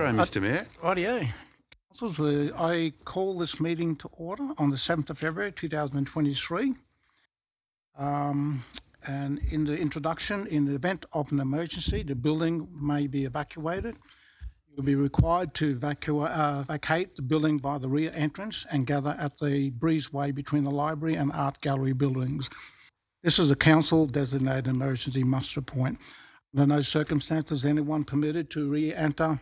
Righto, Mr Mayor. Rightio. Councillors, I call this meeting to order on the 7th of February 2023. And in the introduction, in the event of an emergency, the building may be evacuated. You'll be required to vacate the building by the rear entrance and gather at the breezeway between the library and art gallery buildings. This is a council designated emergency muster point. Under no circumstances is anyone permitted to re-enter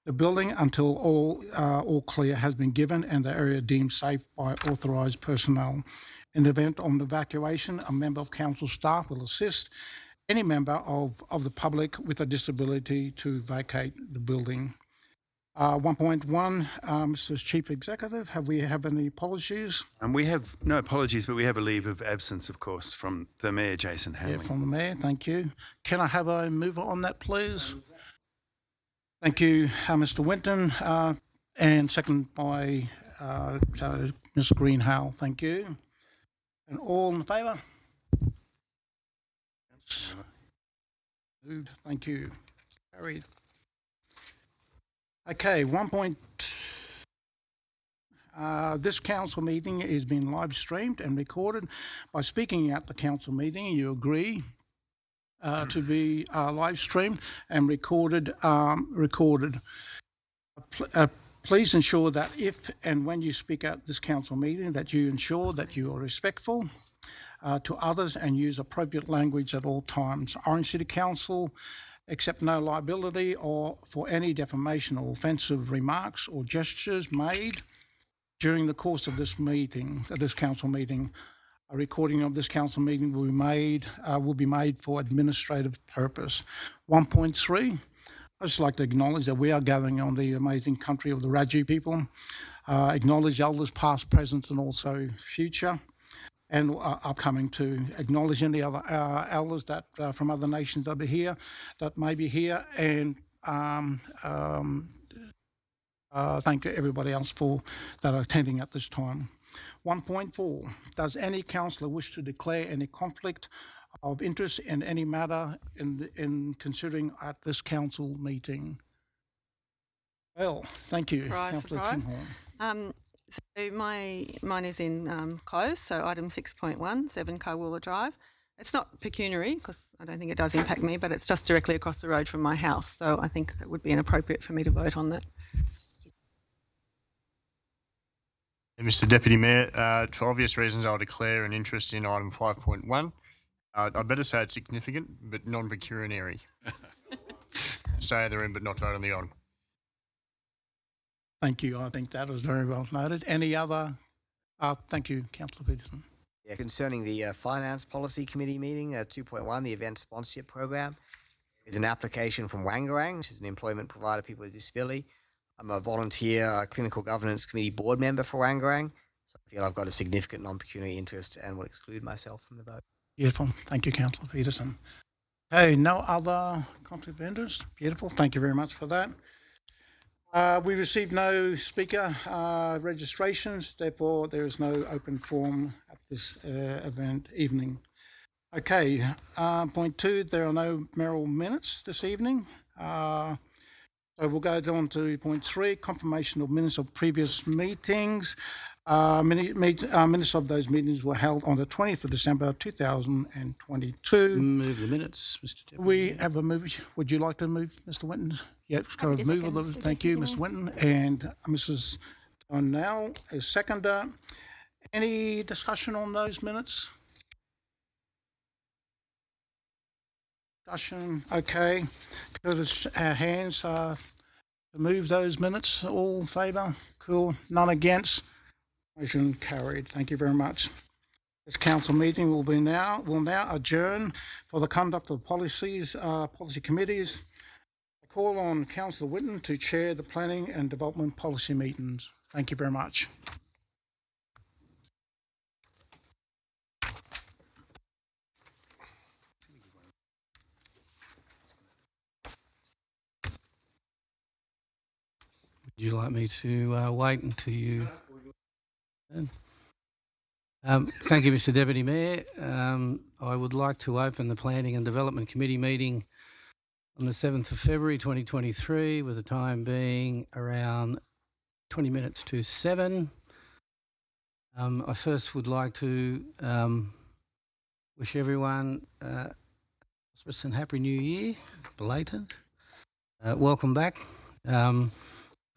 the building until all clear has been given and the area deemed safe by authorised personnel. In the event of an evacuation, a member of council staff will assist any member of the public with a disability to vacate the building. 1.1, Mr. Chief Executive, have we have any apologies? And we have no apologies, but we have a leave of absence, of course, from the Mayor, Jason Hanley. Yeah, from the Mayor, thank you. Can I have a mover on that, please? Thank you, Mr. Winton, and second by Ms. Greenhalgh, thank you. And all in favour? Moved, thank you. Carried. Okay, this council meeting is being live streamed and recorded. By speaking at the council meeting, you agree to be live streamed and recorded. Please ensure that if and when you speak at this council meeting, that you ensure that you are respectful to others and use appropriate language at all times. Orange City Council accept no liability or for any defamation or offensive remarks or gestures made during the course of this meeting, this council meeting. A recording of this council meeting will be made for administrative purpose. 1.3, I'd just like to acknowledge that we are gathering on the amazing country of the Raji people. Acknowledge elders past, present and also future, and upcoming to acknowledge any other elders that from other nations that may be here, and thank everybody else that are attending at this time. 1.4, does any councillor wish to declare any conflict of interest in any matter in considering at this council meeting? Well, thank you, Councillor Kinghorn. So mine is in close, so item 6.1, 7 Carwoola Drive. It's not pecuniary because I don't think it does impact me, but it's just directly across the road from my house, so I think it would be inappropriate for me to vote on that. Mr Deputy Mayor, for obvious reasons I'll declare an interest in item 5.1. I'd better say it's significant but non-pecuniary. Stay in the room but not vote on the item. Thank you. I think that was very well noted. Any other? Thank you, Councillor Peterson. Yeah, concerning the Finance Policy Committee meeting, 2.1, the event sponsorship program, is an application from Wangarang, which is an employment provider for people with disability. I'm a volunteer clinical governance committee board member for Wangarang, so I feel I've got a significant non-pecuniary interest and will exclude myself from the vote. Beautiful. Thank you, Councillor Peterson. Okay, no other conflict of interest. Beautiful. Thank you very much for that. We received no speaker registrations, therefore there is no open forum at this evening. Okay, point 2, there are no mayoral minutes this evening. So we'll go on to point 3, confirmation of minutes of previous meetings. Minutes of those meetings were held on the 20th of December 2022. Move the minutes, Mr Deputy. We have a move. Would you like to move, Mr Winton? Yep, move of those. Thank you, Mr Winton. And Mrs Donnell is seconder. Any discussion on those minutes? Discussion, okay. Curtis, our hands to move those minutes. All in favour? Cool. None against? Motion carried. Thank you very much. This council meeting will now adjourn for the conduct of policy committees. I call on Councillor Winton to chair the planning and development policy meetings. Thank you very much. Would you like me to wait until you... Thank you, Mr Deputy Mayor. I would like to open the Planning and Development Committee meeting on the 7th of February 2023, with the time being around 20 minutes to 7. I first would like to wish everyone a prosperous and happy new year, belated. Welcome back for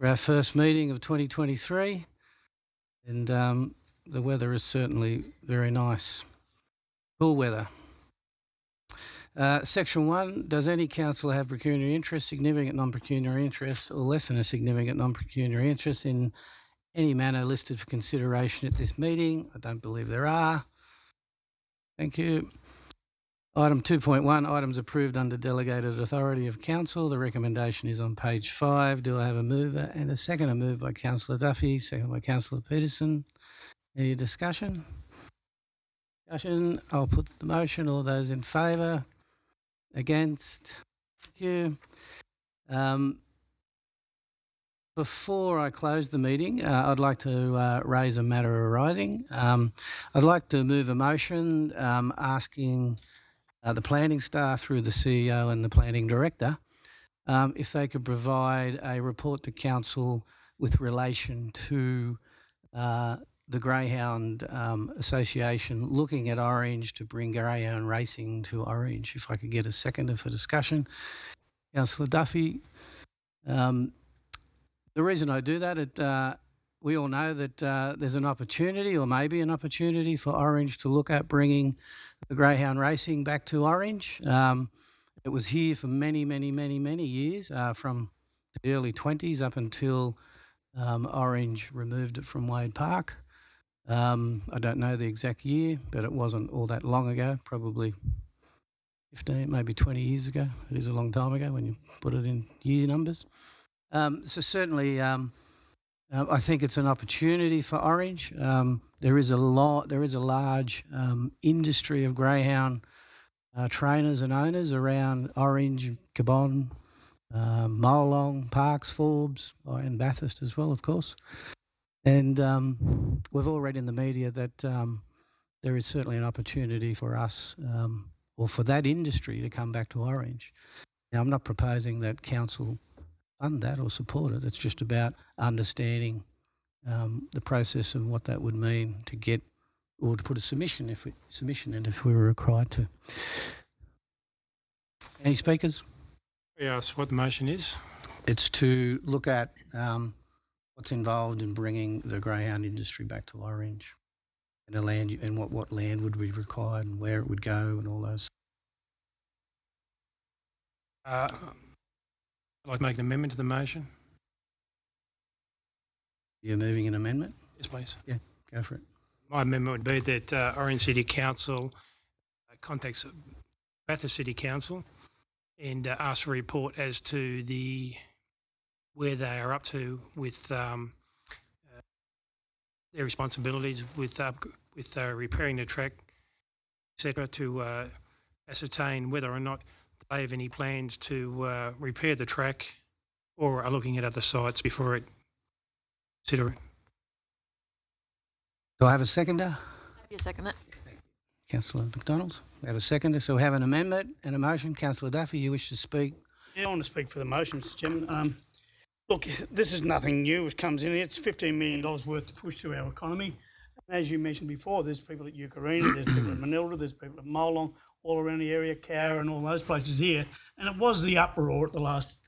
our first meeting of 2023, and the weather is certainly very nice. Cool weather. Section 1, does any councillor have pecuniary interest, significant non-pecuniary interest, or less than a significant non-pecuniary interest in any manner listed for consideration at this meeting? I don't believe there are. Thank you. Item 2.1, items approved under delegated authority of council. The recommendation is on page 5. Do I have a mover and a seconder? Moved by Councillor Duffy, second by Councillor Peterson. Any discussion? Discussion. I'll put the motion. All those in favour? Against? Thank you. Before I close the meeting, I'd like to raise a matter arising. I'd like to move a motion asking the planning staff through the CEO and the planning director if they could provide a report to council with relation to the Greyhound Association looking at Orange to bring greyhound racing to Orange. If I could get a seconder for discussion. Councillor Duffy. The reason I do that, we all know that there's an opportunity, or maybe an opportunity, for Orange to look at bringing the greyhound racing back to Orange. It was here for many, many, many, many years, from the early 20s up until Orange removed it from Wade Park. I don't know the exact year, but it wasn't all that long ago, probably 15, maybe 20 years ago. It is a long time ago when you put it in year numbers. So certainly, I think it's an opportunity for Orange. There is a large industry of greyhound trainers and owners around Orange, Cabonne, Molong, Parks, Forbes, and Bathurst as well, of course. And we've all read in the media that there is certainly an opportunity for us, or for that industry, to come back to Orange. Now, I'm not proposing that council fund that or support it. It's just about understanding the process and what that would mean to get, or to put a submission in if we were required to. Any speakers? Yes, what the motion is? It's to look at what's involved in bringing the greyhound industry back to Orange, and the land, and what land would be required, and where it would go, and all those. I'd like to make an amendment to the motion. You're moving an amendment? Yes, please. Yeah, go for it. My amendment would be that Orange City Council contacts Bathurst City Council and asks for a report as to where they are up to with their responsibilities with repairing the track, etc., to ascertain whether or not they have any plans to repair the track, or are looking at other sites before it consider it. Do I have a seconder? You second that. Councillor McDonald. We have a seconder, so we have an amendment and a motion. Councillor Duffy, you wish to speak? Yeah, I want to speak for the motion, Mr Chairman. Look, this is nothing new which comes in. It's $15 million worth to push through our economy. As you mentioned before, there's people at Eucarina, there's people at Manilda, there's people at Molong, all around the area, Cowra and all those places here. And it was the uproar at the last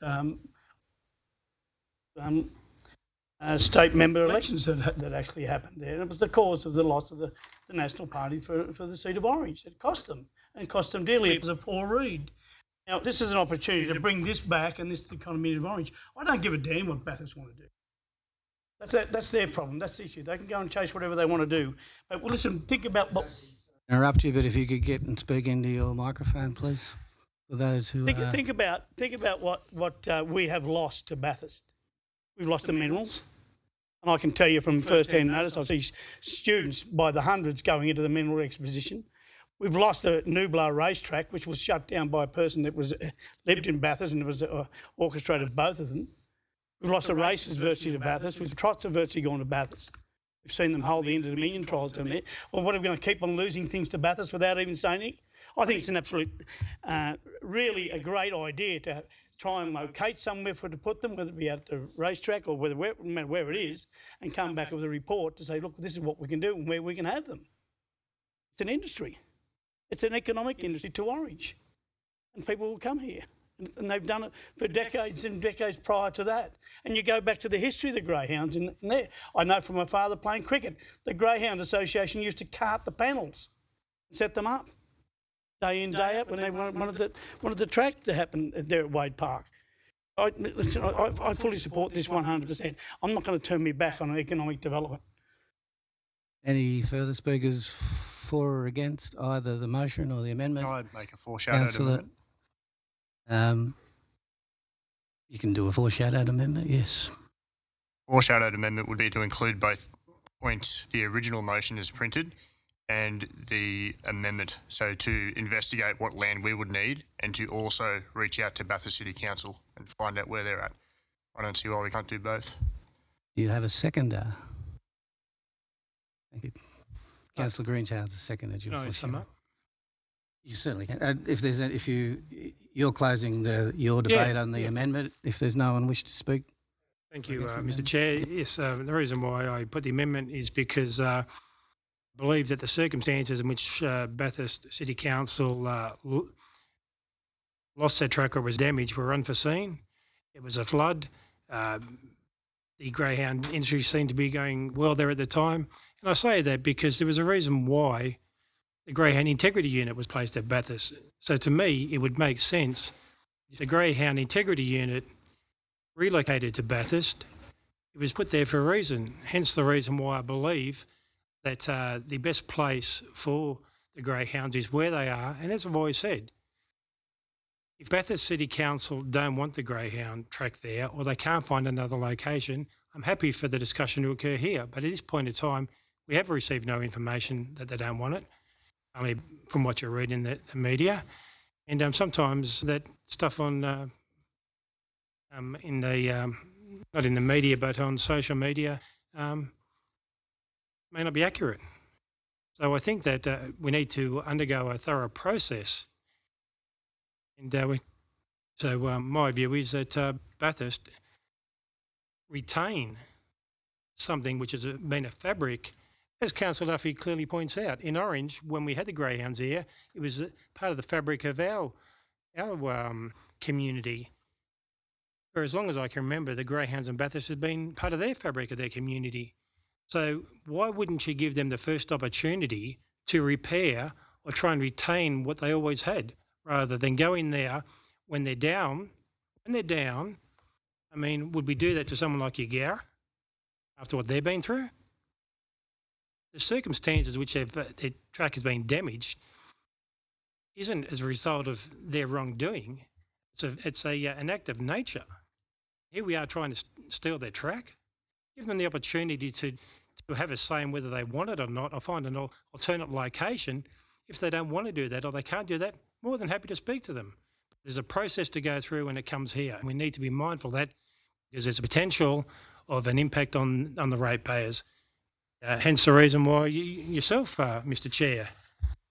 state member elections that actually happened there. And it was the cause of the loss of the National Party for the seat of Orange. It cost them, and cost them dearly. It was a poor read. Now, this is an opportunity to bring this back and this economy of Orange. I don't give a damn what Bathurst want to do. That's their problem. That's the issue. They can go and chase whatever they want to do. But well, listen, think about what... Interrupt you, but if you could get and speak into your microphone, please, for those who think about what we have lost to Bathurst. We've lost the minerals, and I can tell you from first-hand notice, I see students by the hundreds going into the mineral exposition. We've lost the Nublar racetrack, which was shut down by a person that lived in Bathurst, and it was orchestrated both of them. We've lost the races virtually to Bathurst. We've trots have virtually gone to Bathurst. We've seen them hold the Inter-Dominion trials down there. Well, what are we going to keep on losing things to Bathurst without even saying it? I think it's an absolute, really a great idea to try and locate somewhere to put them, whether it be at the racetrack or no matter where it is, and come back with a report to say, look, this is what we can do and where we can have them. It's an industry. It's an economic industry to Orange, and people will come here. And they've done it for decades and decades prior to that. And you go back to the history of the greyhounds in there. I know from my father playing cricket, the Greyhound Association used to cart the panels and set them up day in, day out when they wanted the track to happen there at Wade Park. I fully support this 100%. I'm not going to turn me back on economic development. Any further speakers for or against either the motion or the amendment? Can I make a foreshadowed amendment? You can do a foreshadowed amendment, yes. Foreshadowed amendment would be to include both points, the original motion as printed and the amendment. So to investigate what land we would need and to also reach out to Bathurst City Council and find out where they're at. I don't see why we can't do both. Do you have a seconder? Thank you. Councillor Greenhouse has seconded your Can I sum up? You certainly can. You're closing your debate on the amendment. If there's no one wish to speak. Thank you, Mr. Chair. Yes, the reason why I put the amendment is because I believe that the circumstances in which Bathurst City Council lost their track or was damaged were unforeseen. It was a flood. The greyhound industry seemed to be going well there at the time. And I say that because there was a reason why the Greyhound Integrity Unit was placed at Bathurst. So to me, it would make sense if the Greyhound Integrity Unit relocated to Bathurst. It was put there for a reason, hence the reason why I believe that the best place for the greyhounds is where they are. And as I've always said, if Bathurst City Council don't want the greyhound track there or they can't find another location, I'm happy for the discussion to occur here. But at this point in time, we have received no information that they don't want it, only from what you read in the media. And sometimes that stuff on in the not in the media but on social media may not be accurate. So I think that we need to undergo a thorough process. And my view is that Bathurst retain something which has been a fabric. As Councillor Duffy clearly points out, in Orange, when we had the greyhounds here, it was part of the fabric of our community. For as long as I can remember, the greyhounds in Bathurst has been part of their fabric of their community. So why wouldn't you give them the first opportunity to repair or try and retain what they always had, rather than go in there when they're down? When they're down, I mean, would we do that to someone like Yagara after what they've been through? The circumstances which their track has been damaged isn't as a result of their wrongdoing. It's an act of nature. Here we are trying to steal their track. Give them the opportunity to have a say in whether they want it or not, or find an alternate location. If they don't want to do that or they can't do that, more than happy to speak to them. There's a process to go through when it comes here, and we need to be mindful of that because there's a potential of an impact on the ratepayers. Hence the reason why you yourself, Mr. Chair,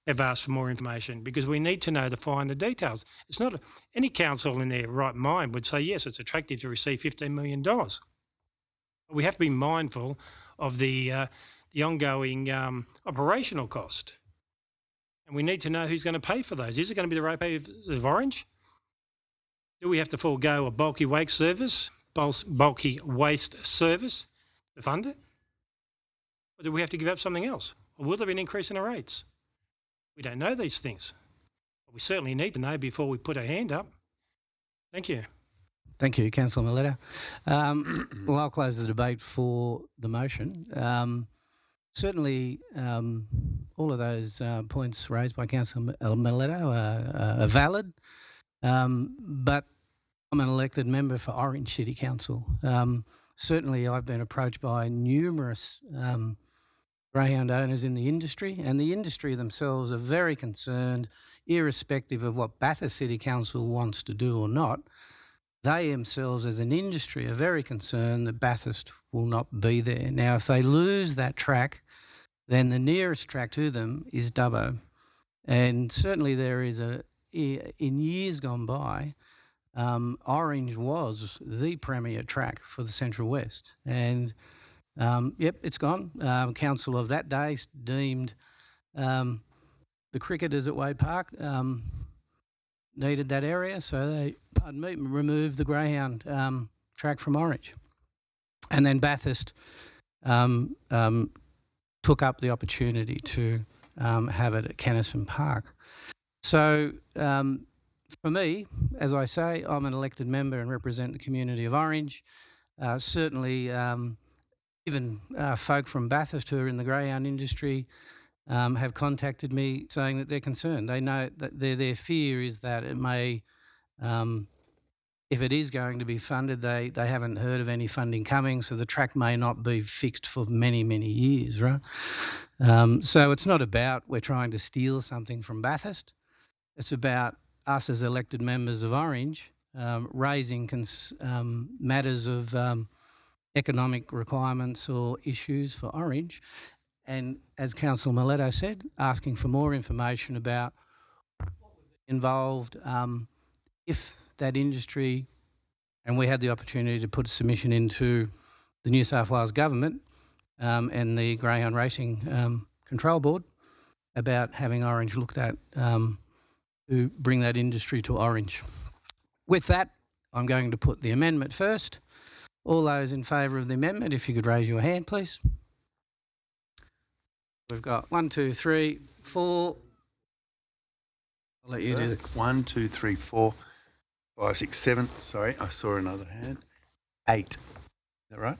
have asked for more information, because we need to know the finer details. It's not any council in their right mind would say, yes, it's attractive to receive $15 million. But we have to be mindful of the ongoing operational cost. And we need to know who's going to pay for those. Is it going to be the ratepayers of Orange? Do we have to forego a bulky waste service to fund it? Or do we have to give up something else? Or will there be an increase in the rates? We don't know these things. But we certainly need to know before we put our hand up. Thank you. Thank you, Councillor Milletta. Well, I'll close the debate for the motion. Certainly, all of those points raised by Councillor Milletta are valid, but I'm an elected member for Orange City Council. Certainly, I've been approached by numerous greyhound owners in the industry, and the industry themselves are very concerned, irrespective of what Bathurst City Council wants to do or not. They themselves as an industry are very concerned that Bathurst will not be there. Now, if they lose that track, then the nearest track to them is Dubbo. And certainly there is in years gone by, Orange was the premier track for the Central West. And yep, it's gone. Council of that day deemed the cricketers at Wade Park needed that area, so they, pardon me, removed the greyhound track from Orange. And then Bathurst took up the opportunity to have it at Kenniston Park. So for me, as I say, I'm an elected member and represent the community of Orange. Certainly even folk from Bathurst who are in the greyhound industry have contacted me saying that they're concerned. They know that their fear is that it may, if it is going to be funded, they haven't heard of any funding coming, so the track may not be fixed for many, many years, right? So it's not about we're trying to steal something from Bathurst. It's about us as elected members of Orange raising matters of economic requirements or issues for Orange. And as Councillor Miletto said, asking for more information about what would be involved if that industry, and we had the opportunity to put a submission into the New South Wales Government and the Greyhound Racing Control Board about having Orange looked at to bring that industry to Orange. With that, I'm going to put the amendment first. All those in favour of the amendment, if you could raise your hand, please. We've got 1, 2, 3, 4. I'll let you do that. 1, 2, 3, 4, 5, 6, 7. Sorry, I saw another hand. 8. Is that right?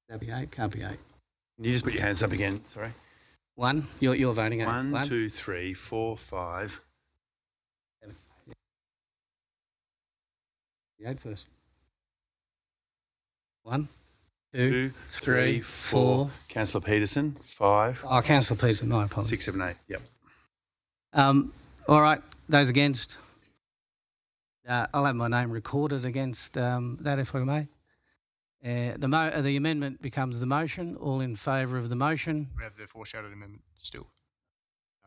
That'd be 8, can't be 8. Can you just put your hands up again? Sorry. 1, you're voting 8. 1, 2, 3, 4, 5. 7. The 8 first. 1, 2, 3, 4. Councillor Peterson, 5. Oh, Councillor Peterson, my apologies. 6, 7, 8. Yep. All right, those against, I'll have my name recorded against that if I may. The amendment becomes the motion. All in favour of the motion? We have the foreshadowed amendment still.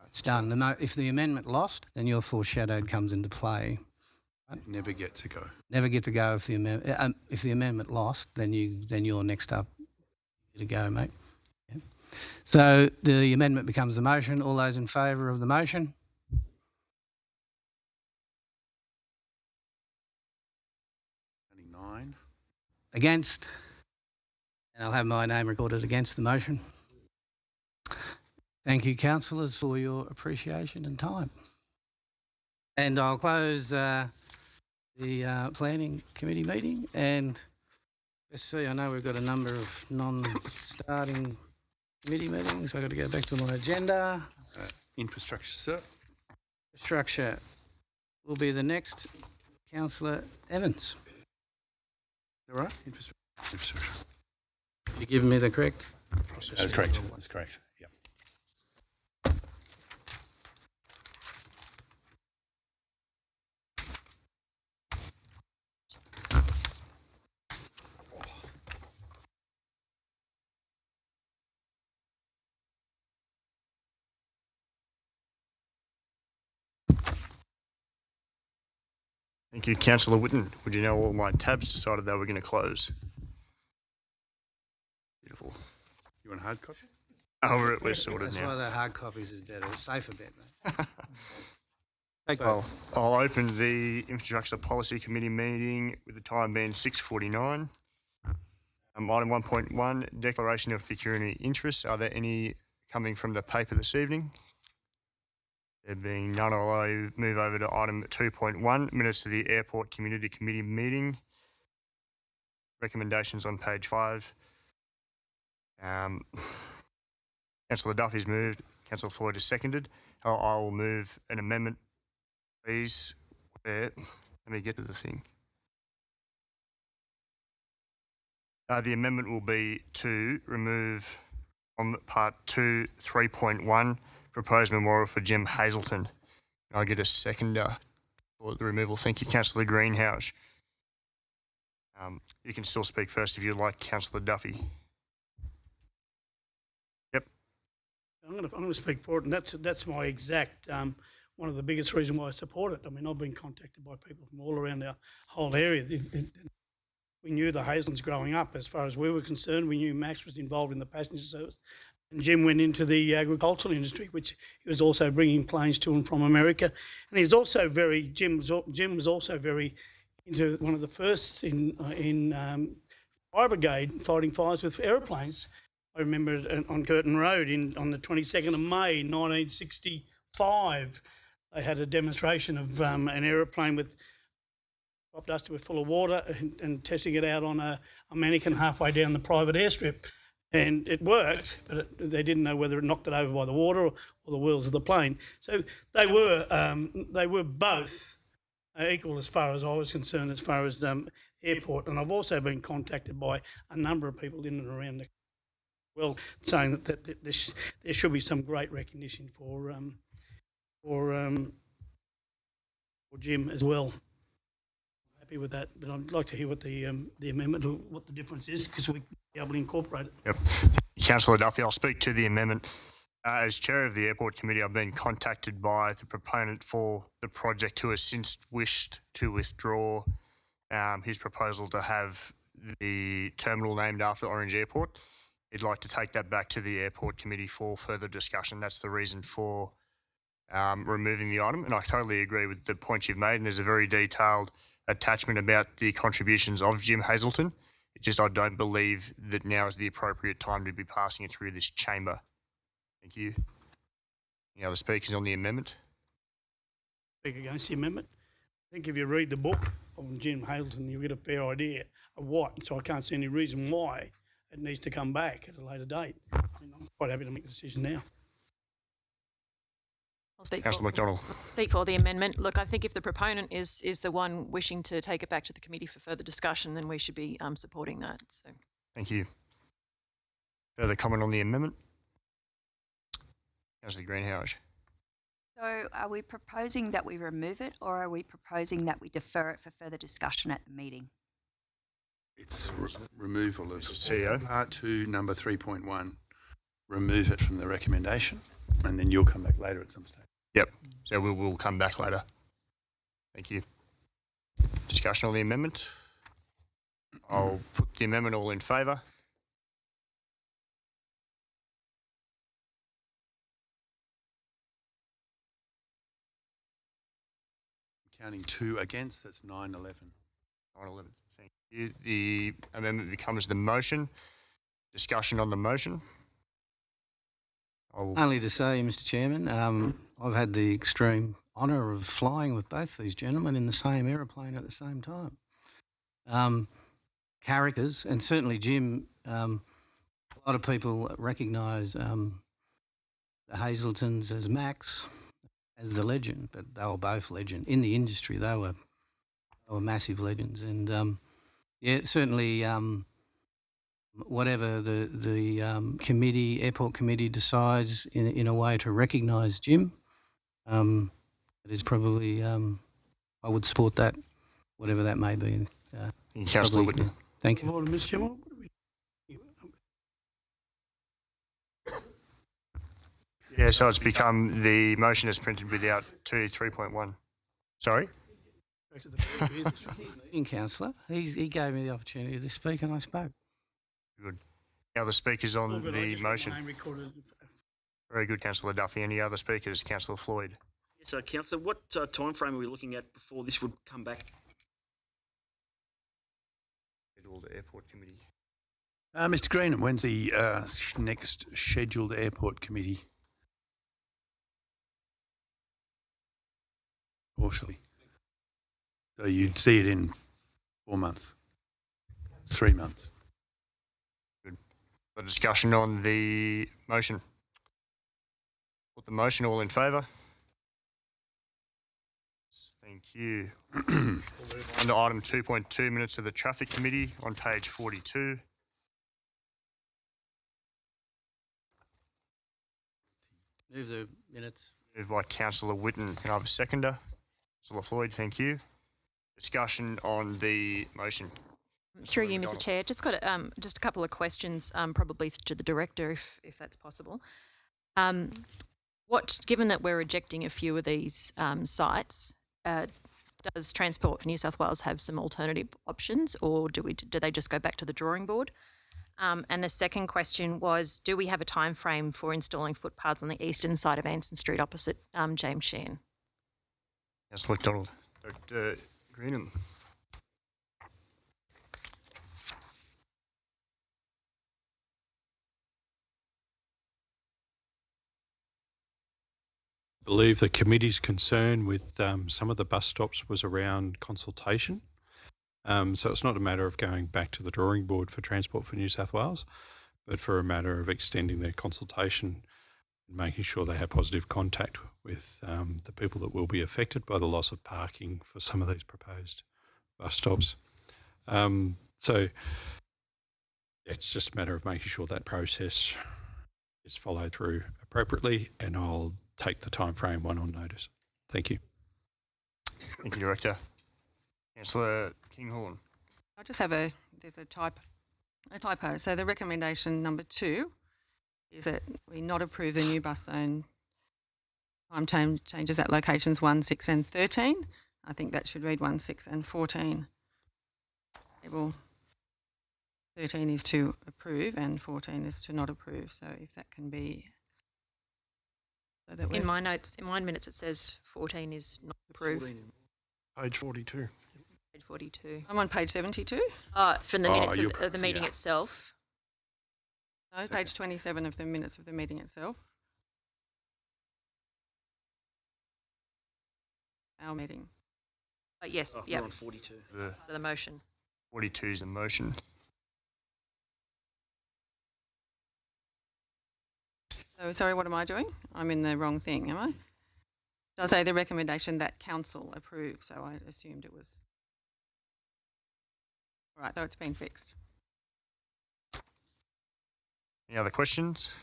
It's done. If the amendment lost, then your foreshadowed comes into play. Never get to go. Never get to go if the amendment lost, then you're next up to go, mate. Yeah. So the amendment becomes the motion. All those in favour of the motion? Only 9. Against? And I'll have my name recorded against the motion. Thank you, councillors, for your appreciation and time. And I'll close the planning committee meeting. And let's see, I know we've got a number of non-starting committee meetings. I've got to go back to my agenda. Infrastructure, sir. Infrastructure will be the next. Councillor Evans. All right. Infrastructure. You giving me the correct? That's correct. That's correct. Yep. Thank you, Councillor Whitten. Would you know all my tabs decided they were going to close? Beautiful. You want a hard copy? Oh, we're sorted That's now. why the hard copies is better. It's safer bet, mate. Take Well, both. I'll open the Infrastructure Policy Committee meeting with the time being 6:49. Item 1.1, Declaration of Pecuniary Interests. Are there any coming from the paper this evening? There being none, I'll move over to item 2.1, Minutes of the Airport Community Committee meeting. Recommendations on page 5. Councillor Duffy's moved, Councillor Floyd is seconded. I will move an amendment, please. Let me get to the thing. The amendment will be to remove from part 2, 3.1, proposed memorial for Jim Hazelton. I'll get a seconder for the removal. Thank you, Councillor Greenhouse. You can still speak first if you'd like, Councillor Duffy. Yep. I'm going to speak for it, and that's my exact one of the biggest reasons why I support it. I mean, I've been contacted by people from all around our whole area. We knew the Hazeltons growing up. As far as we were concerned, we knew Max was involved in the passenger service, and Jim went into the agricultural industry, which he was also bringing planes to and from America. And he's also Jim was also very into one of the first in fire brigade fighting fires with aeroplanes. I remember it on Curtin Road on the 22nd of May 1965. They had a demonstration of an aeroplane with drop duster full of water and testing it out on a mannequin halfway down the private airstrip. And it worked, but they didn't know whether it knocked it over by the water or the wheels of the plane. So they were both equal as far as I was concerned, as far as airport. And I've also been contacted by a number of people in and around the world saying that there should be some great recognition for Jim as well. Happy with that, but I'd like to hear what the amendment, or what the difference is, because we'll be able to incorporate it. Yep. Councillor Duffy, I'll speak to the amendment. As chair of the airport committee, I've been contacted by the proponent for the project who has since wished to withdraw his proposal to have the terminal named after Orange Airport. He'd like to take that back to the airport committee for further discussion. That's the reason for removing the item, and I totally agree with the points you've made, and there's a very detailed attachment about the contributions of Jim Hazelton. It's just I don't believe that now is the appropriate time to be passing it through this chamber. Thank you. Any other speakers on the amendment? Speak against the amendment. I think if you read the book of Jim Hazelton, you'll get a fair idea of what, so I can't see any reason why it needs to come back at a later date. I mean, I'm quite happy to make a decision now. I'll speak Councillor McDonald. speak for the amendment. Look, I think if the proponent is the one wishing to take it back to the committee for further discussion, then we should be supporting that. So, Thank you. Further comment on the amendment? Councillor Greenhouse. So are we proposing that we remove it, or are we proposing that we defer it for further discussion at the meeting? It's removal of CEO. Part 2, number 3.1. Remove it from the recommendation, and then you'll come back later at some stage. Yep. So we'll come back later. Thank you. Discussion on the amendment. I'll put the amendment all in favour. Counting 2 against, that's 9-11. 9-11. Thank you. The amendment becomes the motion. Discussion on the motion. Only to say, Mr. Chairman, I've had the extreme honour of flying with both these gentlemen in the same aeroplane at the same time. Characters, and certainly Jim, a lot of people recognise the Hazeltons as Max, as the legend, but they were both legend. In the industry, they were massive legends. And, yeah, certainly whatever the committee, airport committee decides in a way to recognise Jim, it is probably, I would support that, whatever that may be. Councillor Whitten. Thank you. Lord, Mr. Chairman, Yeah, so it's become the motion is printed without 3.1. Sorry? back to the Meeting, councillor. He gave me the opportunity to speak, and I spoke. Good. Any other speakers on the motion? Very good, Councillor Duffy. Any other speakers? Councillor Floyd. Yes, Councillor, what time frame are we looking at before this would come back? Scheduled airport committee. Mr. Greenham, when's the next scheduled airport committee? Partially. So you'd see it in 4 months, 3 months. Good. The discussion on the motion. Put the motion, all in favour? Thank you. Under item 2.2, minutes of the traffic committee on page 42. Move the minutes. Moved by Councillor Whitten. Can I have a seconder? Councillor Floyd, thank you. Discussion on the motion. Through you, Mr. Chair, just got just a couple of questions, probably to the director, if that's possible. Given that we're rejecting a few of these sites, does Transport for New South Wales have some alternative options, or do they just go back to the drawing board? And the second question was, do we have a time frame for installing footpaths on the eastern side of Anson Street opposite James Sheehan? Yes, McDonald. Dr. Greenham. I believe the committee's concern with some of the bus stops was around consultation. So it's not a matter of going back to the drawing board for Transport for New South Wales, but for a matter of extending their consultation and making sure they have positive contact with the people that will be affected by the loss of parking for some of these proposed bus stops. So it's just a matter of making sure that process is followed through appropriately, and I'll take the time frame one on notice. Thank you. Thank you, Director. Councillor Kinghorn. I just have there's a typo. So the recommendation number 2 is that we not approve the new bus zone time changes at locations 1, 6 and 13. I think that should read 1, 6 and 14. 13 is to approve and 14 is to not approve. So if that can be... So that in my notes, in my minutes, it says 14 is not approved. Page 42. Page 42. I'm on page 72. From the minutes of the meeting itself. No, page 27 of the minutes of the meeting itself. Our meeting. Yes, We're yeah. on 42. For the motion. 42 is the motion. So sorry, what am I doing? I'm in the wrong thing, am I? It does say the recommendation that council approve, so I assumed it was... All right, though it's been fixed. Any other questions?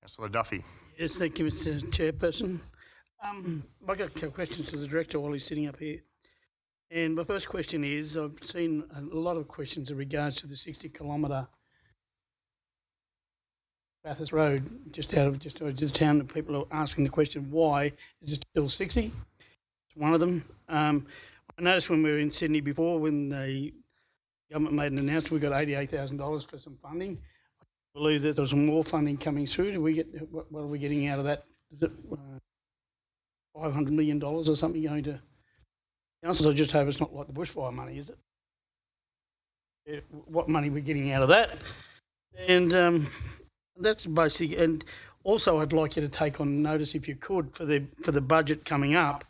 Councillor Duffy. Yes, thank you, Mr. Chairperson. I've got a couple of questions to the Director while he's sitting up here. And my first question is, I've seen a lot of questions in regards to the 60-kilometre Bathurst Road, just out of the town, and people are asking the question, why is it still 60? It's one of them. I noticed when we were in Sydney before, when the government made an announcement, we got $88,000 for some funding. I believe that there was more funding coming through. Do we get, what are we getting out of that? Is it $500 million or something going to councils? I just hope it's not like the bushfire money, is it? What money we're getting out of that? And that's basically, and also I'd like you to take on notice, if you could, for the budget coming up.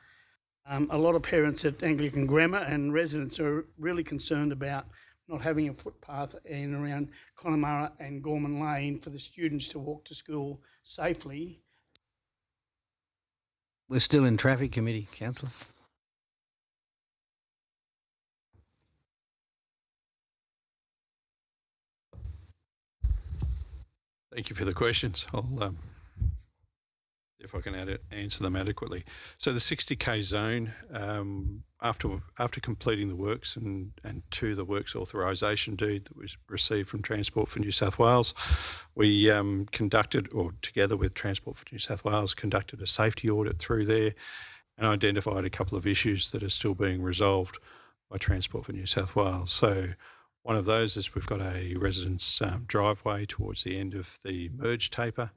A lot of parents at Anglican Grammar and residents are really concerned about not having a footpath in around Connemara and Gorman Lane for the students to walk to school safely. We're still in Traffic Committee, Councillor. Thank you for the questions. I'll if I can answer them adequately. So the 60k zone, after completing the works and to the works authorisation deed that was received from Transport for New South Wales, we conducted, or together with Transport for New South Wales, conducted a safety audit through there and identified a couple of issues that are still being resolved by Transport for New South Wales. So one of those is we've got a residence driveway towards the end of the merge taper,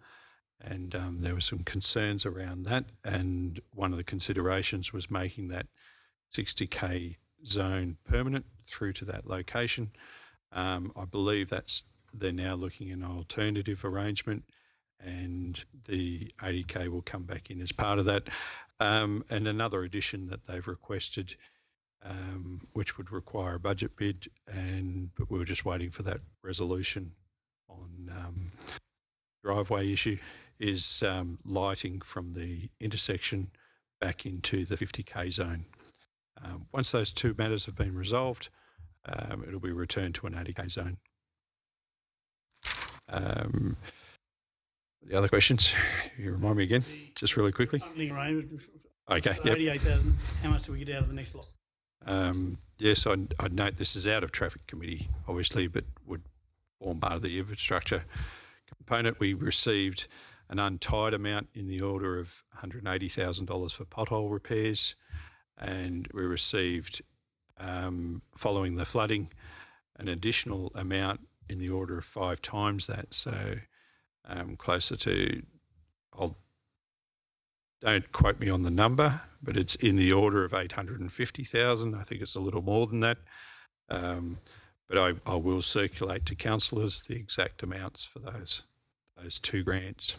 and there were some concerns around that, and one of the considerations was making that 60k zone permanent through to that location. I believe they're now looking at an alternative arrangement, and the 80k will come back in as part of that. And another addition that they've requested, which would require a budget bid, but we were just waiting for that resolution on driveway issue, is lighting from the intersection back into the 50k zone. Once those two matters have been resolved, it'll be returned to an 80k zone. The other questions, you remind me again, just really quickly. Okay, yep. 88,000. How much do we get out of the next lot? Yes, I'd note this is out of Traffic Committee, obviously, but would form part of the infrastructure component, we received an untied amount in the order of $180,000 for pothole repairs, and we received, following the flooding, an additional amount in the order of 5 times that, so closer to, don't quote me on the number, but it's in the order of 850,000. I think it's a little more than that. But I will circulate to councillors the exact amounts for those 2 grants,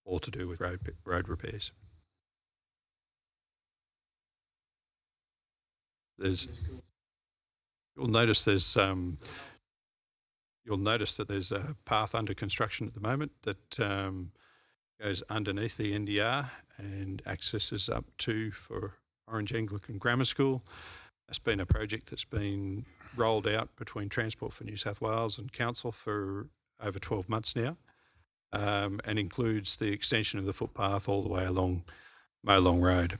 all to do with road repairs. You'll notice that there's a path under construction at the moment that goes underneath the NDR and accesses up to for Orange Anglican Grammar School. That's been a project that's been rolled out between Transport for New South Wales and Council for over 12 months now, and includes the extension of the footpath all the way along Molong Road.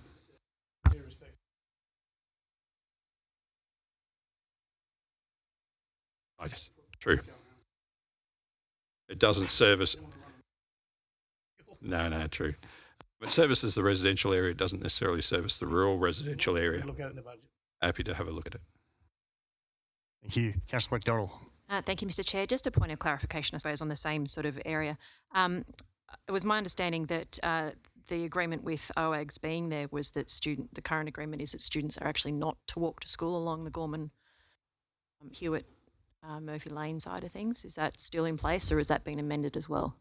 Yes, true. It doesn't service. No, true. It services the residential area. It doesn't necessarily service the rural residential area. Look at it in the budget. Happy to have a look at it. Thank you. Councillor McDonald. Thank you, Mr. Chair. Just a point of clarification, I suppose, on the same sort of area. It was my understanding that the agreement with OAGS being there was that the current agreement is that students are actually not to walk to school along the Gorman, Hewitt, Murphy Lane side of things. Is that still in place, or has that been amended as well?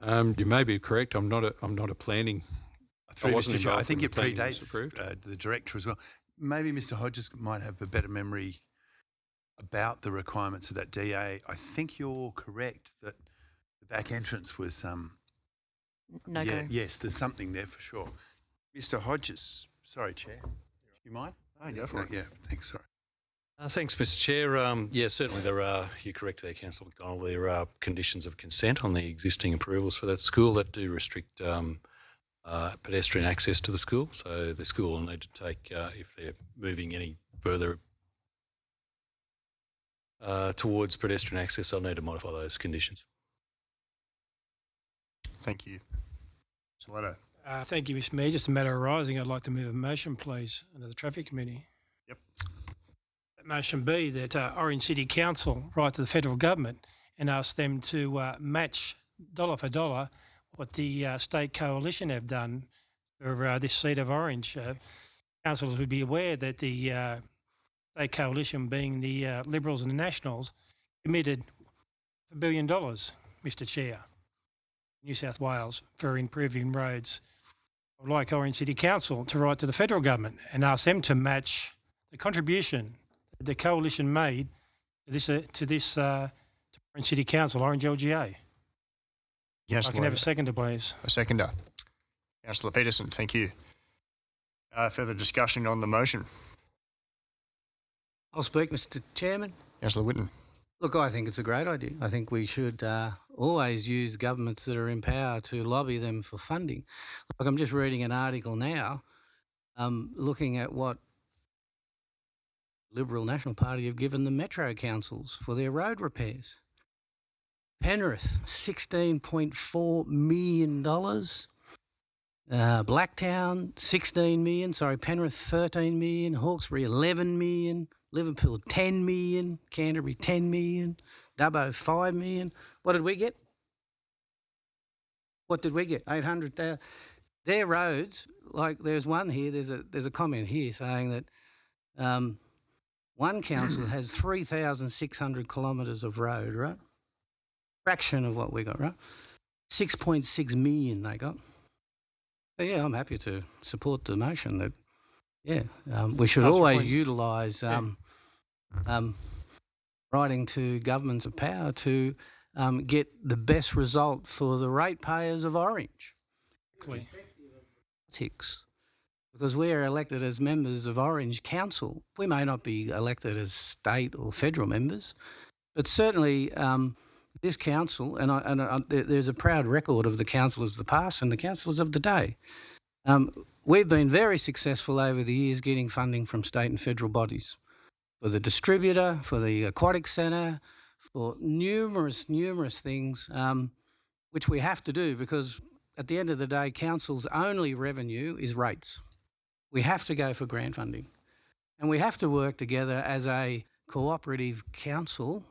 You may be correct. I'm not a planning. I think it predates the director as well. Maybe Mr. Hodges might have a better memory about the requirements of that DA. I think you're correct that the back entrance was no go. Yes, there's something there for sure. Mr. Hodges, sorry, Chair. Do you mind? Oh, go for it. Yeah, thanks. Sorry. Thanks, Mr. Chair. Yeah, certainly there are, you're correct there, Councillor McDonald, there are conditions of consent on the existing approvals for that school that do restrict pedestrian access to the school. So the school will need to take, if they're moving any further towards pedestrian access, they'll need to modify those conditions. Thank you. Salado. Thank you, Mr. Mayor. Just a matter arising, I'd like to move a motion, please, under the Traffic Committee. Yep. That motion be that Orange City Council write to the federal government and ask them to match dollar for dollar what the state coalition have done for this seat of Orange. Councillors would be aware that the state coalition, being the Liberals and the Nationals, committed $1 billion, Mr. Chair, New South Wales, for improving roads. I would like Orange City Council to write to the federal government and ask them to match the contribution that the coalition made to Orange City Council, Orange LGA. Yes, I can have a seconder, please. A seconder. Councillor Peterson, thank you. Further discussion on the motion. I'll speak, Mr. Chairman. Councillor Whitten. Look, I think it's a great idea. I think we should always use governments that are in power to lobby them for funding. Like, I'm just reading an article now looking at what Liberal National Party have given the Metro councils for their road repairs. Penrith, $16.4 million. Blacktown, $16 million. Sorry, Penrith, $13 million. Hawkesbury, $11 million. Liverpool, $10 million. Canterbury, $10 million. Dubbo, $5 million. What did we get? What did we get? 800,000. Their roads, like there's one here, there's a comment here saying that one council has 3,600 kilometres of road, right? Fraction of what we got, right? 6.6 million they got. So yeah, I'm happy to support the motion that, we should always utilise writing to governments of power to get the best result for the ratepayers of Orange. Because we are elected as members of Orange Council. We may not be elected as state or federal members, but certainly this council, and there's a proud record of the councillors of the past and the councillors of the day. We've been very successful over the years getting funding from state and federal bodies for the distributor, for the aquatic centre, for numerous things. which we have to do because at the end of the day, council's only revenue is rates. We have to go for grant funding. And we have to work together as a cooperative council,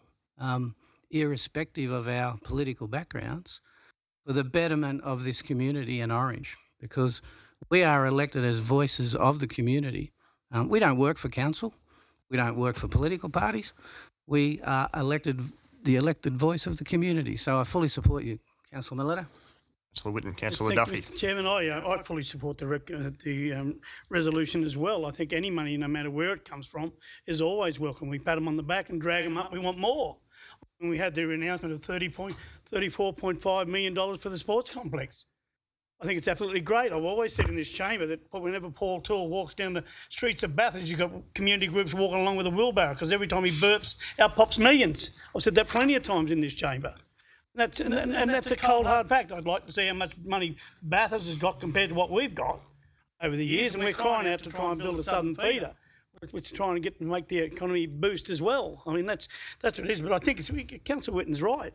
irrespective of our political backgrounds, for the betterment of this community in Orange, because we are elected as voices of the community. We don't work for council. We don't work for political parties. We are the elected voice of the community. So I fully support you, Councillor Milletta. Councillor Whitten, Councillor Thank Duffy. you, Mr. Chairman, I fully support the resolution as well. I think any money, no matter where it comes from, is always welcome. We pat them on the back and drag them up. We want more. And we had the announcement of $34.5 million for the sports complex. I think it's absolutely great. I've always said in this chamber that whenever Paul Toole walks down the streets of Bathurst, you've got community groups walking along with a wheelbarrow because every time he burps, out pops millions. I've said that plenty of times in this chamber. That's a cold, hard fact. I'd like to see how much money Bathurst has got compared to what we've got over the years, and we're crying out to try and build a southern feeder, which is trying to make the economy boost as well. I mean, that's what it is. But I think Councillor Whitten's right.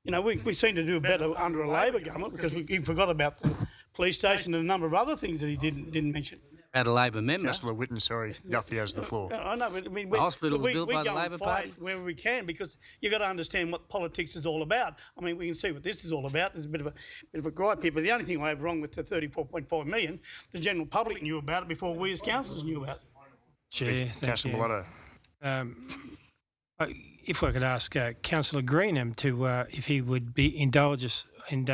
You know, we seem to do better under a Labor government because he forgot about the police station and a number of other things that he didn't mention. At a Labor member. Councillor Whitten, sorry, Duffy has the floor. I know, but I mean, the hospital was built by the Labor Party. Wherever we can, because you've got to understand what politics is all about. I mean, we can see what this is all about. There's a bit of a gripe here, but the only thing I have wrong with the 34.5 million, the general public knew about it before we as councillors knew about it. Chair, thank you. Councillor If I could ask Councillor Greenham to, if he would indulge us and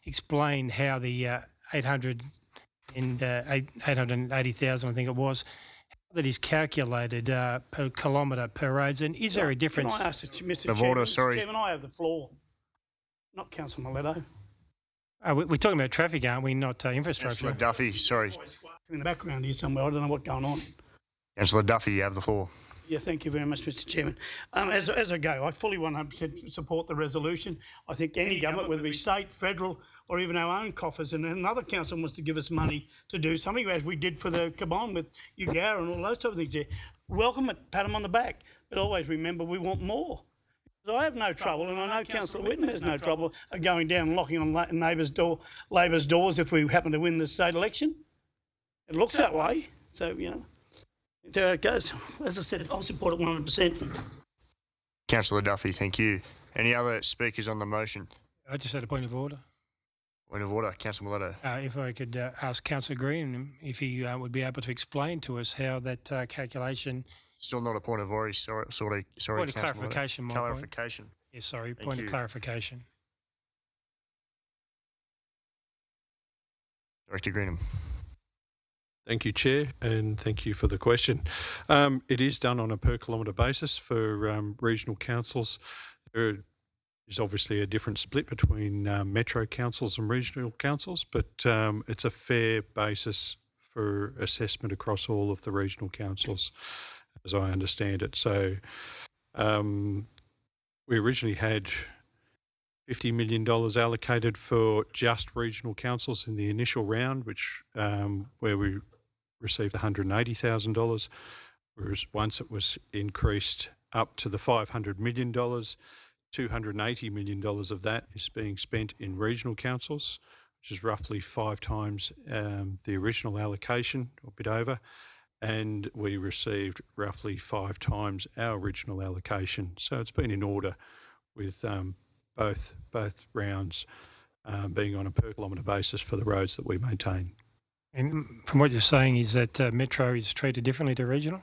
explain how the 880,000, I think it was, how that is calculated per kilometre per roads, and is there a difference? Can I ask Mr. Chairman? Mr. Chairman, I have the floor, not Councillor Milletto. We're talking about traffic, aren't we? Not infrastructure. Councillor Duffy, sorry. In the background here somewhere, I don't know what's going on. Councillor Duffy, you have the floor. Yeah, thank you very much, Mr. Chairman. As I go, I fully 100% support the resolution. I think any government, whether it be state, federal, or even our own coffers, and another council wants to give us money to do something, as we did for the Cabon with Ugara and all those type of things there, welcome it, pat them on the back. But always remember, we want more. So I have no trouble, and I know Councillor Whitten has no trouble going down and knocking on Labor's doors if we happen to win the state election. It looks that way, so, you know. There it goes. As I said, I'll support it 100%. Councillor Duffy, thank you. Any other speakers on the motion? I just had a point of order. Point of order, Councillor Milletto. If I could ask Councillor Green if he would be able to explain to us how that calculation... Still not a point of order, sorry. Point of clarification, clarification. Yes, sorry, point of clarification. Director Greenham. Thank you, Chair, and thank you for the question. It is done on a per kilometre basis for regional councils. There is obviously a different split between metro councils and regional councils, but it's a fair basis for assessment across all of the regional councils, as I understand it. So we originally had $50 million allocated for just regional councils in the initial round, which where we received $180,000, whereas once it was increased up to the $500 million, $280 million of that is being spent in regional councils, which is roughly 5 times the original allocation, or a bit over, and we received roughly 5 times our original allocation. So it's been in order with both rounds being on a per kilometre basis for the roads that we maintain. And from what you're saying is that Metro is treated differently to regional?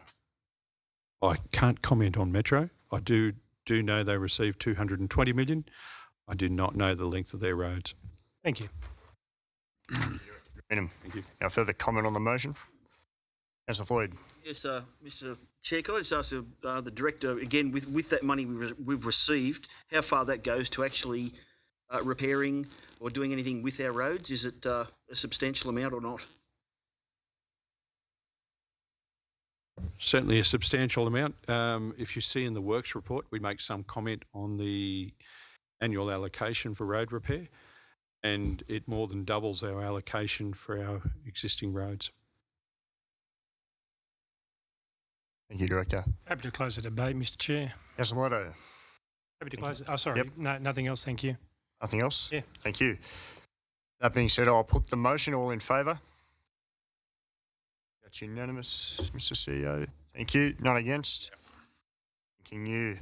I can't comment on Metro. I do know they received $220 million. I do not know the length of their roads. Thank you. Thank you. Now, further comment on the motion? Councillor Floyd. Yes, Mr. Chair, could I just ask the Director, again, with that money we've received, how far that goes to actually repairing or doing anything with our roads? Is it a substantial amount or not? Certainly a substantial amount. If you see in the works report, we make some comment on the annual allocation for road repair, and it more than doubles our allocation for our existing roads. Thank you, Director. Happy to close the debate, Mr. Chair. Councillor Milletto. Happy to close it. Oh, sorry. Yep. No, nothing else. Thank you. Nothing else? Yeah. Thank you. That being said, I'll put the motion. All in favour? That's unanimous, Mr. CEO. Thank you. None against? Thanking you.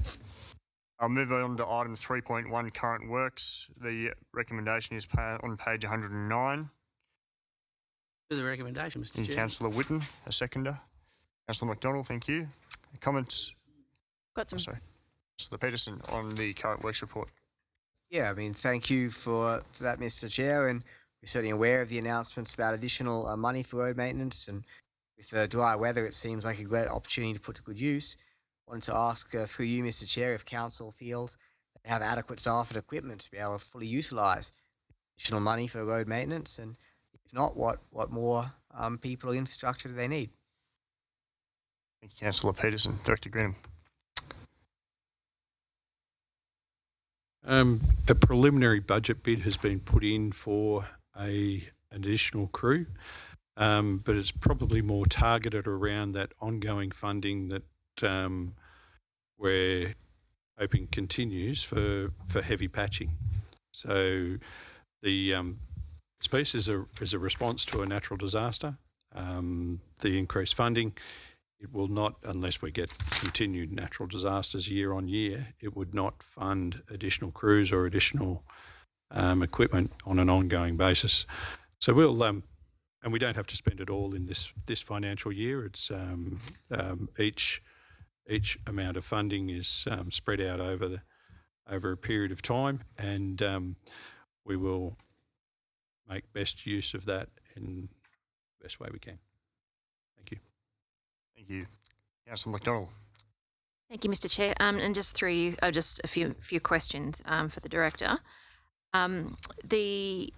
I'll move on to item 3.1, current works. The recommendation is on page 109. The recommendation, Mr. Chair. Councillor Whitten, a seconder. Councillor McDonald, thank you. Comments? Got some. Sorry. Councillor Peterson on the current works report. Yeah, I mean, thank you for that, Mr. Chair, and we're certainly aware of the announcements about additional money for road maintenance, and with dry weather, it seems like a great opportunity to put to good use. Wanted to ask through you, Mr. Chair, if Council feels they have adequate staff and equipment to be able to fully utilise additional money for road maintenance, and if not, what more people or infrastructure do they need? Thank you, Councillor Peterson. Director Grenham. A preliminary budget bid has been put in for an additional crew, but it's probably more targeted around that ongoing funding that we're hoping continues for heavy patching. So the space is a response to a natural disaster. The increased funding, it will not, unless we get continued natural disasters year on year, it would not fund additional crews or additional equipment on an ongoing basis. So we'll, and we don't have to spend it all in this financial year. It's each amount of funding is spread out over a period of time, and we will make best use of that in the best way we can. Thank you. Thank you. Councillor McDonald. Thank you, Mr. Chair. And just through you, just a few questions for the director. We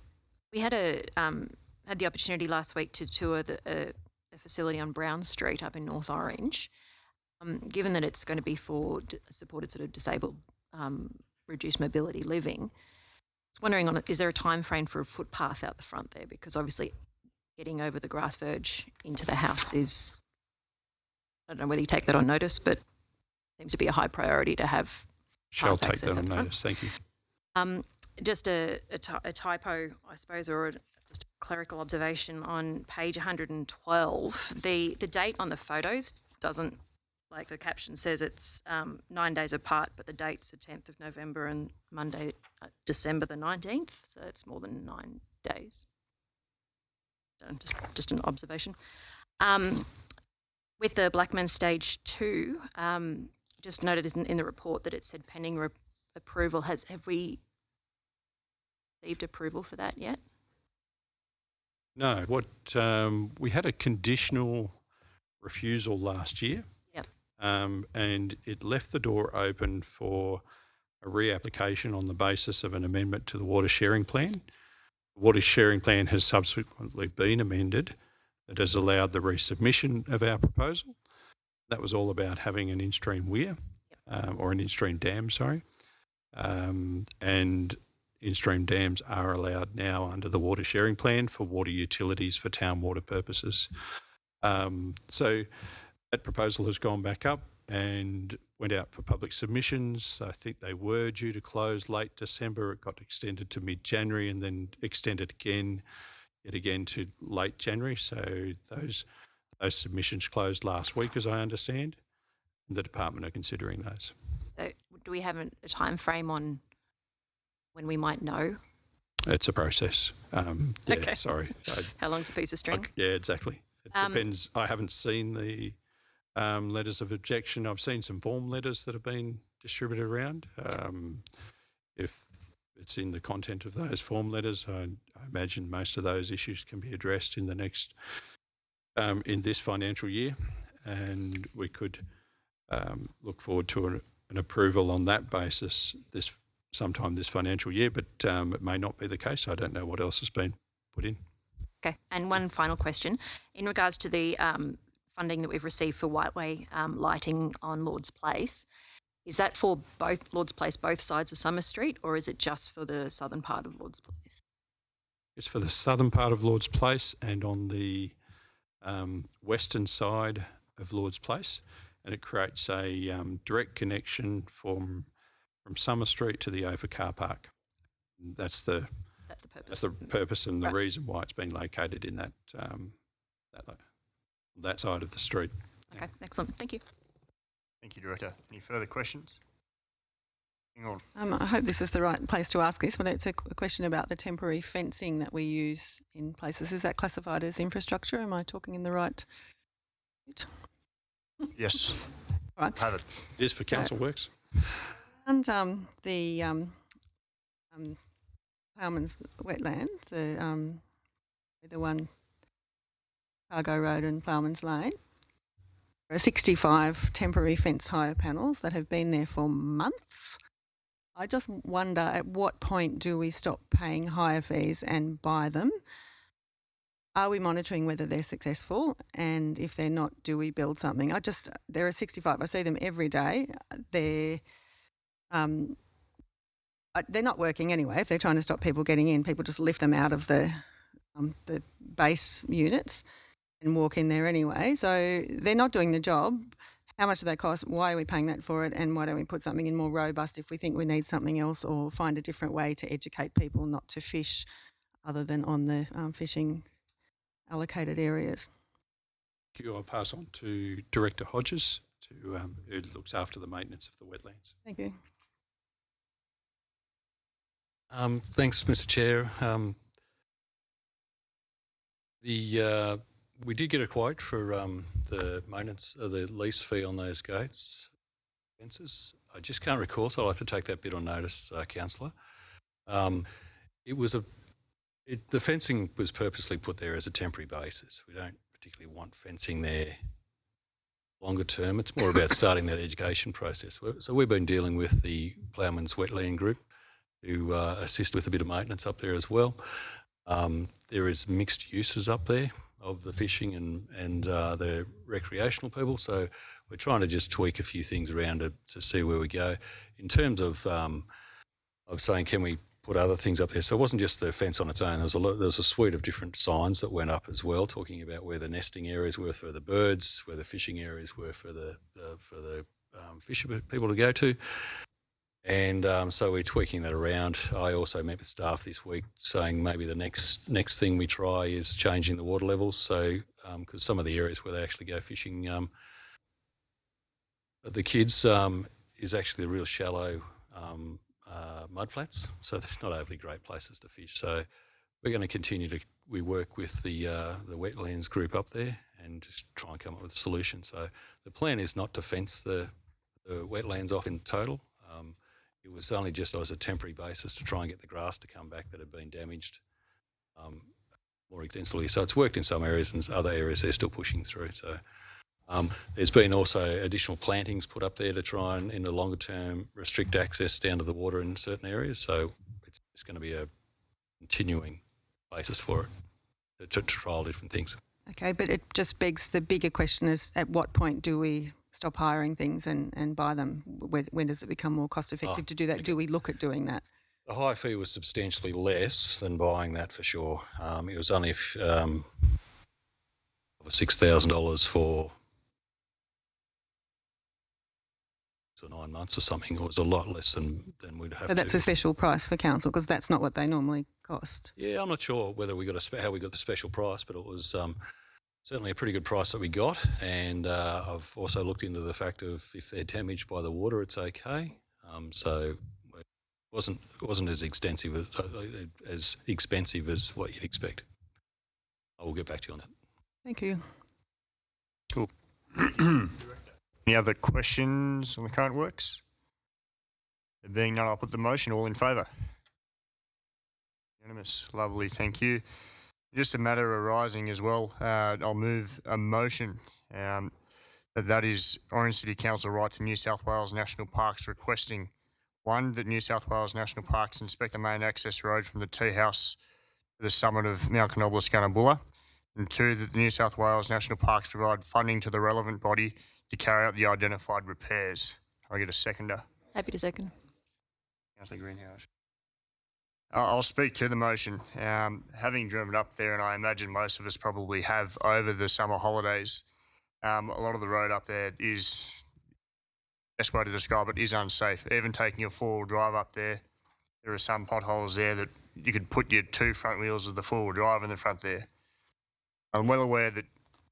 had the opportunity last week to tour the facility on Brown Street up in North Orange. Given that it's going to be for supported sort of disabled, reduced mobility living, I was wondering, is there a time frame for a footpath out the front there? Because obviously getting over the grass verge into the house is, I don't know whether you take that on notice, but seems to be a high priority to have. Shall take that on notice. Thank you. Just a typo, I suppose, or just a clerical observation on page 112. The date on the photos doesn't, like the caption says, it's 9 days apart, but the date's the 10th of November and Monday, December the 19th. So it's more than 9 days. Just an observation. With the Blackman Stage 2, just noted in the report that it said pending approval. Have we received approval for that yet? No. We had a conditional refusal last year. Yep. And it left the door open for a reapplication on the basis of an amendment to the water sharing plan. The water sharing plan has subsequently been amended. It has allowed the resubmission of our proposal. That was all about having an in-stream weir, or an in-stream dam, sorry. And in-stream dams are allowed now under the water sharing plan for water utilities for town water purposes. So that proposal has gone back up and went out for public submissions. I think they were due to close late December. It got extended to mid-January and then extended yet again to late January. So those submissions closed last week, as I understand. And the department are considering those. So do we have a time frame on when we might know? It's a process. Okay. Sorry. How long's a piece of string? Yeah, exactly. It depends. I haven't seen the letters of objection. I've seen some form letters that have been distributed around. If it's in the content of those form letters, I imagine most of those issues can be addressed in the next, in this financial year, and we could look forward to an approval on that basis sometime this financial year, but it may not be the case. I don't know what else has been put in. Okay, and one final question. In regards to the funding that we've received for Whiteway lighting on Lord's Place, is that for both Lord's Place, both sides of Summer Street, or is it just for the southern part of Lord's Place? It's for the southern part of Lord's Place and on the western side of Lord's Place, and it creates a direct connection from Summer Street to the Ophir car park. That's the purpose. That's the purpose and the reason why it's been located in that side of the street. Okay, excellent. Thank you. Thank you, Director. Any further questions? Hang on. I hope this is the right place to ask this, but it's a question about the temporary fencing that we use in places. Is that classified as infrastructure? Am I talking in the right? Yes. Right. Have it. It is for council works. And the Plowman's wetland, the one Cargo Road and Plowman's Lane. There are 65 temporary fence hire panels that have been there for months. I just wonder at what point do we stop paying hire fees and buy them? Are we monitoring whether they're successful? And if they're not, do we build something? There are 65. I see them every day. They're not working anyway. If they're trying to stop people getting in, people just lift them out of the base units and walk in there anyway. So they're not doing the job. How much do they cost? Why are we paying that for it? And why don't we put something in more robust if we think we need something else, or find a different way to educate people not to fish other than on the fishing allocated areas? Thank you. I'll pass on to Director Hodges, who looks after the maintenance of the wetlands. Thank you. Thanks, Mr. Chair. We did get a quote for the maintenance, the lease fee on those gates fences. I just can't recall, so I'll have to take that bit on notice, Councillor. The fencing was purposely put there as a temporary basis. We don't particularly want fencing there longer term. It's more about starting that education process. So we've been dealing with the Plowman's Wetland Group, who assist with a bit of maintenance up there as well. There is mixed uses up there of the fishing and the recreational people. So we're trying to just tweak a few things around to see where we go. In terms of saying, can we put other things up there? So it wasn't just the fence on its own. There was a suite of different signs that went up as well, talking about where the nesting areas were for the birds, where the fishing areas were for the fisher people to go to. And so we're tweaking that around. I also met with staff this week saying maybe the next thing we try is changing the water levels. So because some of the areas where they actually go fishing, the kids is actually the real shallow mud flats. So they're not overly great places to fish. So we're going to continue we work with the wetlands group up there and just try and come up with a solution. So the plan is not to fence the wetlands off in total. It was only just as a temporary basis to try and get the grass to come back that had been damaged more extensively. So it's worked in some areas, and other areas they're still pushing through. So there's been also additional plantings put up there to try and, in the longer term, restrict access down to the water in certain areas. So it's going to be a continuing basis for it to trial different things. Okay, but it just begs the bigger question is, at what point do we stop hiring things and buy them? When does it become more cost effective to do that? Do we look at doing that? The hire fee was substantially less than buying that for sure. It was only over $6,000 for 9 months or something. It was a lot less than we'd have to. So that's a special price for council, because that's not what they normally cost. Yeah, I'm not sure whether how we got the special price, but it was certainly a pretty good price that we got. And I've also looked into the fact of if they're damaged by the water, it's okay. So it wasn't as expensive as what you'd expect. I will get back to you on that. Thank you. Cool. Any other questions on the current works? There being none, I'll put the motion. All in favour? Unanimous. Lovely. Thank you. Just a matter arising as well. I'll move a motion that is Orange City Council right to New South Wales National Parks requesting, 1, that New South Wales National Parks inspect the main access road from the tea house to the summit of Mount Canobola Scannabulla, and 2, that the New South Wales National Parks provide funding to the relevant body to carry out the identified repairs. Can I get a seconder? Happy to second. Councillor Greenhouse. I'll speak to the motion. Having driven up there, and I imagine most of us probably have over the summer holidays, a lot of the road up there is, best way to describe it, is unsafe. Even taking a 4-wheel drive up there, there are some potholes there that you could put your 2 front wheels of the 4-wheel drive in the front there. I'm well aware that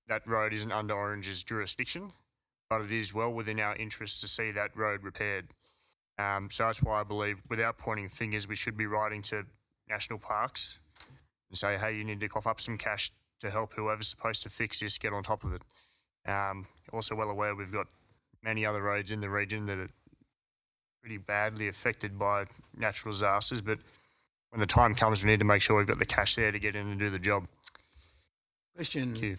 that road isn't under Orange's jurisdiction, but it is well within our interest to see that road repaired. So that's why I believe, without pointing fingers, we should be writing to national parks and say, hey, you need to cough up some cash to help whoever's supposed to fix this get on top of it. Also well aware we've got many other roads in the region that are pretty badly affected by natural disasters, but when the time comes, we need to make sure we've got the cash there to get in and do the job. Question. Thank you.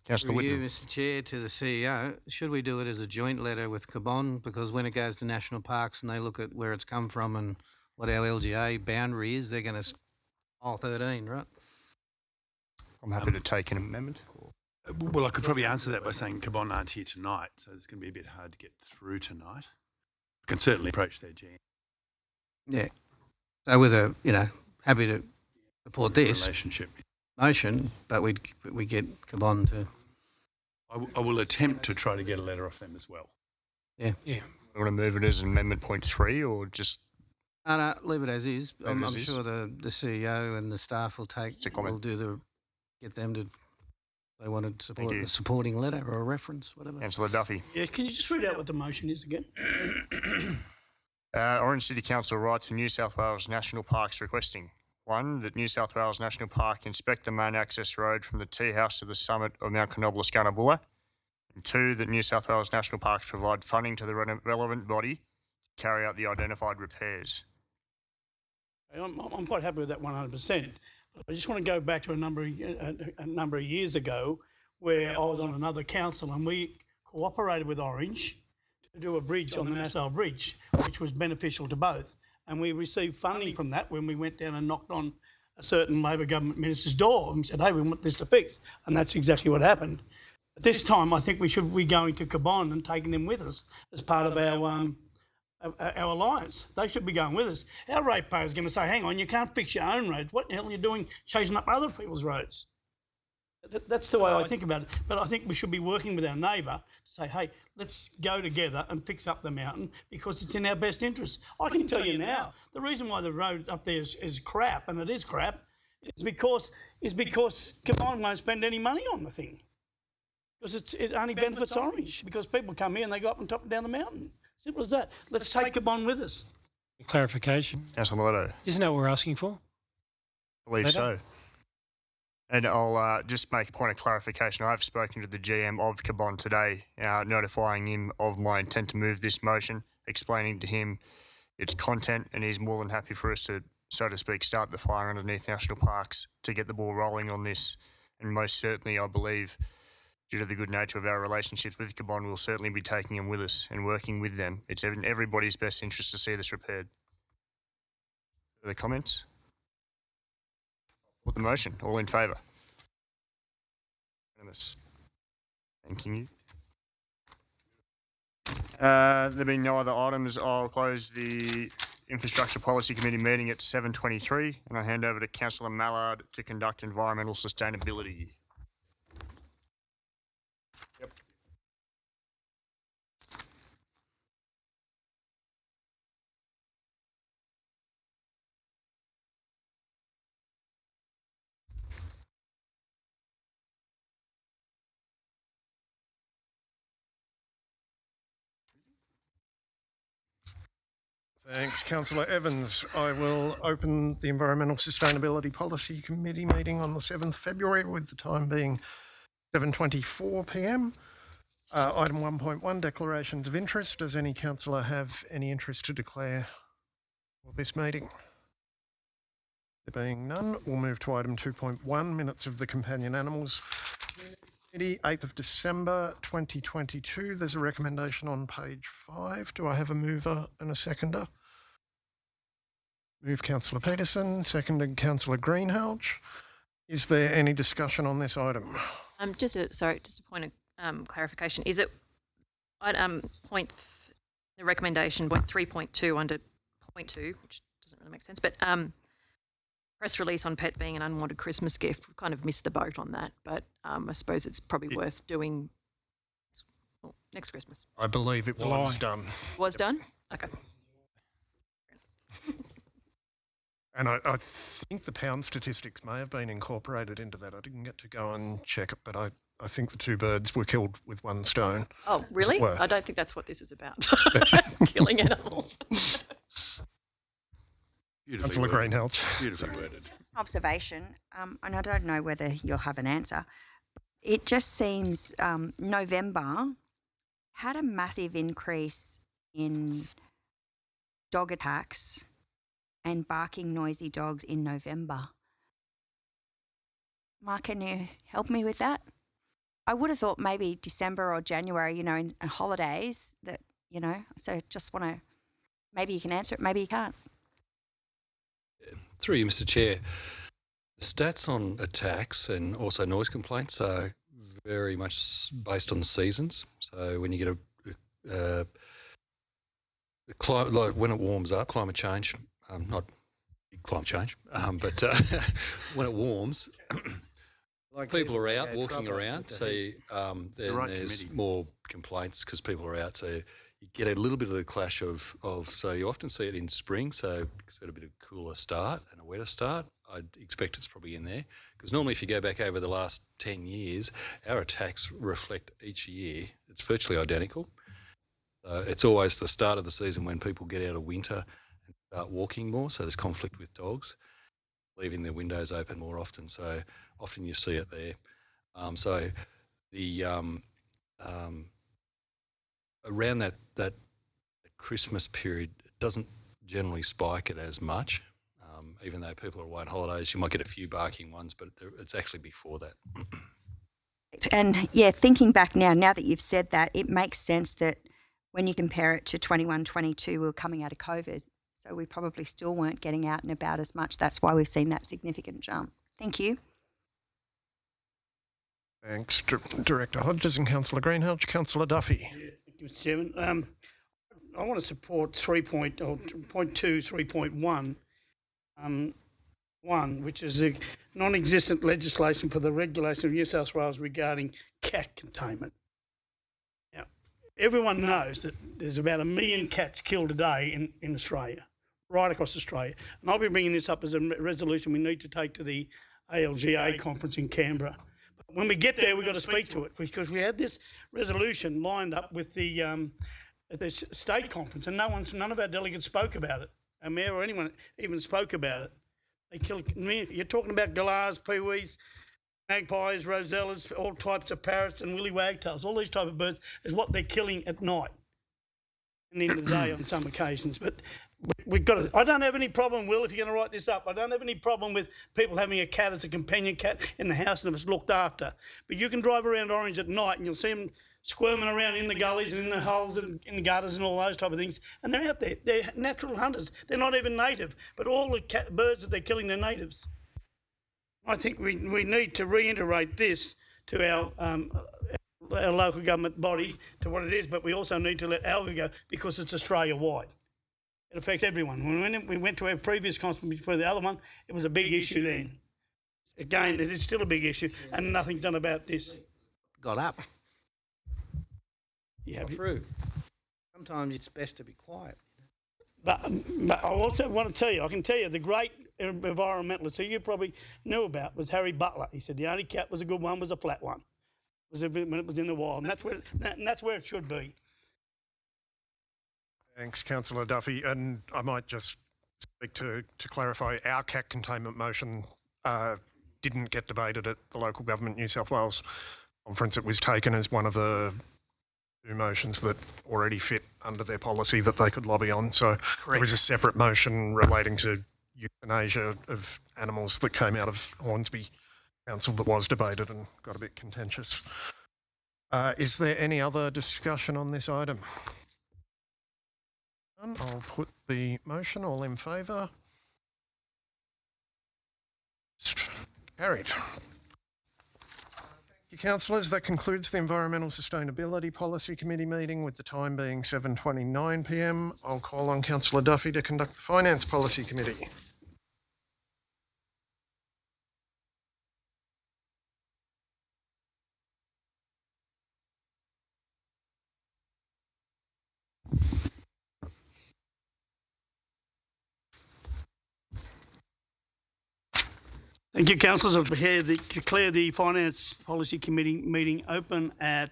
Councillor Through you, Whitman. Mr. Chair, to the CEO, should we do it as a joint letter with Cabon? Because when it goes to national parks and they look at where it's come from and what our LGA boundary is, they're going to file 13, right? I'm happy to take an amendment. Well, I could probably answer that by saying Cabon aren't here tonight, so it's going to be a bit hard to get through tonight. I can certainly approach their GM. Yeah. So with a, happy to support this Relationship. motion, but we get Cabon to. I will attempt to try to get a letter off them as well. Yeah. Yeah. You want to move it as amendment point 3 or just? No, leave it as is. I'm as is. sure the CEO and the staff will get them to. They wanted support a supporting letter or a reference, whatever. Councillor Duffy. Yeah, can you just read out what the motion is again? Orange City Council write to New South Wales National Parks requesting 1, that New South Wales National Park inspect the main access road from the tea house to the summit of Mount Canobola, and 2, that New South Wales National Parks provide funding to the relevant body to carry out the identified repairs. I'm quite happy with that 100%. I just want to go back to a number of years ago where I was on another council and we cooperated with Orange to do a bridge on the Nassau Bridge, which was beneficial to both. And we received funding from that when we went down and knocked on a certain Labor government minister's door and said, hey, we want this to fix. And that's exactly what happened. At this time, I think we should be going to Cabon and taking them with us as part of our alliance. They should be going with us. Our ratepayer is going to say, hang on, you can't fix your own roads. What the hell are you doing chasing up other people's roads? That's the way I think about it. But I think we should be working with our neighbour to say, hey, let's go together and fix up the mountain because it's in our best interest. I can tell you now, the reason why the road up there is crap, and it is crap, is because Cabon won't spend any money on the thing. Because it only benefits Orange, because people come here and they go up and top and down the mountain. Simple as that. Let's take Cabon with us. Clarification. Councillor Miletto. Isn't that what we're asking for? I believe so. And I'll just make a point of clarification. I've spoken to the GM of Cabon today, notifying him of my intent to move this motion, explaining to him its content, and he's more than happy for us to, so to speak, start the fire underneath national parks to get the ball rolling on this. And most certainly, I believe, due to the good nature of our relationships with Cabon, we'll certainly be taking them with us and working with them. It's in everybody's best interest to see this repaired. Further comments? Put the motion. All in favour? Unanimous. Thanking you. There being no other items, I'll close the Infrastructure Policy Committee meeting at 7:23, and I hand over to Councillor Mallard to conduct environmental sustainability. Yep. Thanks, Councillor Evans. I will open the Environmental Sustainability Policy Committee meeting on the 7th February with the time being 7:24 p.m. Item 1.1, declarations of interest. Does any councillor have any interest to declare for this meeting? There being none, we'll move to item 2.1, minutes of the Companion Animals Committee, 8th of December 2022. There's a recommendation on page 5. Do I have a mover and a seconder? Move Councillor Peterson, seconded Councillor Greenhalgh. Is there any discussion on this item? Just a point of clarification. Is it the recommendation point 3.2 under point 2, which doesn't really make sense, but press release on pet being an unwanted Christmas gift. We've kind of missed the boat on that, but I suppose it's probably worth doing next Christmas. I believe it was done. Was done? Okay. And I think the pound statistics may have been incorporated into that. I didn't get to go and check it, but I think the 2 birds were killed with 1 stone. Oh, really? I don't think that's what this is about. Killing animals. Councillor Greenhalgh. Beautifully worded. Observation, and I don't know whether you'll have an answer. It just seems November had a massive increase in dog attacks and barking noisy dogs in November. Mark, can you help me with that? I would have thought maybe December or January, in holidays that, so just want to, maybe you can answer it, maybe you can't. Through you, Mr. Chair, the stats on attacks and also noise complaints are very much based on seasons. So when you get like when it warms up, climate change, not big climate change, but when it warms, people are out walking around, so then there's more complaints because people are out. So you get a little bit of the clash of so you often see it in spring, so it's got a bit of cooler start and a wetter start. I'd expect it's probably in there because normally if you go back over the last 10 years, our attacks reflect each year. It's virtually identical. It's always the start of the season when people get out of winter and start walking more, so there's conflict with dogs, leaving their windows open more often. So often you see it there. So the around that Christmas period, it doesn't generally spike it as much. Even though people are away on holidays, you might get a few barking ones, but it's actually before that. And yeah, thinking back now that you've said that, it makes sense that when you compare it to 21, 22, we were coming out of COVID. So we probably still weren't getting out and about as much. That's why we've seen that significant jump. Thank you. Thanks, Director Hodges and Councillor Greenhalgh. Councillor Duffy. Yeah, thank you, Mr. Chairman. I want to support 3.1, which is a non-existent legislation for the regulation of New South Wales regarding cat containment. Now, everyone knows that there's about 1 million cats killed a day in Australia, right across Australia. And I'll be bringing this up as a resolution we need to take to the ALGA conference in Canberra. But when we get there, we've got to speak to it because we had this resolution lined up with the at the state conference, and none of our delegates spoke about it. Our mayor or anyone even spoke about it. They kill. You're talking about galahs, peewees, magpies, rosellas, all types of parrots and willy wagtails. All these type of birds is what they're killing at night and in the day on some occasions. But we've got to. I don't have any problem, Will, if you're going to write this up. I don't have any problem with people having a cat as a companion cat in the house and if it's looked after. But you can drive around Orange at night and you'll see them squirming around in the gullies and in the holes and in the gutters and all those type of things. And they're out there. They're natural hunters. They're not even native. But all the birds that they're killing, they're natives. I think we need to reiterate this to our local government body to what it is, but we also need to let ALGA go because it's Australia-wide. It affects everyone. When we went to our previous conference before the other one, it was a big issue then. Again, it is still a big issue, and nothing's done about this. Got up. Yeah, true. Sometimes it's best to be quiet. But I also want to tell you, I can tell you, the great environmentalist who you probably knew about was Harry Butler. He said the only cat was a good one was a flat one. When it was in the wild, and that's where it should be. Thanks, Councillor Duffy. And I might just speak to clarify, our cat containment motion didn't get debated at the local government New South Wales conference. It was taken as one of the 2 motions that already fit under their policy that they could lobby on. So there was a separate motion relating to euthanasia of animals that came out of Hornsby Council that was debated and got a bit contentious. Is there any other discussion on this item? I'll put the motion. All in favour? Carried. Thank you, councillors. That concludes the Environmental Sustainability Policy Committee meeting with the time being 7:29 p.m. I'll call on Councillor Duffy to conduct the Finance Policy Committee. Thank you, councillors. I declare the Finance Policy Committee meeting open at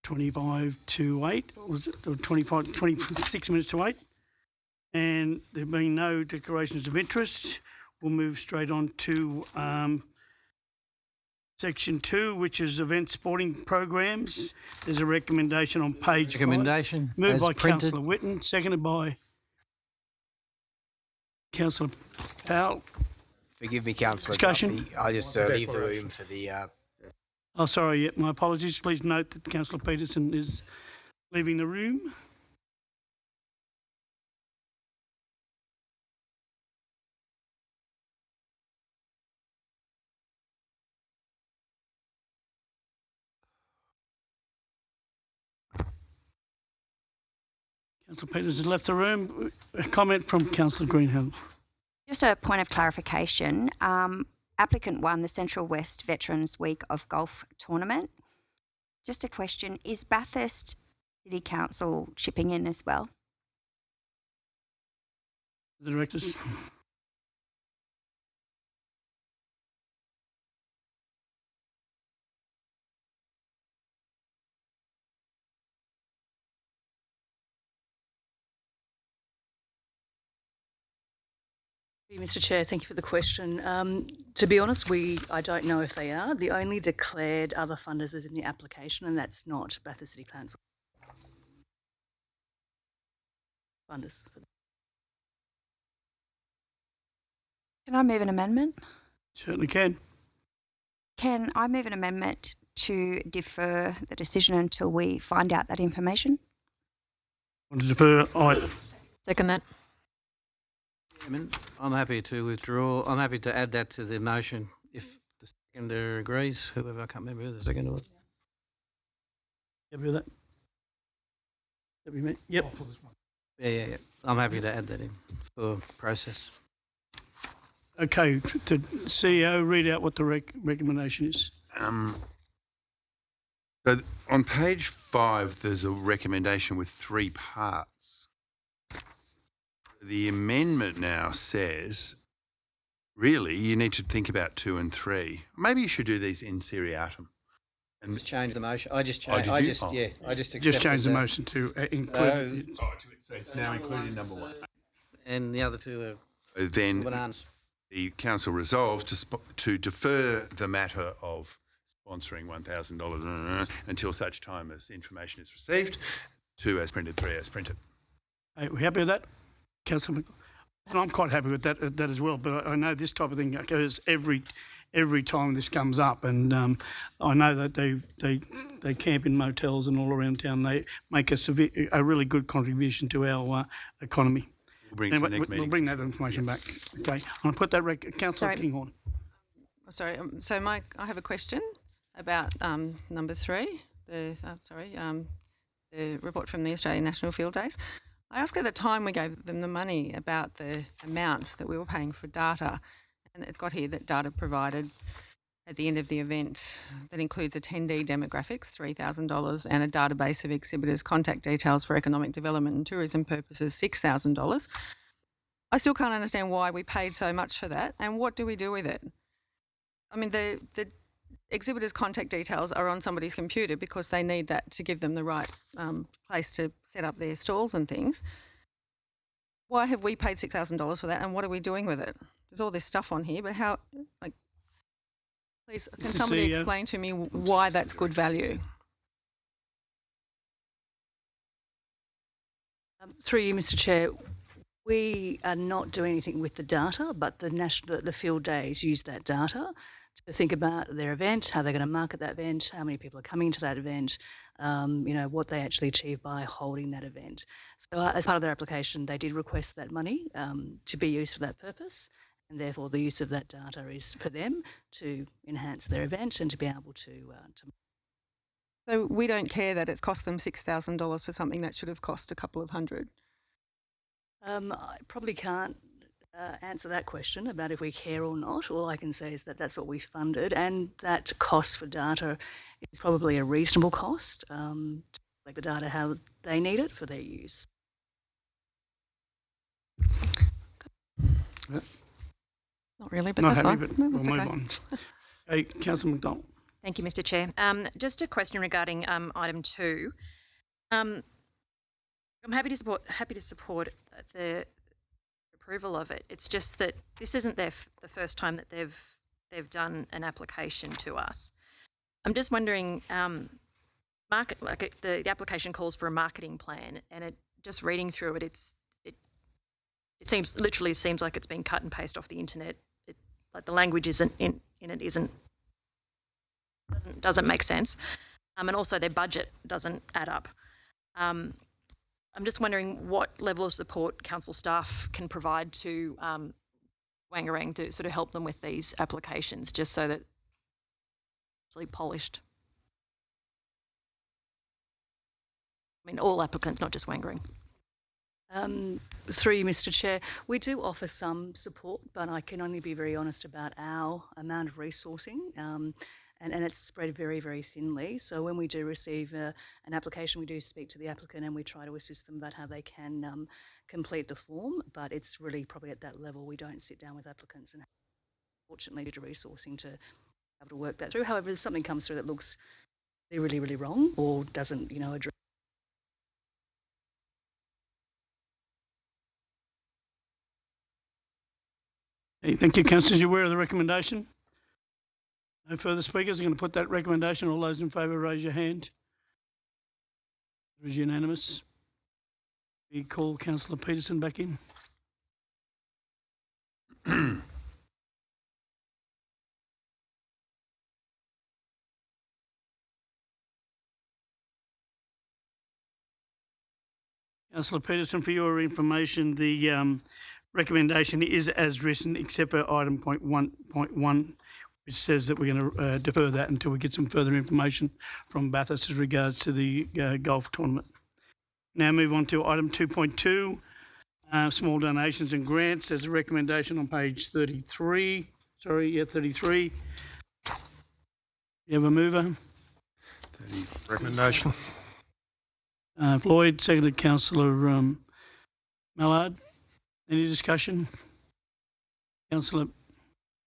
25 to 8. Was it 26 minutes to 8? And there being no declarations of interest, we'll move straight on to section 2, which is event sporting programs. There's a recommendation on page 5. Moved by Councillor Whitten, seconded by Councillor Powell. Forgive me, Councillor Discussion. Duffy. I just leave the room for the. Oh, sorry. Yeah, my apologies. Please note that Councillor Peterson is leaving the room. Councillor Peters has left the room. A comment from Councillor Greenhill. Just a point of clarification. Applicant won the Central West Veterans Week of Golf Tournament. Just a question, is Bathurst City Council chipping in as well? The directors. Mr. Chair, thank you for the question. To be honest, I don't know if they are. The only declared other funders is in the application, and that's not Bathurst City Council funders. Can I move an amendment? Certainly can. Can I move an amendment to defer the decision until we find out that information? Want to defer? Second that. I'm happy to withdraw. I'm happy to add that to the motion if the seconder agrees. Whoever, I can't remember who the seconder was. Happy with that? That we met? Yep. Yeah. I'm happy to add that in for process. Okay, the CEO, read out what the recommendation is. So on page 5, there's a recommendation with 3 parts. The amendment now says, really, you need to think about 2 and 3. Maybe you should do these in seriatim. And just change the motion. I just changed. I just changed the motion to include. So it's now included in number 1. And the other 2 are then bananas. The council resolves to defer the matter of sponsoring $1,000 until such time as information is received. 2 as printed, 3 as printed. Are we happy with that? Councillor, and I'm quite happy with that as well. But I know this type of thing occurs every time this comes up, and I know that they camp in motels and all around town. They make a really good contribution to our economy. We'll bring it to the next meeting. We'll bring that information back. Okay, I'm going to put that Councillor Kinghorn. Sorry. So Mike, I have a question about number 3. The report from the Australian National Field Days. I asked at the time we gave them the money about the amount that we were paying for data, and it got here that data provided at the end of the event that includes attendee demographics, $3,000, and a database of exhibitors' contact details for economic development and tourism purposes, $6,000. I still can't understand why we paid so much for that, and what do we do with it? I mean, the exhibitors' contact details are on somebody's computer because they need that to give them the right place to set up their stalls and things. Why have we paid $6,000 for that, and what are we doing with it? There's all this stuff on here, but how, please, can somebody explain to me why that's good value? Through you, Mr. Chair, we are not doing anything with the data, but the field days use that data to think about their event, how they're going to market that event, how many people are coming to that event, what they actually achieve by holding that event. So as part of their application, they did request that money to be used for that purpose, and therefore the use of that data is for them to enhance their event and to be able to So we don't care that it's cost them $6,000 for something that should have cost a couple of hundred? I probably can't answer that question about if we care or not. All I can say is that that's what we funded, and that cost for data is probably a reasonable cost to collect the data how they need it for their use. Not really, but Not that's happy, fine. but No, we'll that's move okay. on. Okay, Councillor McDonald. Thank you, Mr. Chair. Just a question regarding item 2. I'm happy to support the approval of it. It's just that this isn't the first time that they've done an application to us. I'm just wondering, the application calls for a marketing plan, and just reading through it, it literally seems like it's been cut and paste off the internet. Like the language doesn't make sense, and also their budget doesn't add up. I'm just wondering what level of support council staff can provide to Wangarang to sort of help them with these applications, just so that it's really polished. I mean, all applicants, not just Wangarang. Through you, Mr. Chair, we do offer some support, but I can only be very honest about our amount of resourcing, and it's spread very, very thinly. So when we do receive an application, we do speak to the applicant and we try to assist them about how they can complete the form, but it's really probably at that level. We don't sit down with applicants and fortunately due to resourcing to be able to work that through. However, if something comes through that looks really, really wrong or doesn't, address. Okay, thank you, councillors. You're aware of the recommendation? No further speakers. I'm going to put that recommendation. All those in favour, raise your hand. It is unanimous. We call Councillor Peterson back in. Councillor Peterson, for your information, the recommendation is as written, except for item 1.1, which says that we're going to defer that until we get some further information from Bathurst as regards to the golf tournament. Now move on to item 2.2, small donations and grants. There's a recommendation on page 33. 33. You have a mover? Recommendation. Floyd, seconded Councillor Mallard. Any discussion? Councillor.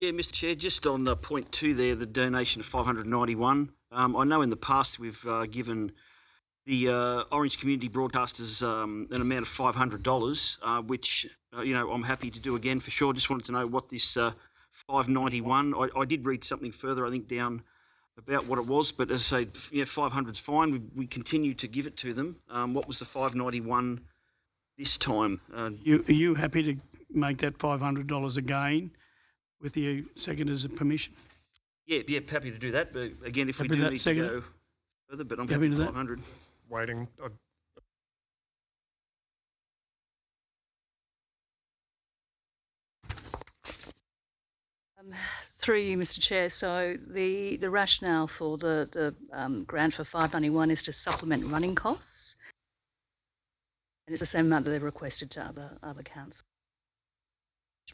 Yeah, Mr. Chair, just on point 2 there, the donation of 591. I know in the past we've given the Orange Community Broadcasters an amount of $500, which I'm happy to do again for sure. Just wanted to know what this 591. I did read something further, I think, down about what it was, but as I say, 500's fine. We continue to give it to them. What was the 591 this time? Are you happy to make that $500 again with the seconders' permission? Yeah, happy to do that. But again, if Happy we do with that, need second? to go further, but I'm Happy happy with with that? 500. Waiting. Through you, Mr. Chair. So the rationale for the grant for 591 is to supplement running costs, and it's the same amount that they've requested to other councils.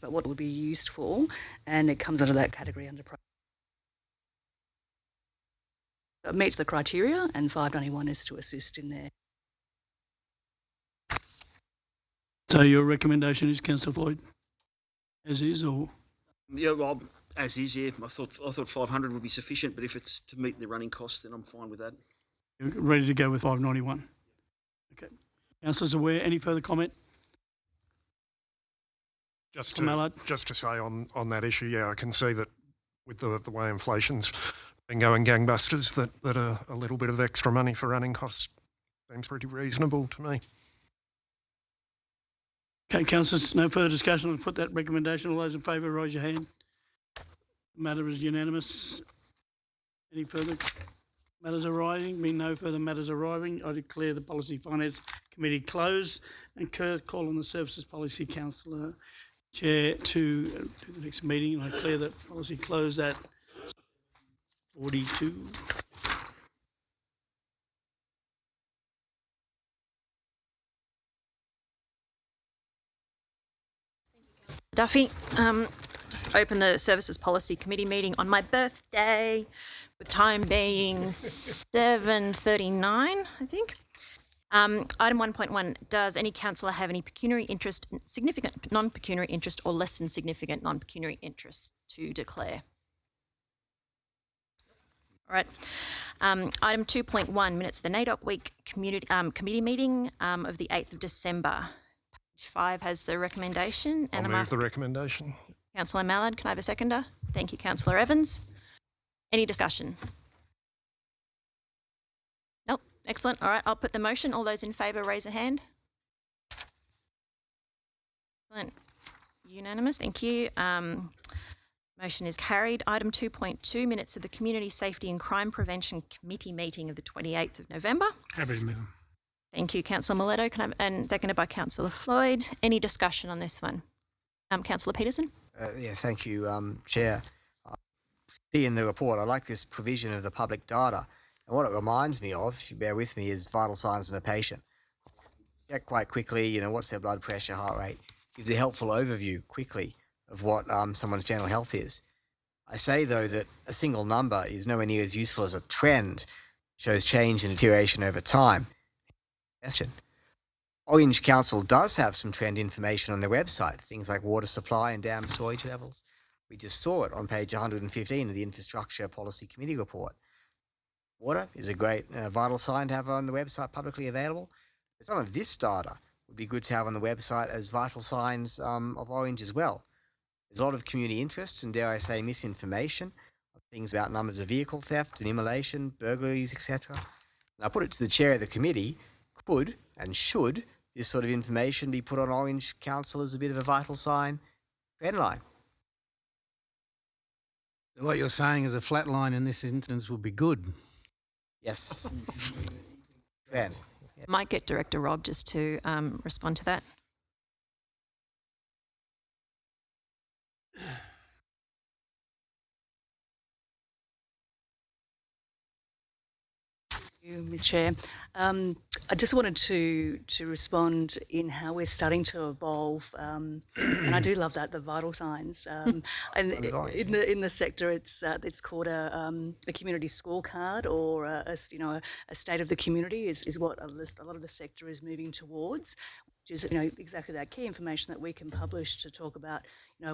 But what it would be used for, and it comes under that category under. It meets the criteria, and 591 is to assist in there. So your recommendation is, Councillor Floyd, as is, or? Yeah, well, as is, yeah. I thought 500 would be sufficient, but if it's to meet the running costs, then I'm fine with that. You're ready to go with 591? Okay. Councillors aware, any further comment? Just to say on that issue, yeah, I can see that with the way inflation's been going gangbusters, that a little bit of extra money for running costs seems pretty reasonable to me. Okay, councillors, no further discussion. I'll put that recommendation. All those in favour, raise your hand. The matter is unanimous. Any further matters arising? Being no further matters arriving, I declare the Policy Finance Committee closed and call on the Services Policy Councillor Chair to the next meeting. And I declare that policy closed at 42. Duffy, just open the Services Policy Committee meeting on my birthday, with time being 7:39, I think. Item 1.1, does any councillor have any pecuniary interest, significant non-pecuniary interest or less than significant non-pecuniary interest to declare? All right. Item 2.1, minutes of the NAIDOC Week committee meeting of the 8th of December. Page 5 has the recommendation. I'll move the recommendation. Councillor Mallard, can I have a seconder? Thank you, Councillor Evans. Any discussion? Nope. Excellent. All right, I'll put the motion. All those in favour, raise a hand. Excellent. Unanimous. Thank you. Motion is carried. Item 2.2, minutes of the Community Safety and Crime Prevention Committee meeting of the 28th of November. Happy to move. Thank you, Councillor Miletto. And seconded by Councillor Floyd. Any discussion on this one? Councillor Peterson? Yeah, thank you, Chair. See in the report, I like this provision of the public data. And what it reminds me of, if you bear with me, is vital signs in a patient. Check quite quickly, what's their blood pressure, heart rate. Gives a helpful overview quickly of what someone's general health is. I say, though, that a single number is nowhere near as useful as a trend, shows change and deterioration over time. Question. Orange Council does have some trend information on their website, things like water supply and dam storage levels. We just saw it on page 115 of the Infrastructure Policy Committee report. Water is a great vital sign to have on the website publicly available. But some of this data would be good to have on the website as vital signs of Orange as well. There's a lot of community interest and, dare I say, misinformation of things about numbers of vehicle theft and immolation, burglaries, etc. And I put it to the chair of the committee, could and should this sort of information be put on Orange Council as a bit of a vital sign trend line? What you're saying is a flat line in this instance would be good. Yes. Trend. Might get Director Rob just to respond to that. Ms. Chair. I just wanted to respond in how we're starting to evolve, and I do love that, the vital signs. And in the sector, it's called a community scorecard, or a state of the community is what a lot of the sector is moving towards, which is exactly that key information that we can publish to talk about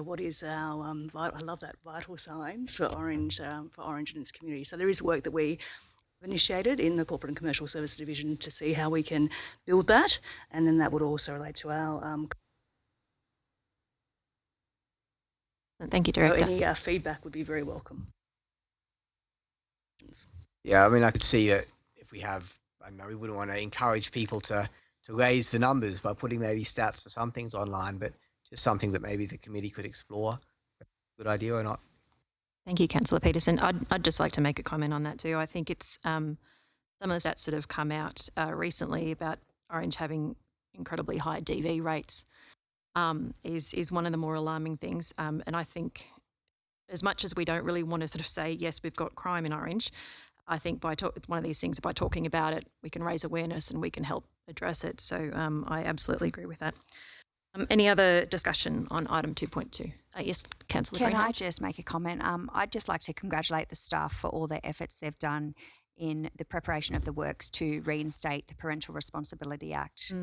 what is our I love that, vital signs for Orange and its community. So there is work that we initiated in the Corporate and Commercial Service Division to see how we can build that, and then that would also relate to our thank you, Director. Any feedback would be very welcome. Yeah, I mean, I could see that if we have, I know we wouldn't want to encourage people to raise the numbers by putting maybe stats for some things online, but just something that maybe the committee could explore. Good idea or not? Thank you, Councillor Peterson. I'd just like to make a comment on that too. I think it's some of the stats that have come out recently about Orange having incredibly high DV rates is one of the more alarming things. And I think as much as we don't really want to sort of say, yes, we've got crime in Orange, I think by one of these things, by talking about it, we can raise awareness and we can help address it. So I absolutely agree with that. Any other discussion on item 2.2? Yes, Councillor Can Greenhalgh. I just make a comment? I'd just like to congratulate the staff for all their efforts they've done in the preparation of the works to reinstate the Parental Responsibility Act.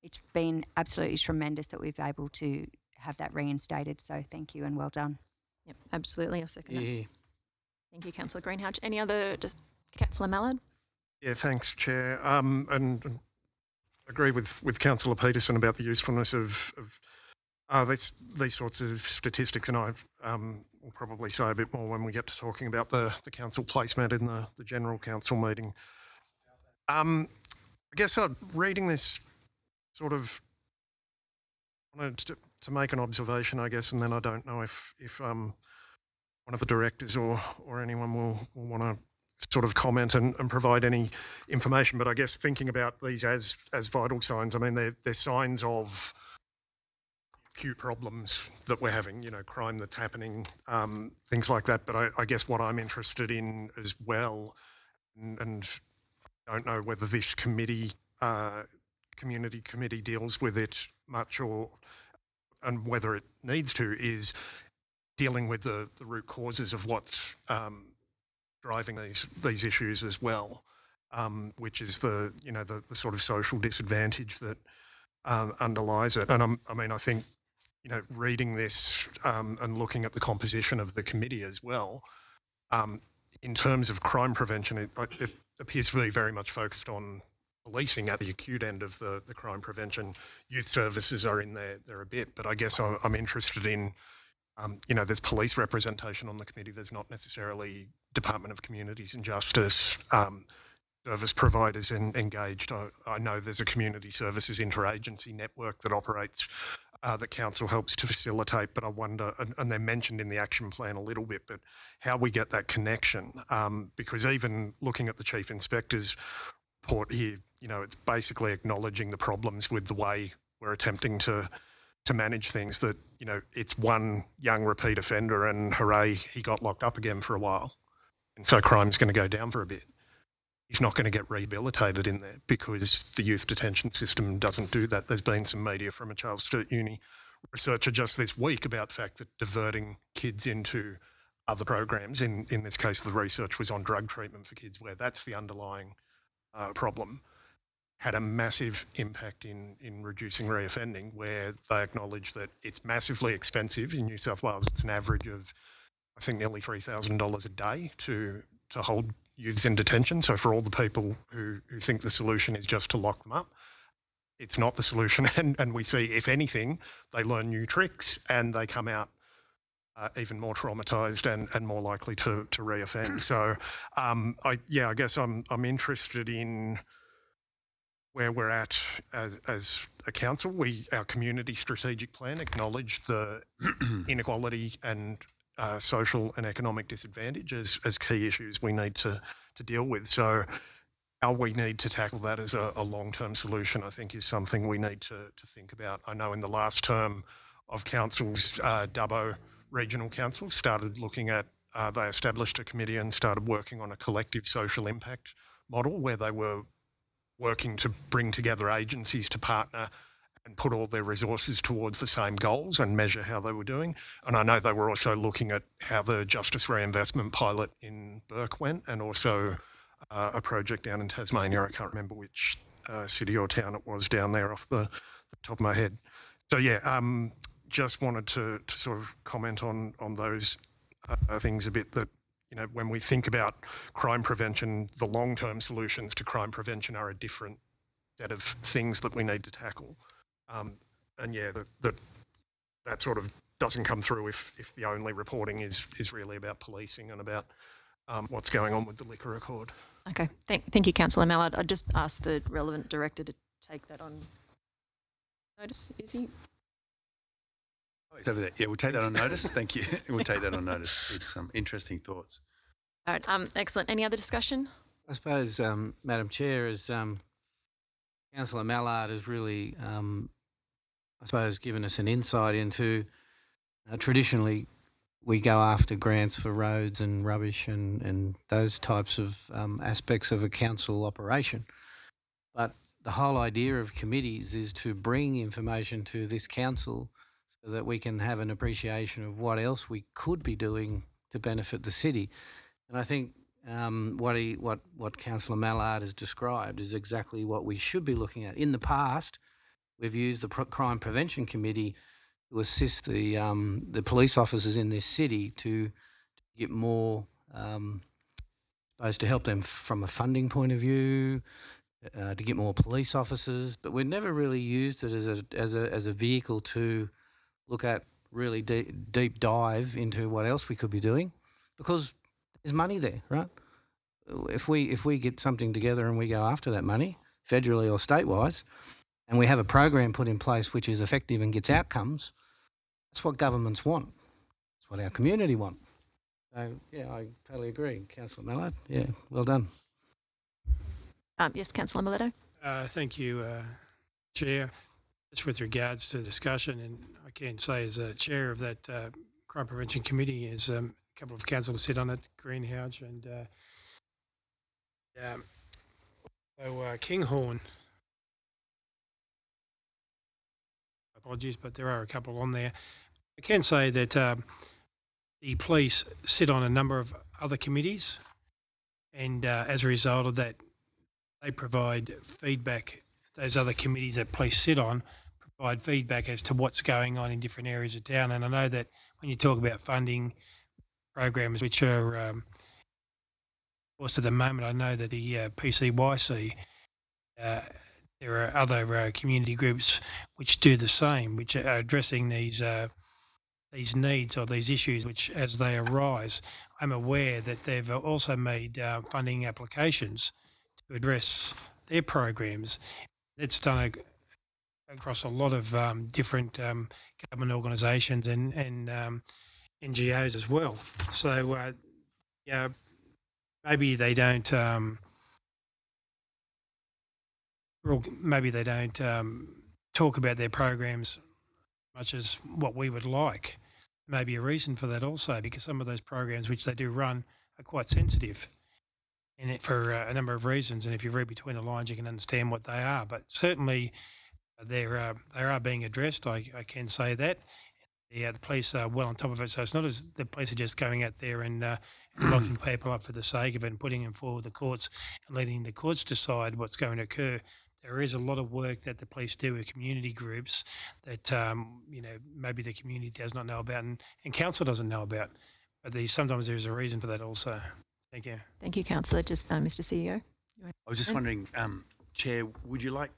It's been absolutely tremendous that we've been able to have that reinstated. So thank you and well done. Yep, absolutely. I'll second that. Thank you, Councillor Greenhalgh. Any other, Councillor Mallard? Yeah, thanks, Chair. And agree with Councillor Peterson about the usefulness of these sorts of statistics, and I will probably say a bit more when we get to talking about the council placement in the general council meeting. I guess reading this sort of wanted to make an observation, I guess, and then I don't know if one of the directors or anyone will want to sort of comment and provide any information. But I guess thinking about these as vital signs, I mean, they're signs of acute problems that we're having, crime that's happening, things like that. But I guess what I'm interested in as well, and I don't know whether this committee, community committee deals with it much and whether it needs to, is dealing with the root causes of what's driving these issues as well. which is the sort of social disadvantage that underlies it. And I think, reading this and looking at the composition of the committee as well, in terms of crime prevention, it appears to be very much focused on policing at the acute end of the crime prevention. Youth services are in there a bit, but I guess I'm interested in, there's police representation on the committee. There's not necessarily Department of Communities and Justice service providers engaged. I know there's a community services interagency network that operates, that council helps to facilitate, but I wonder, and they're mentioned in the action plan a little bit, but how we get that connection, because even looking at the Chief Inspector's report here, it's basically acknowledging the problems with the way we're attempting to manage things, that, it's one young repeat offender and hooray, he got locked up again for a while. And so crime's going to go down for a bit. He's not going to get rehabilitated in there because the youth detention system doesn't do that. There's been some media from a Charles Sturt Uni researcher just this week about the fact that diverting kids into other programs, in this case the research was on drug treatment for kids, where that's the underlying problem, had a massive impact in reducing reoffending, where they acknowledge that it's massively expensive. In New South Wales, it's an average of, I think, nearly $3,000 a day to hold youths in detention. So for all the people who think the solution is just to lock them up, it's not the solution. And we see, if anything, they learn new tricks and they come out even more traumatised and more likely to reoffend. So I guess I'm interested in where we're at as a council. Our community strategic plan acknowledged the inequality and social and economic disadvantage as key issues we need to deal with. So how we need to tackle that as a long-term solution, I think, is something we need to think about. I know in the last term of councils, Dubbo Regional Council started looking at, they established a committee and started working on a collective social impact model, where they were working to bring together agencies to partner and put all their resources towards the same goals and measure how they were doing. And I know they were also looking at how the Justice Reinvestment pilot in Burke went, and also a project down in Tasmania. I can't remember which city or town it was down there off the top of my head. So just wanted to sort of comment on those things a bit, that, when we think about crime prevention, the long-term solutions to crime prevention are a different set of things that we need to tackle. That sort of doesn't come through if the only reporting is really about policing and about what's going on with the liquor record. Okay, thank you, Councillor Mallard. I'd just ask the relevant director to take that on notice. Is he? Oh, he's over there. Yeah, we'll take that on notice. Thank you. We'll take that on notice. It's some interesting thoughts. All right, excellent. Any other discussion? I suppose, Madam Chair, as Councillor Mallard has really, given us an insight into, traditionally we go after grants for roads and rubbish and those types of aspects of a council operation. But the whole idea of committees is to bring information to this council so that we can have an appreciation of what else we could be doing to benefit the city. And I think what Councillor Mallard has described is exactly what we should be looking at. In the past, we've used the Crime Prevention Committee to assist the police officers in this city to get more, to help them from a funding point of view, to get more police officers. But we've never really used it as a vehicle to look at really deep dive into what else we could be doing, because there's money there, right? If we get something together and we go after that money, federally or state-wise, and we have a program put in place which is effective and gets outcomes, that's what governments want. That's what our community want. So, I totally agree. Councillor Mallard, well done. Yes, Councillor Miletto. Thank you, Chair. Just with regards to the discussion, and I can say as a chair of that Crime Prevention Committee, is a couple of councillors sit on it, Greenhouse and Kinghorn. Apologies, but there are a couple on there. I can say that the police sit on a number of other committees, and as a result of that, they provide feedback. Those other committees that police sit on provide feedback as to what's going on in different areas of town. And I know that when you talk about funding programs, which are, of course, at the moment, I know that the PCYC, there are other community groups which do the same, which are addressing these needs or these issues which, as they arise. I'm aware that they've also made funding applications to address their programs. It's done across a lot of different government organisations and NGOs as well. So, yeah, maybe they don't. Maybe they don't talk about their programs much as what we would like. Maybe a reason for that also, because some of those programs which they do run are quite sensitive, and for a number of reasons. And if you read between the lines, you can understand what they are. But certainly, they are being addressed. I can say that. Yeah, the police are well on top of it. So it's not as the police are just going out there and locking people up for the sake of it and putting them forward the courts and letting the courts decide what's going to occur. There is a lot of work that the police do with community groups that maybe the community does not know about and council doesn't know about. But sometimes there is a reason for that also. Thank you. Thank you, Councillor. Just Mr. CEO. I was just wondering, Chair, would you like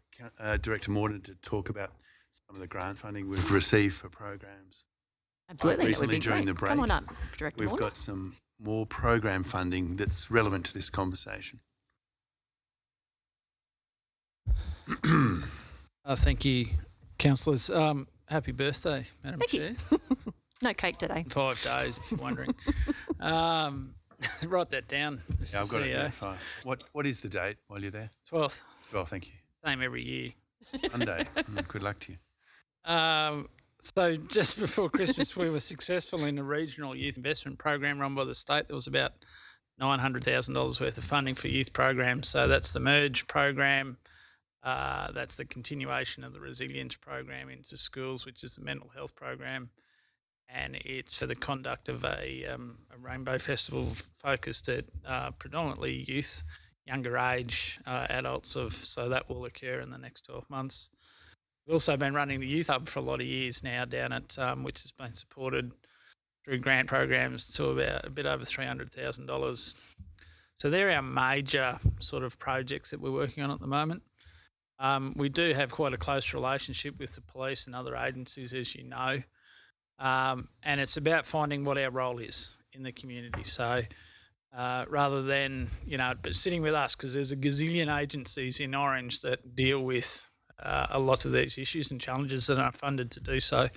Director Morton to talk about some of the grant funding we've received for programs? Absolutely, recently that would be during great. the break. Come on up, Director We've Morton. got some more program funding that's relevant to this conversation. Thank you, councillors. Happy birthday, Madam Chair. No cake today. 5 days, if you're wondering. Write that down, Mr. Yeah, I've got CEO. it there. Fine. What is the date while you're there? 12th. 12th, thank you. Same every year. Monday. Good luck to you. So just before Christmas, we were successful in a regional youth investment program run by the state. There was about $900,000 worth of funding for youth programs. So that's the MERGE program. That's the continuation of the resilience program into schools, which is the mental health program. And it's for the conduct of a rainbow festival focused at predominantly youth, younger age adults. So that will occur in the next 12 months. We've also been running the Youth Hub for a lot of years now down at which has been supported through grant programs to about a bit over $300,000. So they're our major sort of projects that we're working on at the moment. We do have quite a close relationship with the police and other agencies, as you know, and it's about finding what our role is in the community. So rather than, but sitting with us, because there's a gazillion agencies in Orange that deal with a lot of these issues and challenges that aren't funded to do so.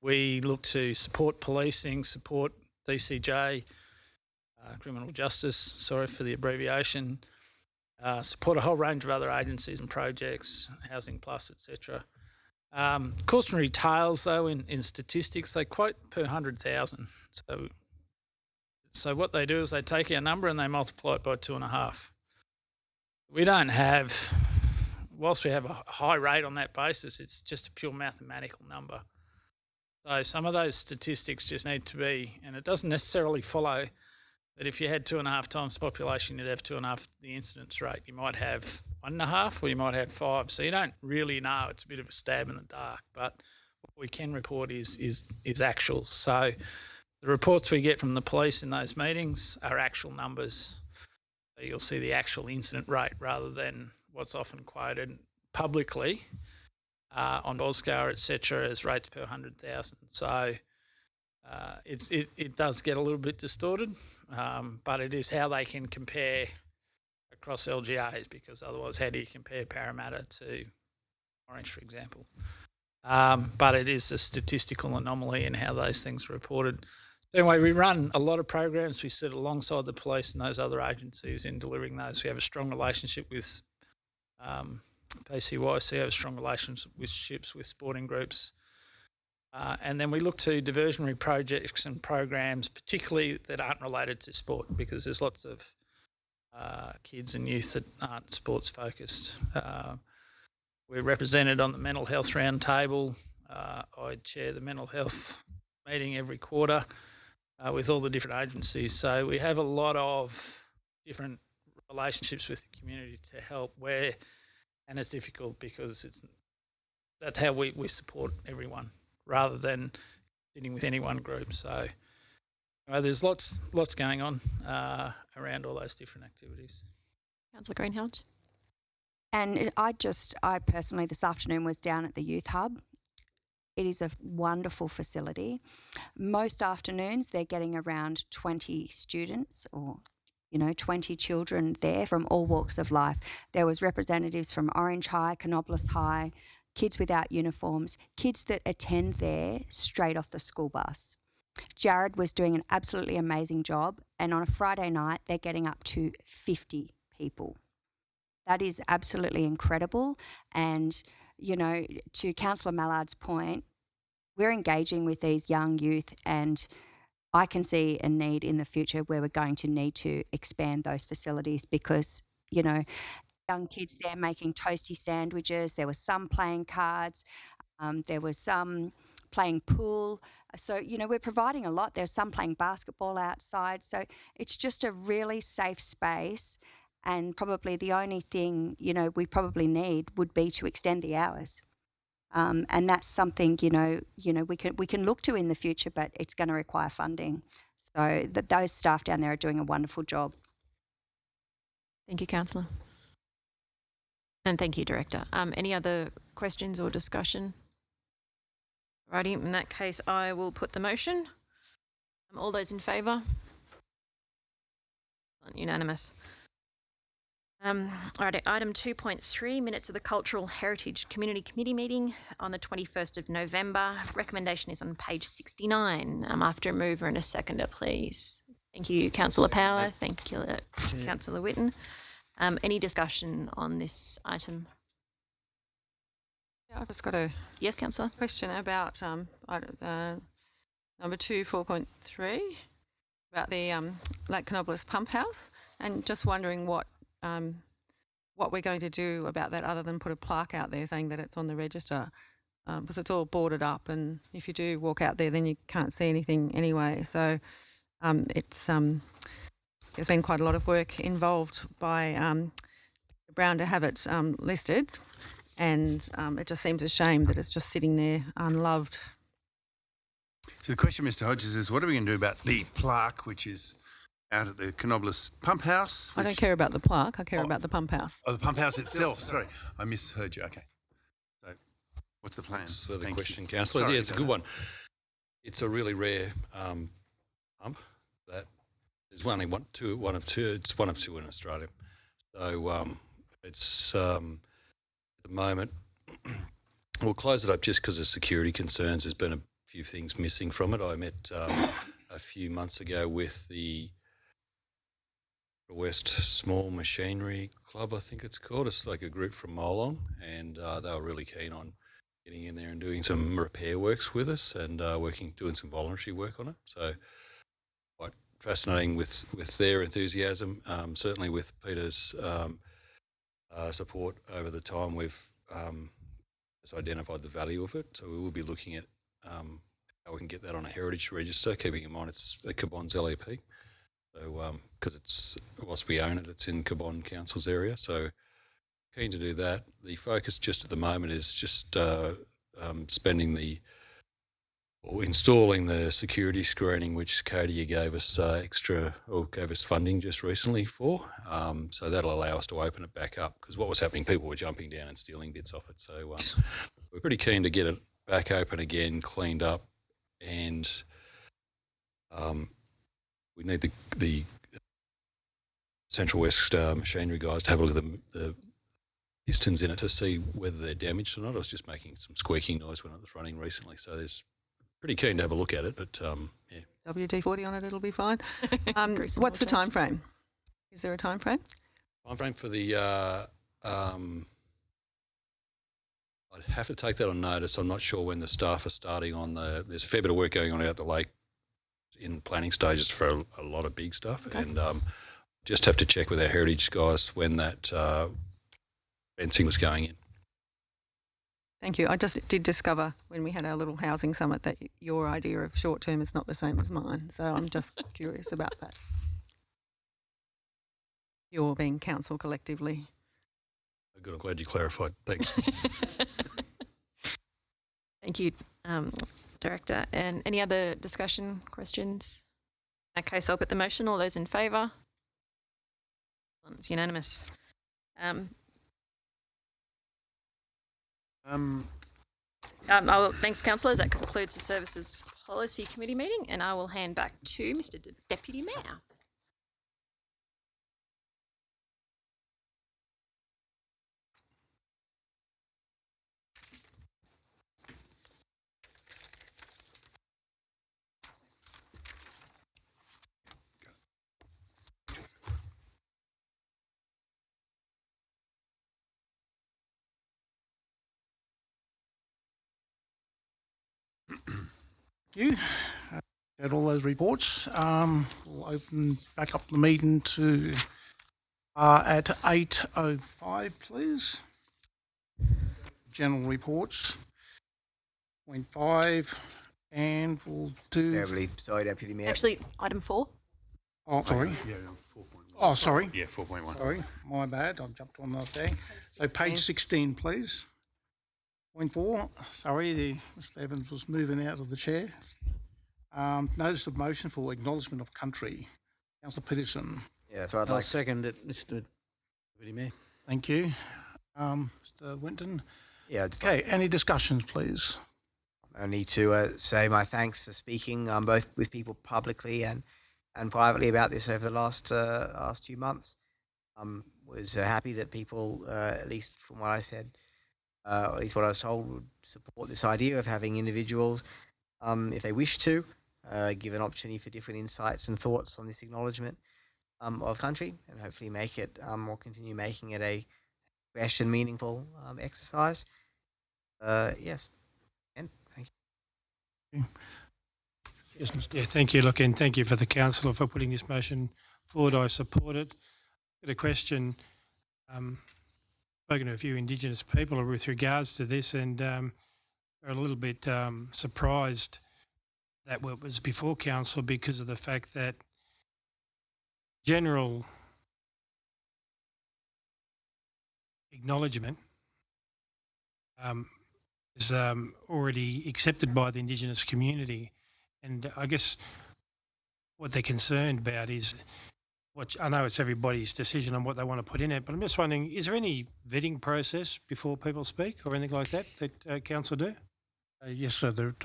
We look to support policing, support DCJ, criminal justice, sorry for the abbreviation, support a whole range of other agencies and projects, Housing Plus, etc. Cautionary tales, though, in statistics, they quote per 100,000. So what they do is they take our number and they multiply it by 2.5. We don't have, whilst we have a high rate on that basis, it's just a pure mathematical number. So some of those statistics just need to be, and it doesn't necessarily follow that if you had 2.5 times the population, you'd have 2.5 the incidence rate. You might have 1.5 or you might have 5. So you don't really know. It's a bit of a stab in the dark. But what we can report is actuals. So the reports we get from the police in those meetings are actual numbers. So you'll see the actual incident rate rather than what's often quoted publicly on Boscar, etc., as rates per 100,000. So it does get a little bit distorted, but it is how they can compare across LGAs, because otherwise how do you compare Parramatta to Orange, for example? But it is a statistical anomaly in how those things are reported. So anyway, we run a lot of programs. We sit alongside the police and those other agencies in delivering those. We have a strong relationship with PCYC, have strong relationships with sporting groups. And then we look to diversionary projects and programs, particularly that aren't related to sport, because there's lots of kids and youth that aren't sports focused. We're represented on the Mental Health Roundtable. I chair the mental health meeting every quarter with all the different agencies. So we have a lot of different relationships with the community to help where, and it's difficult because that's how we support everyone rather than sitting with any one group. So there's lots going on around all those different activities. Councillor Greenhalgh. And I personally this afternoon was down at the Youth Hub. It is a wonderful facility. Most afternoons they're getting around 20 students or 20 children there from all walks of life. There was representatives from Orange High, Canobolas High, kids without uniforms, kids that attend there straight off the school bus. Jared was doing an absolutely amazing job, and on a Friday night they're getting up to 50 people. That is absolutely incredible. And, to Councillor Mallard's point, we're engaging with these young youth, and I can see a need in the future where we're going to need to expand those facilities because, young kids there making toasty sandwiches, there was some playing cards, there was some playing pool. So, we're providing a lot. There's some playing basketball outside. So it's just a really safe space. And probably the only thing, we probably need would be to extend the hours. And that's something, we can look to in the future, but it's going to require funding. So those staff down there are doing a wonderful job. Thank you, Councillor. And thank you, Director. Any other questions or discussion? Righty, in that case, I will put the motion. All those in favour? Unanimous. Alright, item 2.3, minutes of the Cultural Heritage Community Committee meeting on the 21st of November. Recommendation is on page 69. After a mover and a seconder, please. Thank you, Councillor Power. Thank you, Councillor Whitten. Any discussion on this item? Yeah, I've just got a Councillor. Question about number 2, 4.3 about the Lake Canobolas Pump House, and just wondering what we're going to do about that other than put a plaque out there saying that it's on the register, because it's all boarded up, and if you do walk out there then you can't see anything anyway. So there's been quite a lot of work involved by Brown to have it listed, and it just seems a shame that it's just sitting there unloved. So the question, Mr. Hodges, is what are we going to do about the plaque which is out at the Canobolas Pump House? I don't care about the plaque, I care about the pump house. Oh, the pump house itself, sorry. I misheard you, okay. So what's the plan? Thanks for the question, Councillor. Yeah, it's a good one. It's a really rare pump that there's only one of two. It's one of two in Australia. So it's at the moment, we'll close it up just because of security concerns. There's been a few things missing from it. I met a few months ago with the West Small Machinery Club, I think it's called. It's like a group from Molong, and they were really keen on getting in there and doing some repair works with us and doing some voluntary work on it. So quite fascinating with their enthusiasm. Certainly with Peter's support over the time, we've identified the value of it. So we will be looking at how we can get that on a heritage register, keeping in mind it's a Cabon's LEP. So because whilst we own it, it's in Cabon Council's area. So keen to do that. The focus just at the moment is just installing the security screening, which Cadia gave us funding just recently for. So that'll allow us to open it back up, because what was happening, people were jumping down and stealing bits off it. So we're pretty keen to get it back open again, cleaned up, and we need the Central West machinery guys to have a look at the pistons in it to see whether they're damaged or not. I was just making some squeaking noise when it was running recently, so there's pretty keen to have a look at it. But yeah, WD-40 on it, it'll be fine. What's the time frame? Is there a time frame? Time frame for the I'd have to take that on notice. I'm not sure when the staff are starting on there's a fair bit of work going on out at the lake in planning stages for a lot of big stuff. Okay. And just have to check with our heritage guys when that fencing was going in. Thank you. I just did discover when we had our little housing summit that your idea of short term is not the same as mine. So I'm just curious about that. You're being council collectively. Good, I'm glad you clarified. Thanks. Thank you, Director. And any other discussion, questions? In that case, I'll put the motion. All those in favour? It's unanimous. Thanks, councillors. That concludes the Services Policy Committee meeting, and I will hand back to Mr. Deputy Mayor. You had all those reports. We'll open back up the meeting to at 8:05, please. General reports, 0.5, and we'll do. Beverly, sorry, Deputy Mayor. Actually, item 4. Oh, sorry. Yeah, 4.1. Oh, sorry. Yeah, 4.1. Sorry, my bad. I've jumped on that there. So page 16, please. 0.4. Sorry, Mr. Evans was moving out of the chair. Notice of motion for acknowledgement of country. Councillor Peterson. Yeah, so I'd I'll like second it, Mr. Deputy Mayor. Thank you. Mr. Winton. Yeah. Okay, any discussions, please? I need to say my thanks for speaking both with people publicly and privately about this over the last 2 months. Was happy that people, at least from what I said, or at least what I was told, would support this idea of having individuals, if they wish to, give an opportunity for different insights and thoughts on this acknowledgement of country, and hopefully make it or continue making it a fresh and meaningful exercise. Yes, and thank you. Yes, Mr. Yeah, thank you. Look, and thank you for the councillor for putting this motion forward. I support it. Got a question. Spoken to a few Indigenous people with regards to this, and are a little bit surprised that it was before council because of the fact that general acknowledgement is already accepted by the Indigenous community. And I guess what they're concerned about is, I know it's everybody's decision on what they want to put in it, but I'm just wondering, is there any vetting process before people speak or anything like that council do? Yes, sir. There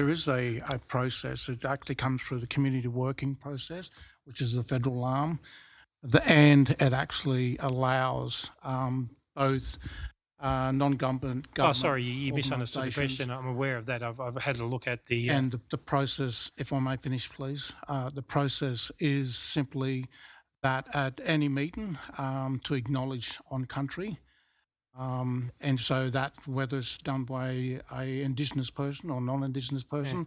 is a process. It actually comes through the community working process, which is the federal arm, and it actually allows both non-government. Oh, sorry, you misunderstood the question. I'm aware of that. I've had a look at the. And the process, if I may finish, please. The process is simply that at any meeting to acknowledge on country. And so that whether it's done by a Indigenous person or non-Indigenous person,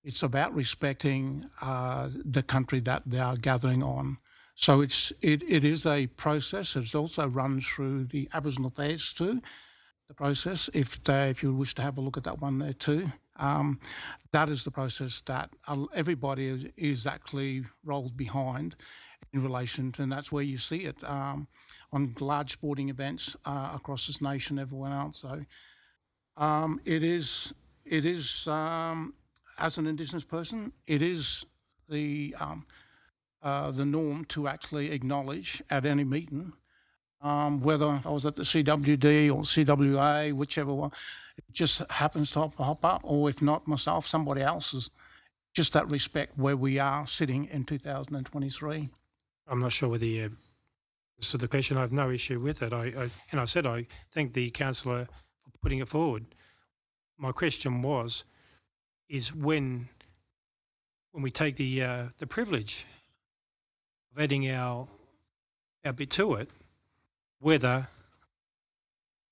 it's about respecting the country that they are gathering on. So it is a process. It also runs through the Aboriginal Affairs too, the process, if you wish to have a look at that one there too. That is the process that everybody is actually rolled behind in relation to, and that's where you see it on large sporting events across this nation, everywhere else. So it is as an Indigenous person, it is the norm to actually acknowledge at any meeting, whether I was at the CWD or CWA, whichever one, it just happens to hop up, or if not myself, somebody else's. Just that respect where we are sitting in 2023. I'm not sure whether you answered the question. I have no issue with it. I said I thank the councillor for putting it forward. My question is when we take the privilege of adding our bit to it, whether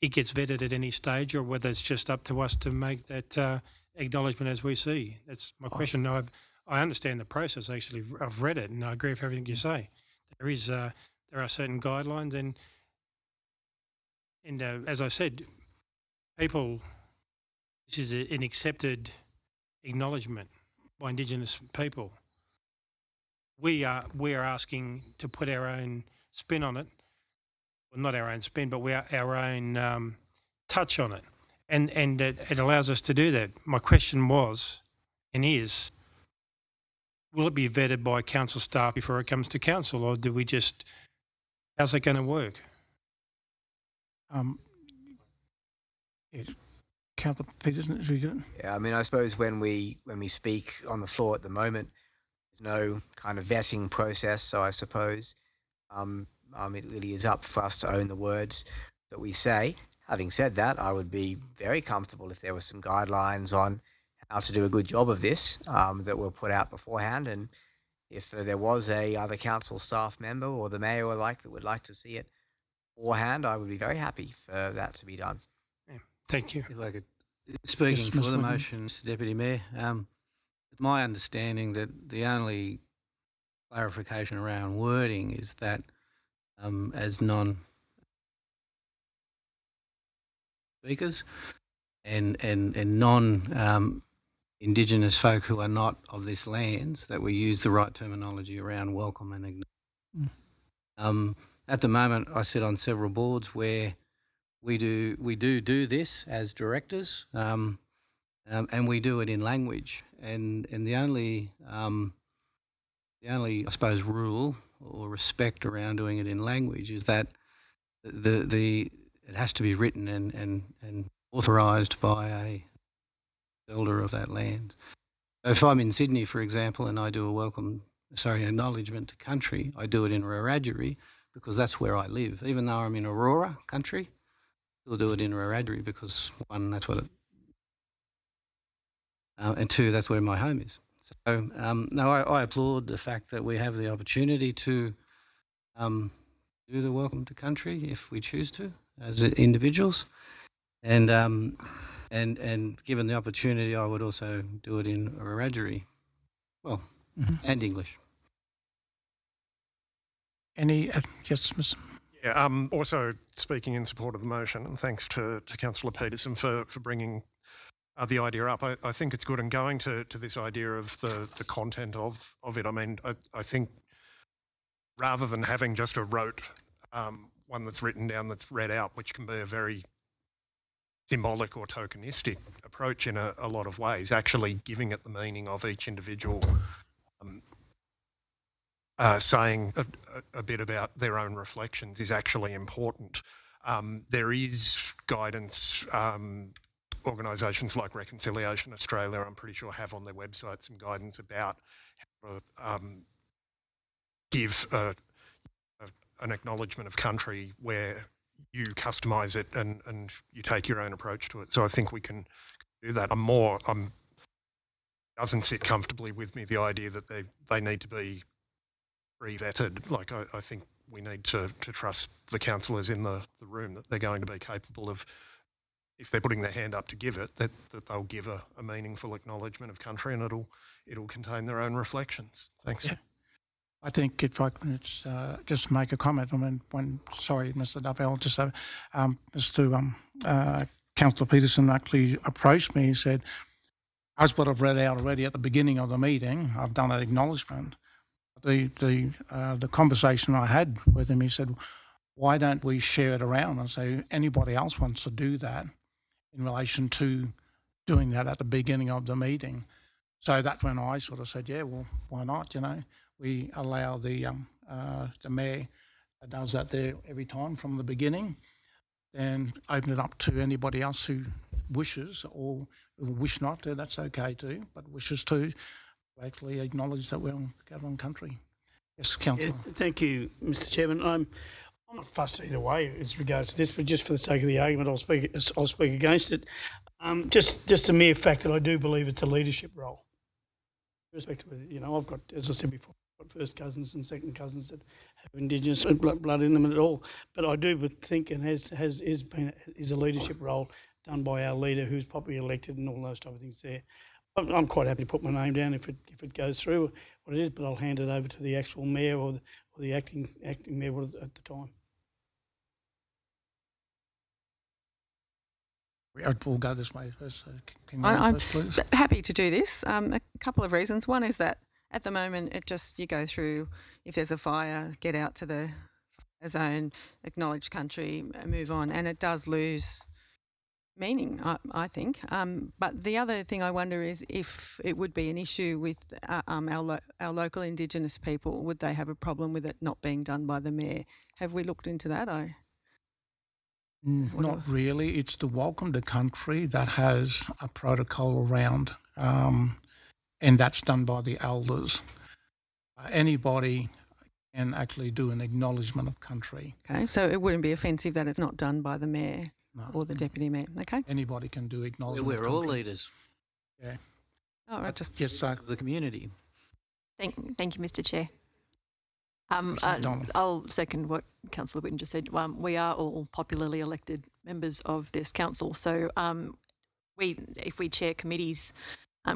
it gets vetted at any stage or whether it's just up to us to make that acknowledgement as we see. That's my question. I understand the process. Actually, I've read it and I agree with everything you say. There are certain guidelines and as I said, people, this is an accepted acknowledgement by Indigenous people. we're asking to put our own spin on it. Well, not our own spin, but our own touch on it. And it allows us to do that. My question was and is, will it be vetted by council staff before it comes to council, or do we just, how's it going to work? Yes. Councillor Peterson. Yeah, I mean, I suppose when we speak on the floor at the moment, there's no kind of vetting process. So I suppose it really is up for us to own the words that we say. Having said that, I would be very comfortable if there were some guidelines on how to do a good job of this that were put out beforehand. And if there was a other council staff member or the mayor or like that would like to see it beforehand, I would be very happy for that to be done. Yeah, thank you. If I could, speaking for the motion, Mr Deputy Mayor, it's my understanding that the only clarification around wording is that as non-speakers and non-Indigenous folk who are not of this land, that we use the right terminology around welcome and acknowledge. At the moment, I sit on several boards where we do this as directors, and we do it in language. And the only I suppose rule or respect around doing it in language is that it has to be written and authorised by a elder of that land. If I'm in Sydney, for example, and I do acknowledgement to country, I do it in Wiradjuri because that's where I live. Even though I'm in Aurora country, we'll do it in Wiradjuri because one, that's what it, and two, that's where my home is. So, no, I applaud the fact that we have the opportunity to do the welcome to country if we choose to as individuals, and given the opportunity, I would also do it in Wiradjuri, and English. Any, yes, Mr. Yeah, also speaking in support of the motion, and thanks to Councillor Peterson for bringing the idea up. I think it's good, and going to this idea of the content of it. I mean, I think rather than having just a rote one that's written down, that's read out, which can be a very symbolic or tokenistic approach in a lot of ways, actually giving it the meaning of each individual, saying a bit about their own reflections is actually important. There is guidance, organisations like Reconciliation Australia, I'm pretty sure, have on their website some guidance about how to give an acknowledgement of country where you customise it and you take your own approach to it. So I think we can do that. Doesn't sit comfortably with me the idea that they need to be pre-vetted. Like I think we need to trust the councillors in the room that they're going to be capable of, if they're putting their hand up to give it, that they'll give a meaningful acknowledgement of country, and it'll contain their own reflections. Thanks. Yeah. I think if I can just make a comment. I mean, sorry, Mr. Duffy, I'll just say, Councillor Peterson actually approached me and said, as what I've read out already at the beginning of the meeting, I've done an acknowledgement. The conversation I had with him, he said, why don't we share it around and say anybody else wants to do that in relation to doing that at the beginning of the meeting? So that's when I sort of said, yeah, well, why not, you know? We allow the mayor that does that there every time from the beginning, and open it up to anybody else who wishes or wish not to. That's okay too, but wishes to actually acknowledge that we're on Gabon country. Yes, Councillor. Yeah, thank you, Mr. Chairman. I'm not fussed either way as regards to this, but just for the sake of the argument, I'll speak against it. Just a mere fact that I do believe it's a leadership role. Irrespective, you know, I've got, as I said before, first cousins and second cousins that have Indigenous blood in them at all. But I do think, and is a leadership role done by our leader, who's popularly elected, and all those type of things there. I'm quite happy to put my name down if it goes through what it is, but I'll hand it over to the actual mayor or the acting mayor at the time. We'll go this way first. So can you I'm first, please? happy to do this. A couple of reasons. One is that At the moment, you go through, if there's a fire, get out to the fire zone, acknowledge country, move on, and it does lose meaning, I think. But the other thing I wonder is if it would be an issue with our local Indigenous people, would they have a problem with it not being done by the mayor? Have we looked into that? Not really. It's the Welcome to Country that has a protocol around, and that's done by the elders. Anybody can actually do an acknowledgement of country. Okay, so it wouldn't be offensive that it's not done by the mayor or the deputy mayor. Okay. Anybody can do acknowledgement. We're all leaders. Yeah. Oh, right, just yes, the community. Thank you, Mr. Chair. I'll second what Councillor Whitten just said. We are all popularly elected members of this council, so if we chair committees,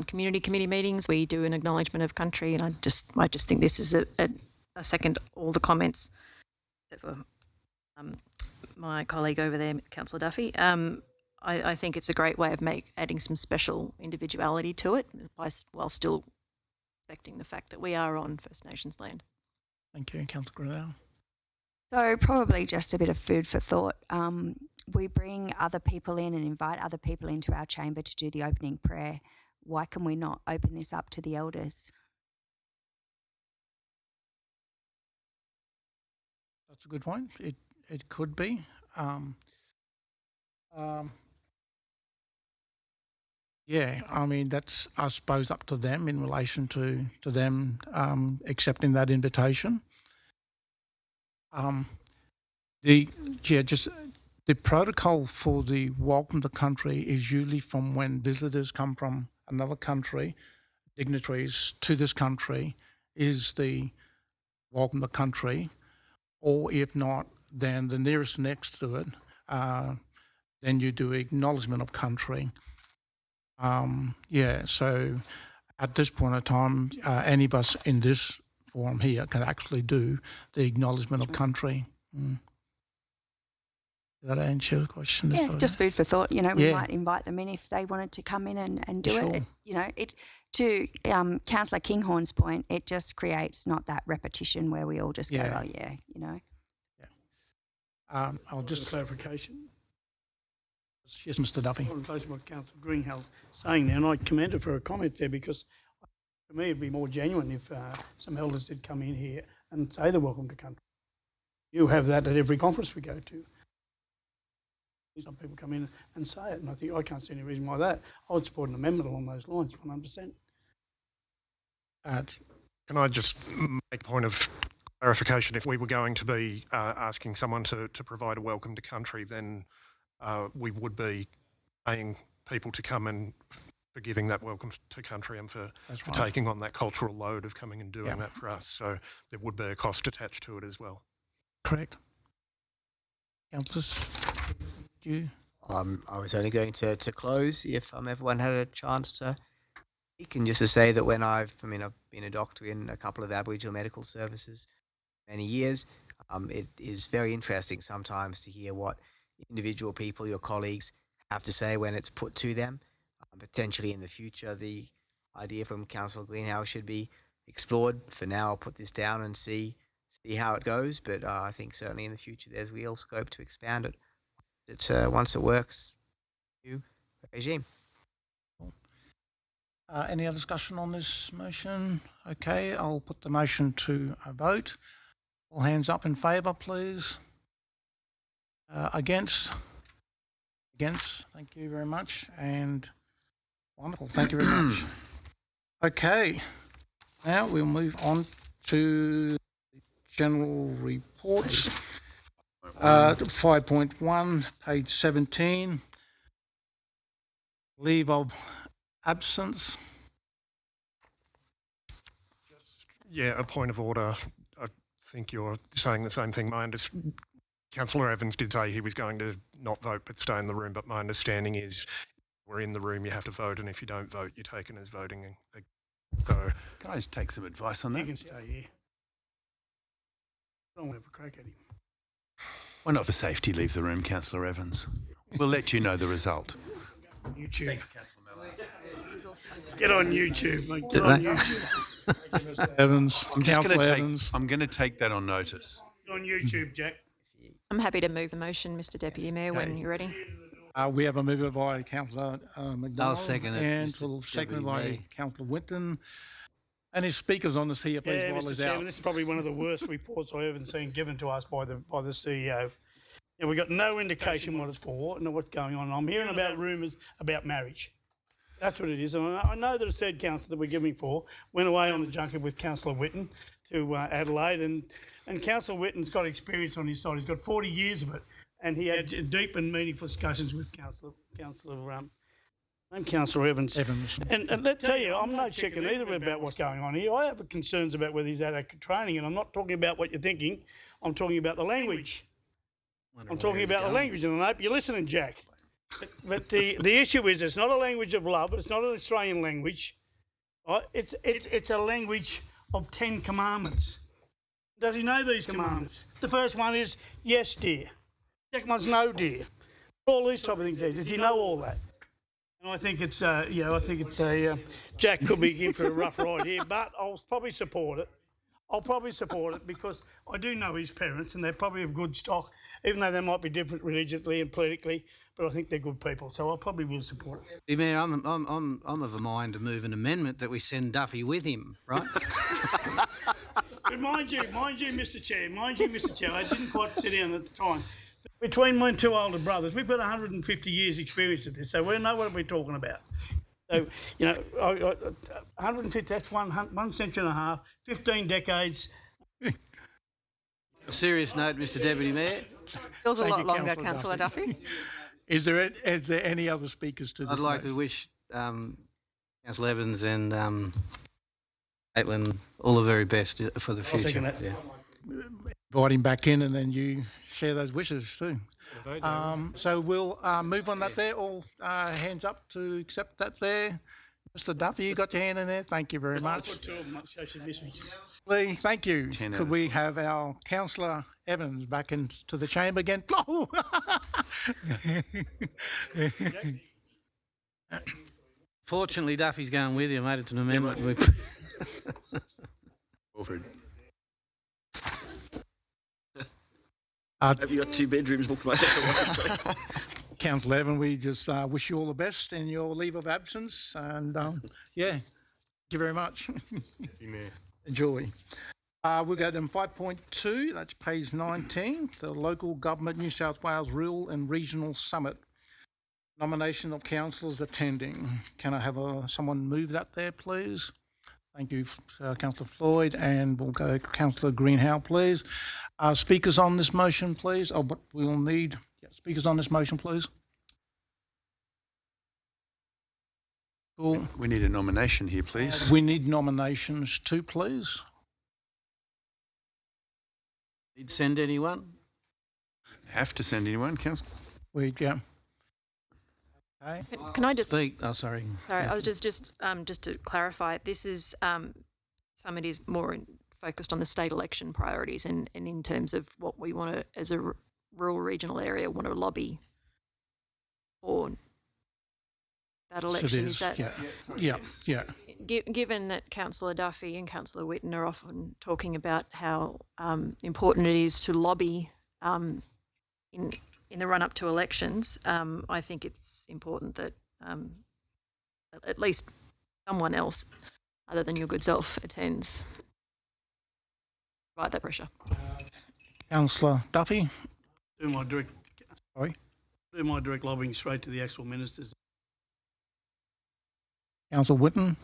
community committee meetings, we do an acknowledgement of country, and I just think this is a second all the comments, except for my colleague over there, Councillor Duffy. I think it's a great way of adding some special individuality to it, while still respecting the fact that we are on First Nations land. Thank you, Councillor Grenell. So probably just a bit of food for thought. We bring other people in and invite other people into our chamber to do the opening prayer. Why can we not open this up to the elders? That's a good point. It could be. Yeah, I mean, that's, I suppose, up to them in relation to them accepting that invitation. The protocol for the Welcome to Country is usually from when visitors come from another country, dignitaries to this country, is the Welcome to Country, or if not, then the nearest next to it, then you do acknowledgement of country. So at this point in time, any of us in this forum here can actually do the acknowledgement of country. Did that answer your question? Yeah, just food for thought. We might invite them in if they wanted to come in and do it. To Councillor Kinghorn's point, it just creates not that repetition where we all just go, oh yeah. I'll just clarification. Yes, Mr. Duffy. In relation to what Councillor Greenhill's saying there, and I commend her for a comment there, because for me it'd be more genuine if some elders did come in here and say the Welcome to Country. You have that at every conference we go to. Some people come in and say it, and I think I can't see any reason why that. I would support an amendment along those lines, 100%. Can I just make a point of clarification? If we were going to be asking someone to provide a Welcome to Country, then we would be paying people to come and for giving that Welcome to Country and for taking on that cultural load of coming and doing that for us. So there would be a cost attached to it as well. Correct. Councillors, you? I was only going to close if everyone had a chance to speak, and just to say that I've been a doctor in a couple of Aboriginal medical services many years. It is very interesting sometimes to hear what individual people, your colleagues, have to say when it's put to them. Potentially in the future, the idea from Councillor Greenhouse should be explored. For now, I'll put this down and see how it goes, but I think certainly in the future there's real scope to expand it. It's once it works, new regime. Any other discussion on this motion? Okay, I'll put the motion to a vote. All hands up in favour, please. Against? Against, thank you very much. And wonderful, thank you very much. Okay, now we'll move on to the general reports. 5.1, page 17. Leave of absence. Yeah, a point of order. I think you're saying the same thing. Councillor Evans did say he was going to not vote but stay in the room, but my understanding is we're in the room, you have to vote, and if you don't vote, you're taken as voting. So, can I just take some advice on that? You can stay here. I don't want to have a crack at him. Why not for safety leave the room, Councillor Evans? We'll let you know the result. YouTube. Thanks, Councillor Mellor. Get on YouTube, mate. Get on YouTube. Mr. Evans. I'm just going to take. Evans. I'm going to take that on notice. On YouTube, Jack. I'm happy to move the motion, Mr Deputy Mayor, when you're ready. We have a mover by Councillor McDonald. I'll second it, And Mr. seconded Deputy by Mayor. Councillor Winton. Any speakers on this here, please, Yeah, while Mr. he's Chairman, out? this is probably one of the worst reports I've ever seen given to us by the CEO. And we've got no indication what it's for and what's going on. I'm hearing about rumours about marriage. That's what it is. And I know that a said councillor that we're giving for went away on the junket with Councillor Whitten to Adelaide, and Councillor Whitten's got experience on his side. He's got 40 years of it, and he had deep and meaningful discussions with Councillor Evans. And let's tell you, I'm no chicken either about what's going on here. I have concerns about whether he's had adequate training, and I'm not talking about what you're thinking. I'm talking about the language. I'm talking about the language, and I hope you're listening, Jack. But the issue is, it's not a language of love. It's not an Australian language. Right? It's a language of 10 commandments. Does he know these commandments? The first one is yes, dear. Second one's no, dear. All these type of things. Does he know all that? And I think it's Jack could be in for a rough ride here, but I'll probably support it. I'll probably support it because I do know his parents, and they're probably of good stock, even though they might be different religiously and politically. But I think they're good people, so I probably will support it. Mayor, I'm of a mind to move an amendment that we send Duffy with him, right? But mind you, Mr. Chair, I didn't quite sit down at the time. Between my two older brothers, we've got 150 years' experience at this, so we know what we're talking about. So, 150, that's one century and a half, 15 decades. A serious note, Mr Deputy Mayor. Feels a Thank lot you, longer, Councillor Councillor Duffy. Is there any other speakers to this? I'd like to wish Councillor Evans and Caitlin all the very best for the future. second that. Yeah. Invite him back in, and then you share those wishes too. So we'll move on that there. All hands up to accept that there. Mr. Duffy, you got your hand in there. Thank you very much. I put two of them up, so she missed me. Lee, thank you. 10 out Could of we have our Councillor Evans back into the chamber again? Fortunately, Duffy's going with you. I made it to an amendment. Alfred. Have you got 2 bedrooms booked, mate? That's all I can say. Councillor Evans, we just wish you all the best in your leave of absence, and thank you very much. Enjoy. We'll go to 5.2, that's page 19, the Local Government New South Wales Rural and Regional Summit. Nomination of councillors attending. Can I have someone move that there, please? Thank you, Councillor Floyd, and we'll go Councillor Greenhow, please. Speakers on this motion, please. Oh, but we'll need speakers on this motion, please. Cool. We need a nomination here, please. We need nominations too, please. Did send anyone? Have to send anyone, Councillor? Okay. Can I just speak? Oh, sorry. Sorry, I was just to clarify. This is summit is more focused on the state election priorities and in terms of what we want to, as a rural regional area, want to lobby for that election. Is that yeah. Given that Councillor Duffy and Councillor Whitten are often talking about how important it is to lobby in the run-up to elections, I think it's important that at least someone else other than your good self attends. Right, that pressure. Councillor Duffy. Do my direct lobbying straight to the actual ministers. Councillor Whitten.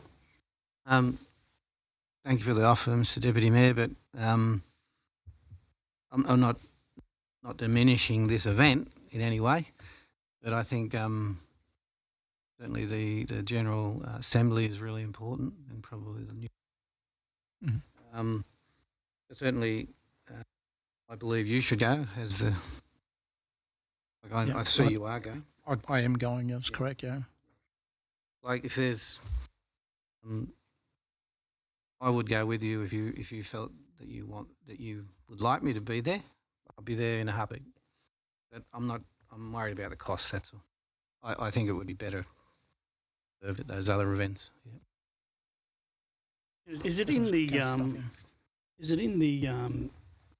Thank you for the offer, Mr Deputy Mayor, but I'm not diminishing this event in any way, but I think certainly the General Assembly is really important, and probably the new. But certainly, I believe you should go as the. I see you are going. I am going. That's correct. Yeah. Like if there's, I would go with you if you felt that you would like me to be there. I'll be there in a heartbeat. But I'm worried about the cost, that's all. I think it would be better at those other events. Is it in the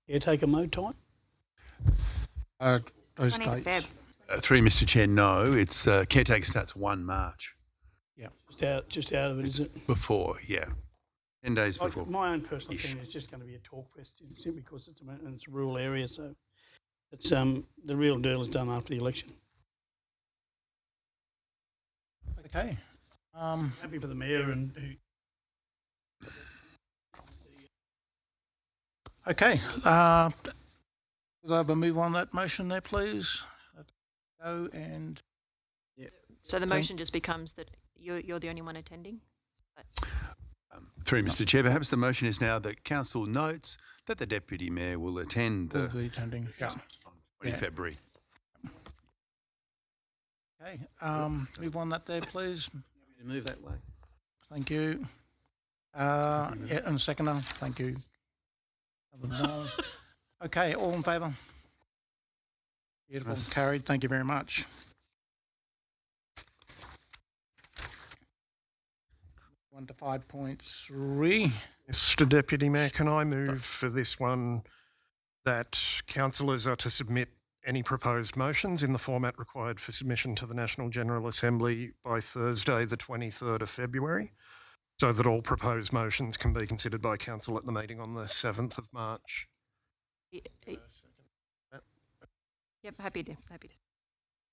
caretaker mode time? Those 20th dates. Feb. Through Mr. Chair, no. It's caretaker starts 1 March. Yeah. Just out of it, is it? Before, yeah. 10 days before. My own personal opinion is just going to be a talk fest simply because it's a rural area. So it's the real deal is done after the election. Okay. Happy for the mayor and Okay. Could I have a move on that motion there, please? Go and. So the motion just becomes that you're the only one attending? Through Mr. Chair, perhaps the motion is now that council notes that the deputy mayor will attend Will be attending. Yeah. 20 February. Okay. Move on that there, please. Move that way. Thank you. Yeah, and seconder. Thank you. No. Okay, all in favour? Beautiful. Yes. Carried. Thank you very much. On to 5.3. Mr. Deputy Mayor, can I move for this one that councillors are to submit any proposed motions in the format required for submission to the National General Assembly by Thursday, the 23rd of February, so that all proposed motions can be considered by council at the meeting on the 7th of March? Yep, happy to.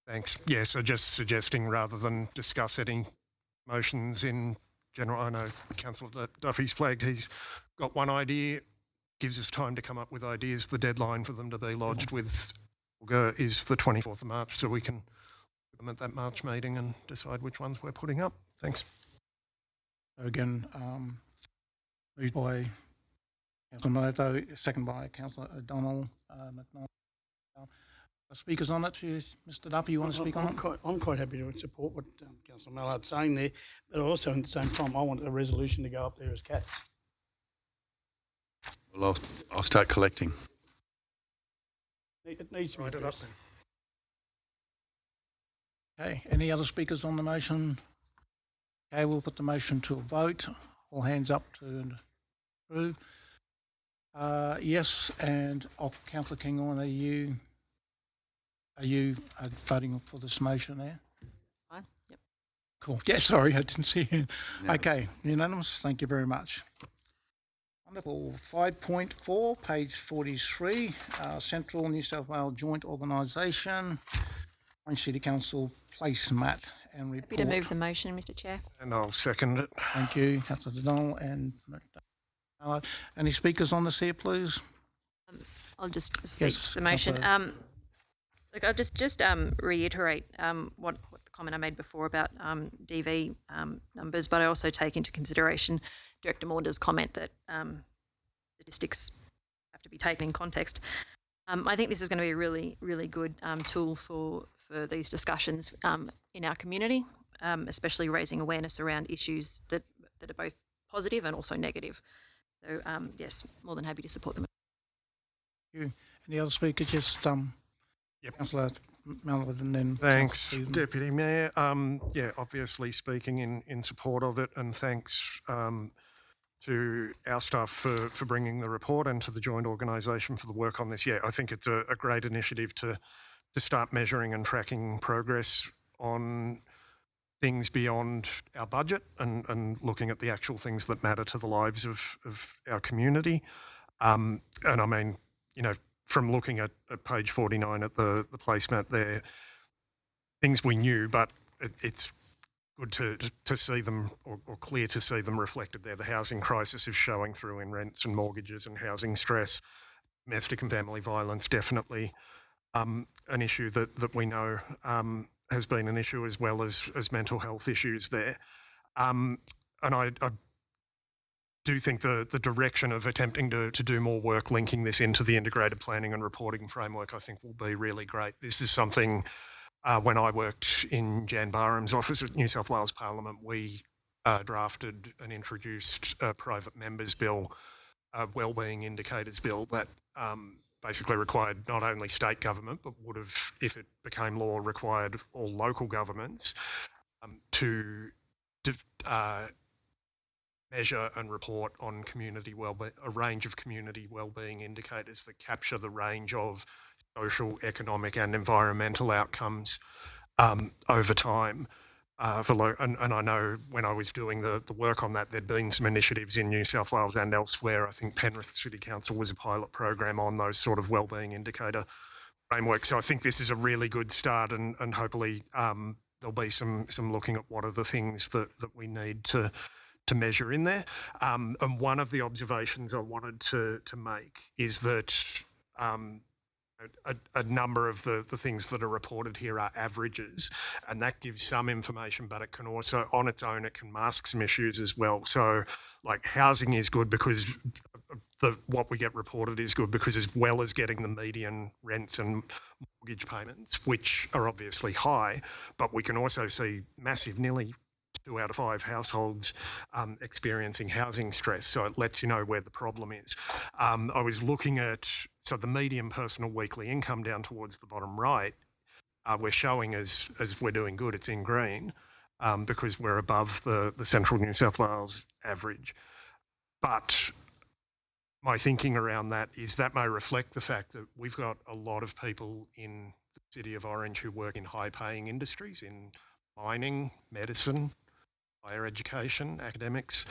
Thanks. Yeah, so just suggesting rather than discuss any motions in general, I know Councillor Duffy's flagged he's got one idea, gives us time to come up with ideas. The deadline for them to be lodged with is the 24th of March, so we can put them at that March meeting and decide which ones we're putting up. Thanks. Again, moved by Councillor Malato, second by Councillor O'Donnell. Speakers on it, Mr. Duffy, you want to speak on it? I'm quite happy to support what Councillor Mallard's saying there, but also at the same time, I want a resolution to go up there as cats. Well, I'll start collecting. It needs to be addressed. Okay, any other speakers on the motion? Okay, we'll put the motion to a vote. All hands up to approve. Yes, and Councillor Kinghorn, are you voting for this motion there? Fine. Yep. Cool. Yeah, sorry, I didn't see you. No. Okay, unanimous. Thank you very much. Wonderful. 5.4, page 43, Central New South Wales Joint Organisation, Orange City Council placemat and report. Happy to move the motion, Mr. Chair. And I'll second it. Thank you, Councillor O'Donnell and any speakers on this here, please? I'll just speak Yes, to the motion. Councillor. Look, I'll just reiterate what the comment I made before about DV numbers, but I also take into consideration Director Maunder's comment that statistics have to be taken in context. I think this is going to be a really, really good tool for these discussions in our community, especially raising awareness around issues that are both positive and also negative. So, yes, more than happy to support them. Thank you. Any other speakers? Just Yep. Councillor Mallard and then. Thanks, Deputy Mayor. Yeah, obviously speaking in support of it, and thanks to our staff for bringing the report and to the joint organisation for the work on this. Yeah, I think it's a great initiative to start measuring and tracking progress on things beyond our budget and looking at the actual things that matter to the lives of our community. And I mean, you know, from looking at page 49 at the placemat there, things we knew, but it's good to see them or clear to see them reflected there. The housing crisis is showing through in rents and mortgages and housing stress. Domestic and family violence, definitely an issue that we know has been an issue, as well as mental health issues there. And I do think the direction of attempting to do more work linking this into the integrated planning and reporting framework, I think, will be really great. This is something, when I worked in Jan Barham's office at New South Wales Parliament, we drafted and introduced a private members bill, a wellbeing indicators bill that basically required not only state government, but would have, if it became law, required all local governments to measure and report on a range of community wellbeing indicators that capture the range of social, economic and environmental outcomes over time. And I know when I was doing the work on that, there'd been some initiatives in New South Wales and elsewhere. I think Penrith City Council was a pilot program on those sort of wellbeing indicator frameworks. So I think this is a really good start, and hopefully there'll be some looking at what are the things that we need to measure in there. And one of the observations I wanted to make is that a number of the things that are reported here are averages, and that gives some information, but it can also, on its own, it can mask some issues as well. So like housing is good because what we get reported is good because as well as getting the median rents and mortgage payments, which are obviously high, but we can also see massive, nearly 2 out of 5 households experiencing housing stress. So it lets you know where the problem is. I was looking at, so the median personal weekly income down towards the bottom right, we're showing as we're doing good, it's in green because we're above the central New South Wales average. But my thinking around that is that may reflect the fact that we've got a lot of people in the city of Orange who work in high paying industries, in mining, medicine, higher education, academics,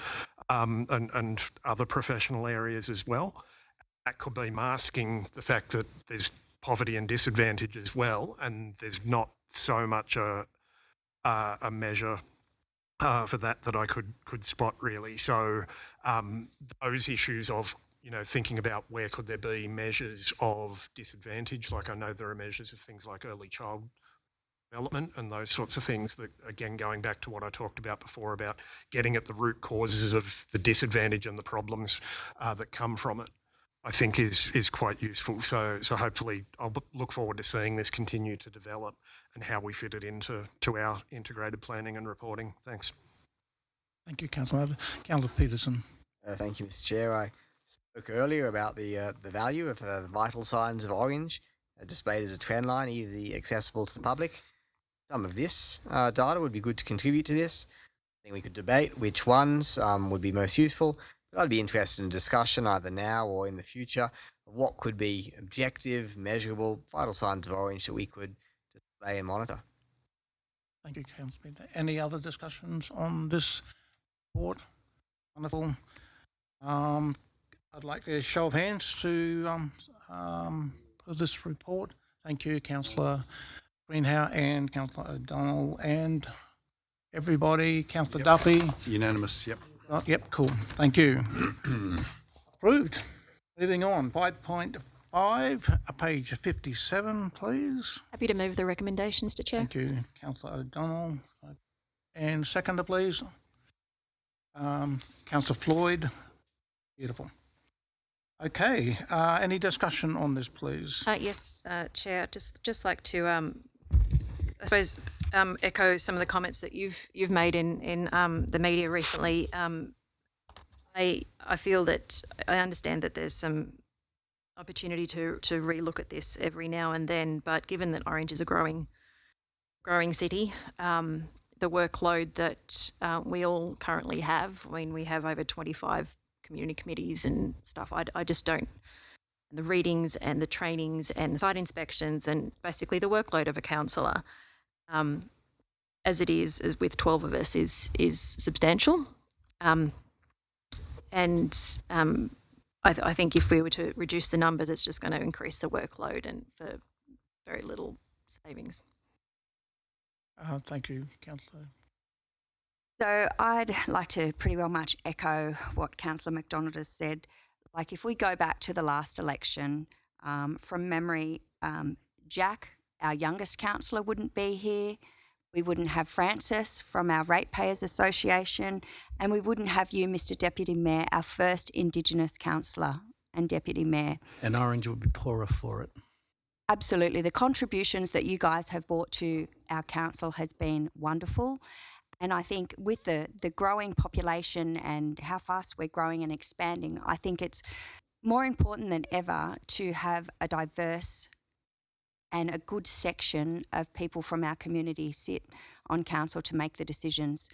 and other professional areas as well. That could be masking the fact that there's poverty and disadvantage as well, and there's not so much a measure for that I could spot really. So those issues of thinking about where could there be measures of disadvantage, like I know there are measures of things like early child development and those sorts of things that, again, going back to what I talked about before about getting at the root causes of the disadvantage and the problems that come from it, I think is quite useful. So hopefully I'll look forward to seeing this continue to develop and how we fit it into our integrated planning and reporting. Thanks. Thank you, Councillor. Councillor Peterson. Thank you, Mr. Chair. I spoke earlier about the value of the vital signs of Orange displayed as a trend line, easily accessible to the public. Some of this data would be good to contribute to this. I think we could debate which ones would be most useful, but I'd be interested in discussion either now or in the future of what could be objective, measurable, vital signs of Orange that we could display and monitor. Thank you, Councillor Peter. Any other discussions on this report? Wonderful. I'd like a show of hands to for this report. Thank you, Councillor Greenhow and Councillor O'Donnell and everybody. Councillor Duffy. Unanimous, yep. Yep, cool. Thank you. Approved. Moving on, 5.5, page 57, please. Happy to move the recommendation, Mr. Chair. Thank you, Councillor O'Donnell. And seconder, please. Councillor Floyd. Beautiful. Okay, any discussion on this, please? Yes, Chair. Just like to, I suppose, echo some of the comments that you've made in the media recently. I feel that I understand that there's some opportunity to relook at this every now and then, but given that Orange is a growing city, the workload that we all currently have, I mean, we have over 25 community committees and stuff. I just don't. The readings and the trainings and the site inspections and basically the workload of a councillor, as it is as with 12 of us, is substantial. I think if we were to reduce the numbers, it's just going to increase the workload and for very little savings. Thank you, Councillor. So I'd like to pretty well much echo what Councillor McDonald has said. Like if we go back to the last election, from memory, Jack, our youngest councillor, wouldn't be here. We wouldn't have Francis from our Ratepayers Association, and we wouldn't have you, Mr. Deputy Mayor, our first Indigenous councillor and Deputy Mayor. And Orange would be poorer for it. Absolutely. The contributions that you guys have brought to our council has been wonderful. And I think with the growing population and how fast we're growing and expanding, I think it's more important than ever to have a diverse and a good section of people from our community sit on council to make the decisions.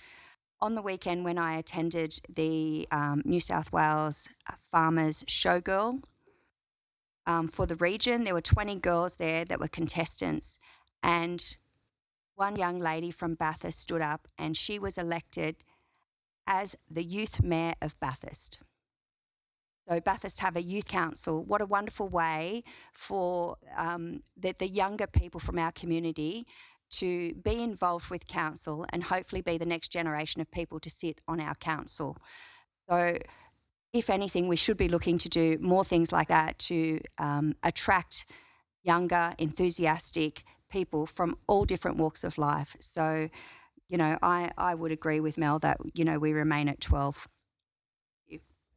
on the weekend when I attended the New South Wales Farmers Showgirl for the region, there were 20 girls there that were contestants, and one young lady from Bathurst stood up and she was elected as the youth mayor of Bathurst. So Bathurst have a youth council. What a wonderful way for the younger people from our community to be involved with council and hopefully be the next generation of people to sit on our council. So if anything, we should be looking to do more things like that to attract younger, enthusiastic people from all different walks of life. So, you know, I would agree with Mel that, you know, we remain at 12.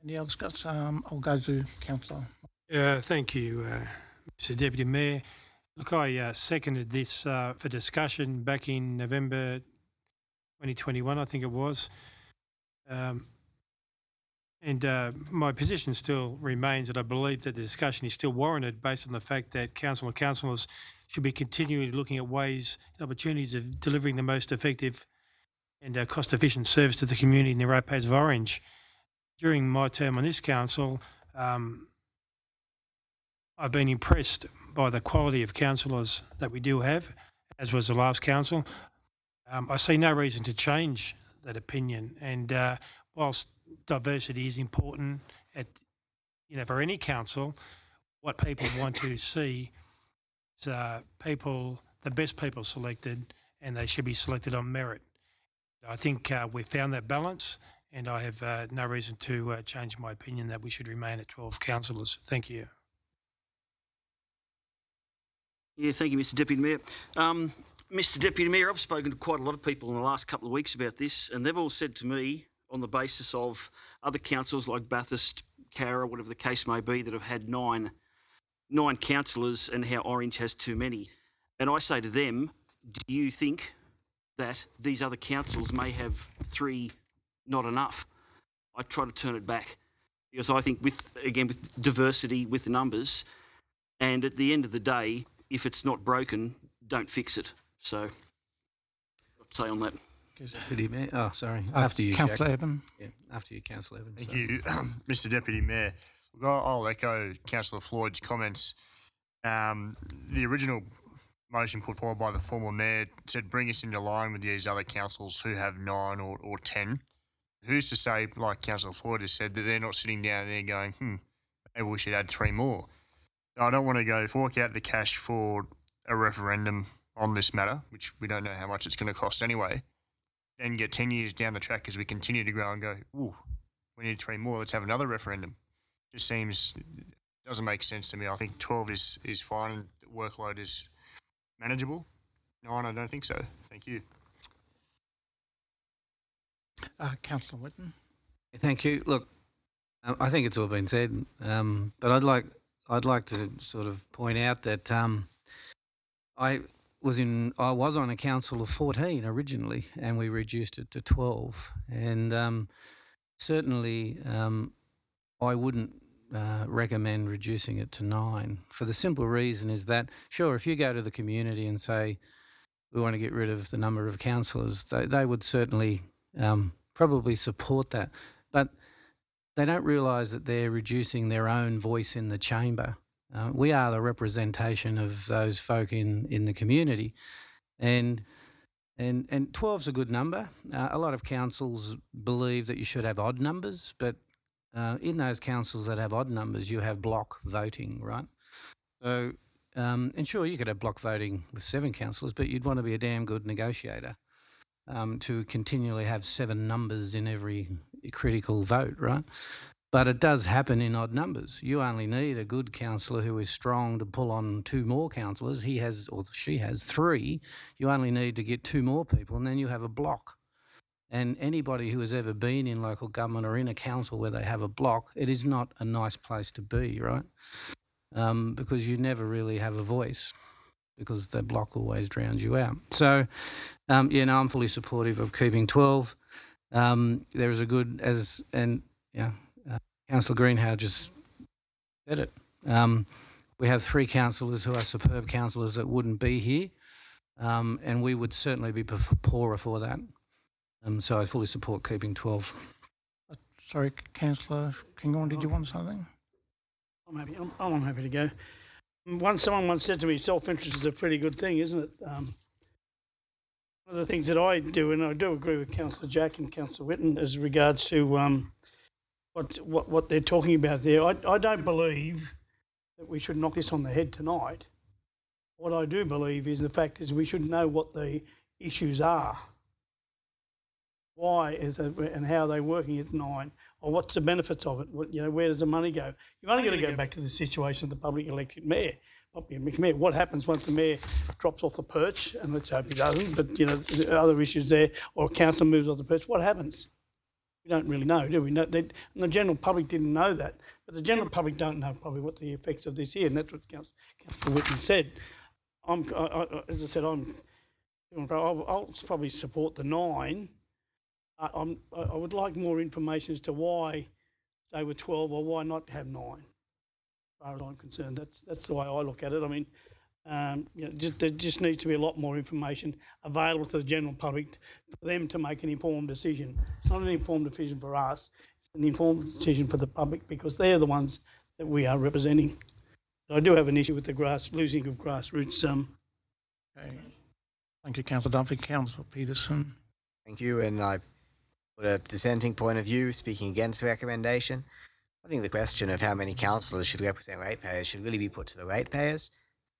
Any other discussion? I'll go to Councillor. Thank you, Mr Deputy Mayor. Look, I seconded this for discussion back in November 2021, I think it was. My position still remains that I believe that the discussion is still warranted based on the fact that council and councillors should be continually looking at ways and opportunities of delivering the most effective and cost-efficient service to the community and the ratepayers of Orange. During my term on this council, I've been impressed by the quality of councillors that we do have, as was the last council. I see no reason to change that opinion. And whilst diversity is important for any council, what people want to see is the best people selected, and they should be selected on merit. I think we've found that balance, and I have no reason to change my opinion that we should remain at 12 councillors. Thank you. Yeah, thank you, Mr Deputy Mayor. Mr Deputy Mayor, I've spoken to quite a lot of people in the last couple of weeks about this, and they've all said to me, on the basis of other councils like Bathurst, Cowra, whatever the case may be, that have had nine councillors and how Orange has too many. And I say to them, do you think that these other councils may have 3 not enough? I try to turn it back, because I think with diversity, with the numbers, and at the end of the day, if it's not broken, don't fix it. So, I'd say on that. Deputy Mayor. Oh, sorry. After you, Councillor Jack. Evans. Yeah, after you, Councillor Evans. Thank you, Mr Deputy Mayor. I'll echo Councillor Floyd's comments. The original motion put forward by the former mayor said bring us into line with these other councils who have 9 or 10. Who's to say, like Councillor Floyd has said, that they're not sitting down there going, maybe we should add 3 more. I don't want to go fork out the cash for a referendum on this matter, which we don't know how much it's going to cost anyway, then get 10 years down the track as we continue to grow and go, ooh, we need 3 more, let's have another referendum. Just doesn't make sense to me. I think 12 is fine and the workload is manageable. 9, I don't think so. Thank you. Councillor Whitten. Thank you. Look, I think it's all been said, but I'd like to sort of point out that I was on a council of 14 originally, and we reduced it to 12. And certainly, I wouldn't recommend reducing it to 9 for the simple reason is that, sure, if you go to the community and say we want to get rid of the number of councillors, they would certainly probably support that, but they don't realise that they're reducing their own voice in the chamber. We are the representation of those folk in the community, and 12's a good number. A lot of councils believe that you should have odd numbers, but in those councils that have odd numbers, you have block voting, right? So, and sure, you could have block voting with 7 councillors, but you'd want to be a damn good negotiator to continually have 7 numbers in every critical vote, right? But it does happen in odd numbers. You only need a good councillor who is strong to pull on 2 more councillors. He has, or she has 3. You only need to get 2 more people, and then you have a block. And anybody who has ever been in local government or in a council where they have a block, it is not a nice place to be, right? Because you never really have a voice, because the block always drowns you out. So, I'm fully supportive of keeping 12. There is a good, Councillor Greenhow just said it. We have 3 councillors who are superb councillors that wouldn't be here, and we would certainly be poorer for that. So I fully support keeping 12. Sorry, Councillor Kinghorn, did you want something? I'm happy to go. Someone once said to me, self-interest is a pretty good thing, isn't it? One of the things that I do, and I do agree with Councillor Jack and Councillor Whitten as regards to what they're talking about there. I don't believe that we should knock this on the head tonight. What I do believe is the fact is we should know what the issues are. Why is it, and how they're working at 9, or what's the benefits of it? Where does the money go? You've only got to go back to the situation of the public elected mayor. What happens once the mayor drops off the perch, and let's hope he doesn't, but there are other issues there, or a council moves off the perch, what happens? We don't really know, do we? And the general public didn't know that, but the general public don't know probably what the effects of this here, and that's what Councillor Whitten said. As I said, I'll probably support the 9. I would like more information as to why stay with 12 or why not have 9. As far as I'm concerned, that's the way I look at it. I mean, there just needs to be a lot more information available to the general public for them to make an informed decision. It's not an informed decision for us; it's an informed decision for the public because they're the ones that we are representing. But I do have an issue with the losing of grassroots. Okay. Thank you, Councillor Dunphy. Councillor Peterson. Thank you, and I put a dissenting point of view, speaking against the recommendation. I think the question of how many councillors should represent ratepayers should really be put to the ratepayers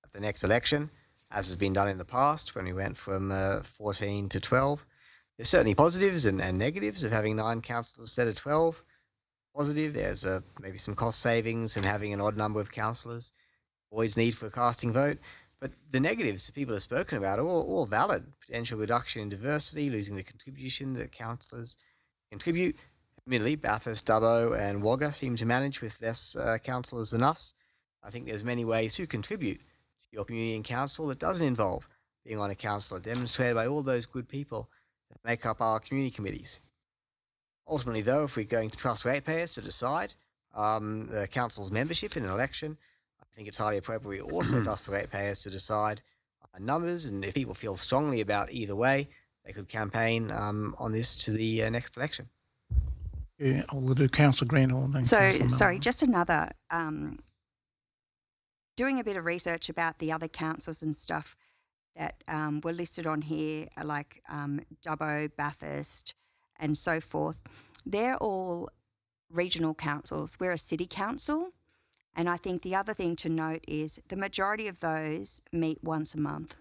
at the next election, as has been done in the past when we went from 14 to 12. There's certainly positives and negatives of having 9 councillors instead of 12. Positive, there's maybe some cost savings in having an odd number of councillors, avoids need for a casting vote. But the negatives that people have spoken about are all valid. Potential reduction in diversity, losing the contribution that councillors contribute. Admittedly, Bathurst, Dubbo and Wagga seem to manage with less councillors than us. I think there's many ways to contribute to your community and council that doesn't involve being on a council, demonstrated by all those good people that make up our community committees. Ultimately, though, if we're going to trust ratepayers to decide the council's membership in an election, I think it's highly appropriate we also trust the ratepayers to decide numbers, and if people feel strongly about either way, they could campaign on this to the next election. Yeah, I'll do Councillor Greenhalgh. So, sorry, just another, doing a bit of research about the other councils and stuff that were listed on here, like Dubbo, Bathurst, and so forth. They're all regional councils. We're a city council. And I think the other thing to note is the majority of those meet once a month.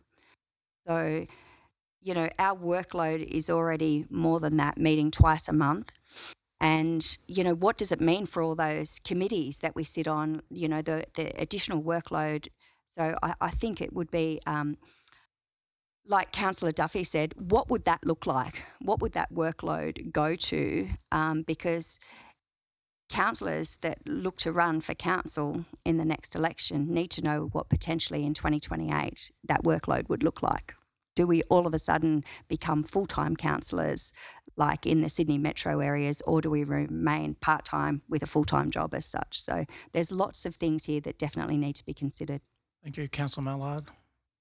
So, our workload is already more than that, meeting twice a month. And, what does it mean for all those committees that we sit on, the additional workload? So I think it would be, like Councillor Duffy said, what would that look like? What would that workload go to? Because councillors that look to run for council in the next election need to know what potentially in 2028 that workload would look like. Do we all of a sudden become full-time councillors like in the Sydney metro areas, or do we remain part-time with a full-time job as such? So there's lots of things here that definitely need to be considered. Thank you. Councillor Mallard.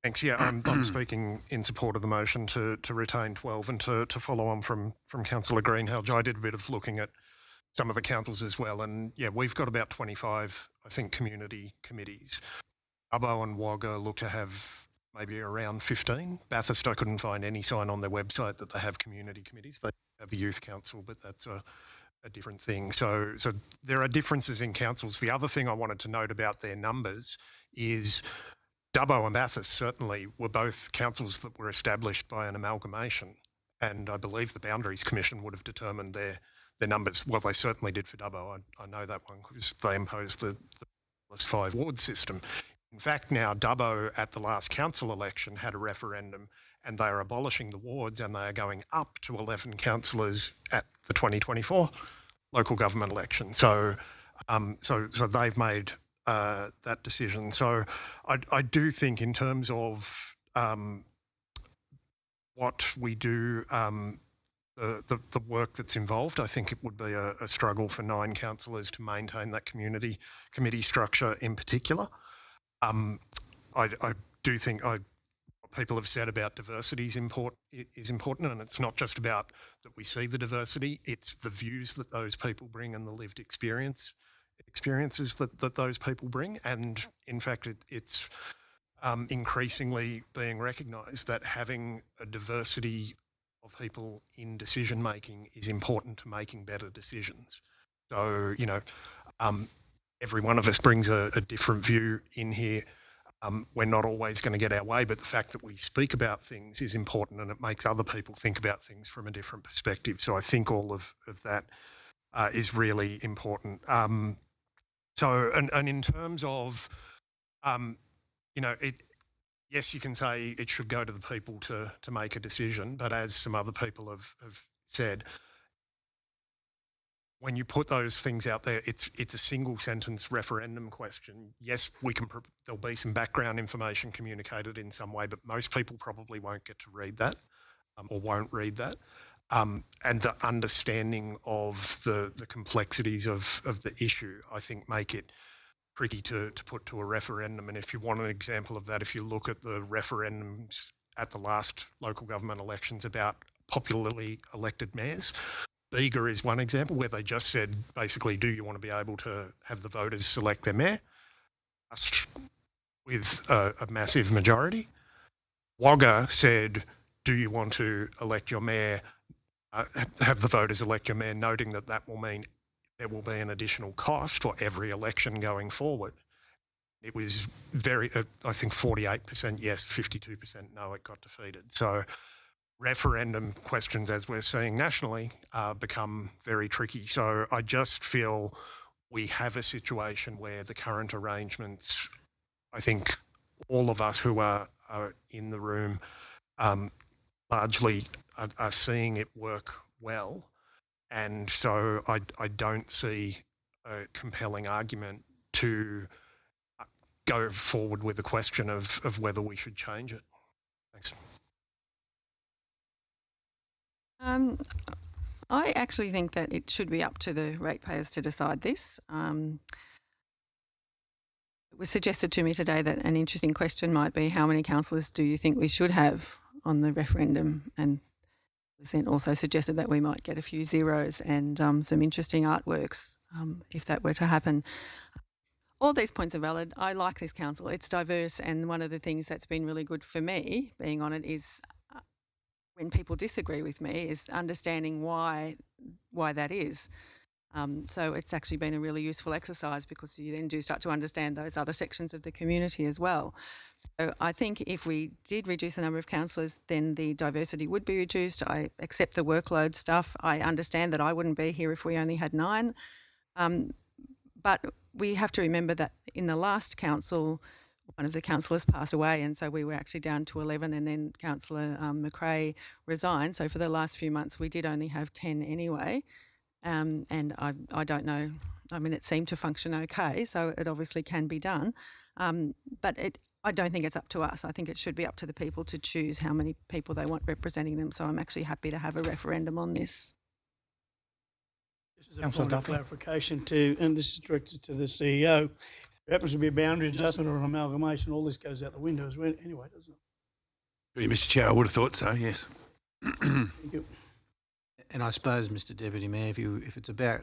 Thanks. Yeah, I'm speaking in support of the motion to retain 12 and to follow on from Councillor Greenhalgh. I did a bit of looking at some of the councils as well, and yeah, we've got about 25, I think, community committees. Dubbo and Wagga look to have maybe around 15. Bathurst, I couldn't find any sign on their website that they have community committees. They have the youth council, but that's a different thing. So there are differences in councils. The other thing I wanted to note about their numbers is Dubbo and Bathurst certainly were both councils that were established by an amalgamation, and I believe the Boundaries Commission would have determined their numbers. Well, they certainly did for Dubbo. I know that one because they imposed the 5 ward system. In fact, now Dubbo at the last council election had a referendum and they are abolishing the wards and they are going up to 11 councillors at the 2024 local government election. So they've made that decision. So I do think in terms of what we do, the work that's involved, I think it would be a struggle for 9 councillors to maintain that committee structure in particular. I do think what people have said about diversity is important, and it's not just about that we see the diversity, it's the views that those people bring and the lived experiences that those people bring. And in fact, it's increasingly being recognised that having a diversity of people in decision making is important to making better decisions. So, every one of us brings a different view in here. We're not always going to get our way, but the fact that we speak about things is important, and it makes other people think about things from a different perspective. So I think all of that is really important. So in terms of, yes, you can say it should go to the people to make a decision, but as some other people have said, when you put those things out there, it's a single sentence referendum question. Yes, there'll be some background information communicated in some way, but most people probably won't get to read that or won't read that. And the understanding of the complexities of the issue, I think, make it tricky to put to a referendum. And if you want an example of that, if you look at the referendums at the last local government elections about popularly elected mayors, Bega is one example where they just said, basically, do you want to be able to have the voters select their mayor? With a massive majority. Wagga said, do you want to elect your mayor, have the voters elect your mayor, noting that will mean there will be an additional cost for every election going forward. It was I think 48% yes, 52% no, it got defeated. So referendum questions, as we're seeing nationally, become very tricky. So I just feel we have a situation where the current arrangements, I think all of us who are in the room largely are seeing it work well. And so I don't see a compelling argument to go forward with the question of whether we should change it. Thanks. I actually think that it should be up to the ratepayers to decide this. It was suggested to me today that an interesting question might be, how many councillors do you think we should have on the referendum? And it was then also suggested that we might get a few zeros and some interesting artworks if that were to happen. All these points are valid. I like this council. It's diverse, and one of the things that's been really good for me being on it is when people disagree with me is understanding why that is. So it's actually been a really useful exercise because you then do start to understand those other sections of the community as well. So I think if we did reduce the number of councillors, then the diversity would be reduced. I accept the workload stuff. I understand that I wouldn't be here if we only had 9. But we have to remember that in the last council, one of the councillors passed away, and so we were actually down to 11, and then Councillor McRae resigned. So for the last few months, we did only have 10 anyway. And I don't know, I mean, it seemed to function okay, so it obviously can be done. But I don't think it's up to us. I think it should be up to the people to choose how many people they want representing them. So I'm actually happy to have a referendum on this. This is a point of clarification and this is directed to the CEO. If there happens to be a boundary adjustment or an amalgamation, all this goes out the window as well anyway, doesn't it? Mr. Chair, I would have thought so, yes. Thank you. And I suppose, Mr. Deputy Mayor, if it's about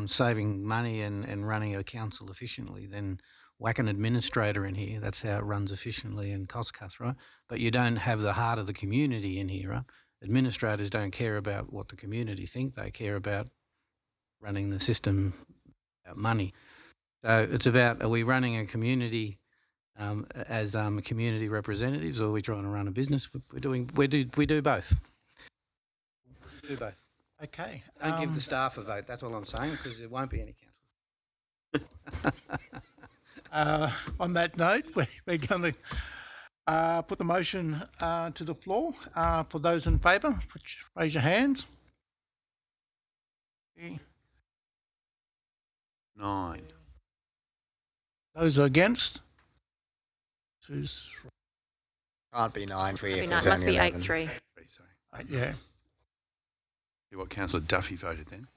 saving money and running a council efficiently, then whack an administrator in here. That's how it runs efficiently and cost cuts, right? But you don't have the heart of the community in here, right? Administrators don't care about what the community think. They care about running the system, about money. So it's about, are we running a community as community representatives, or are we trying to run a business? We do both. We do both. Okay. Don't give the staff a vote. That's all I'm saying, because there won't be any councillors. On that note, we're going to put the motion to the floor. For those in favour, raise your hands. 9. Those are against? Can't be 9 for you. It must be 8-3. Sorry. Yeah. See what Councillor Duffy voted then?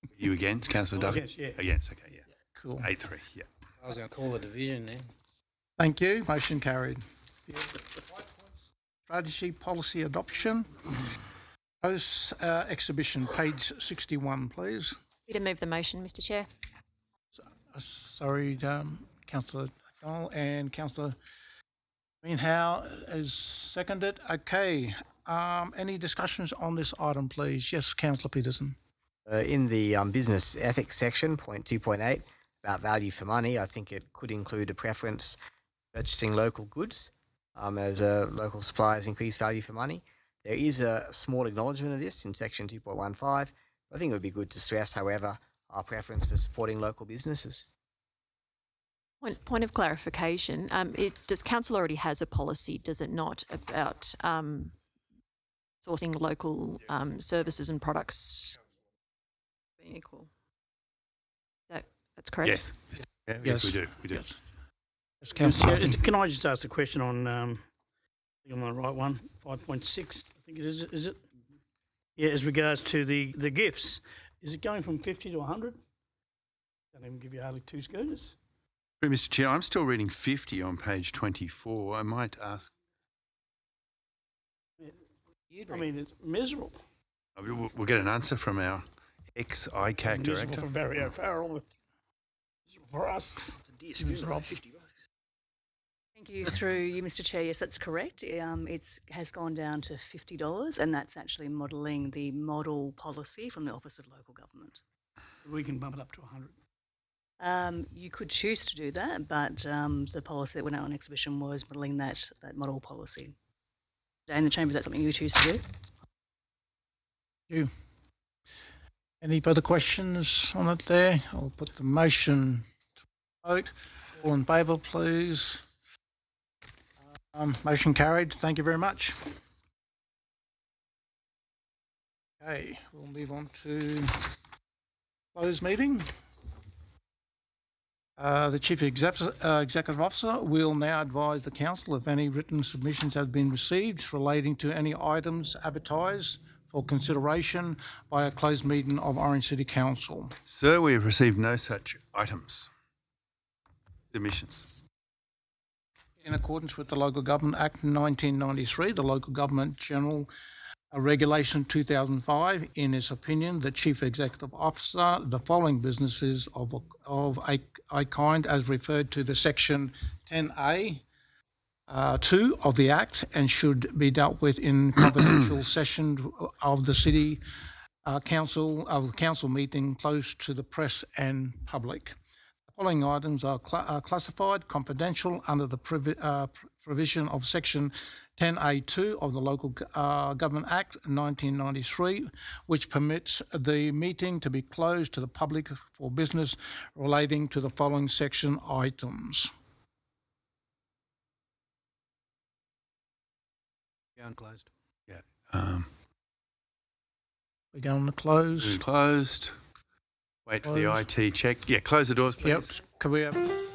Were you against, Councillor Duffy? Yes, yeah. Against, okay, yeah. Cool. 8-3, yeah. I was going to call a division then. Thank you. Motion carried. strategy policy adoption. Post exhibition, page 61, please. To move the motion, Mr. Chair. Sorry, Councillor McDonald and Councillor Greenhow is seconded. Okay. Any discussions on this item, please? Yes, Councillor Peterson. In the business ethics section, point 2.8, about value for money, I think it could include a preference purchasing local goods as local suppliers increase value for money. There is a small acknowledgement of this in section 2.15. I think it would be good to stress, however, our preference for supporting local businesses. Point of clarification, does council already has a policy, does it not, about sourcing local services and products? Being equal. That's correct? Yes. Yes, we do. We do. Yes. Can I just ask a question on, I think I'm on the right one, 5.6, I think it is it? Yeah, as regards to the gifts, is it going from 50 to 100? Don't even give you hardly 2 scooters. Mr. Chair, I'm still reading 50 on page 24. I might ask. I mean, it's miserable. We'll get an answer from our ex-ICAC director. Miserable for Barry O'Farrell, miserable for us. It's a dear scooter, $50. Thank you. Through you, Mr. Chair. Yes, that's correct. It has gone down to $50, and that's actually modelling the model policy from the Office of Local Government. We can bump it up to 100. You could choose to do that, but the policy that went out on exhibition was modelling that model policy. In the chamber, that's something you choose to do. You. Any further questions on it there? I'll put the motion to vote. All in favour, please. Motion carried. Thank you very much. Okay, we'll move on to closed meeting. The Chief Executive Officer will now advise the Council if any written submissions have been received relating to any items advertised for consideration by a closed meeting of Orange City Council. Sir, we have received no such items. Submissions. In accordance with the Local Government Act 1993, the Local Government General Regulation 2005, in its opinion, the Chief Executive Officer, the following businesses of a kind as referred to the Section 10A 2 of the Act and should be dealt with in confidential session of the City Council meeting closed to the press and public. The following items are classified confidential under the provision of Section 10A2 of the Local Government Act 1993, which permits the meeting to be closed to the public for business relating to the following section items. Going closed. Yeah. We're going to close. Closed. Wait for the IT check. Yeah, close the doors, please. Yep. Can we have...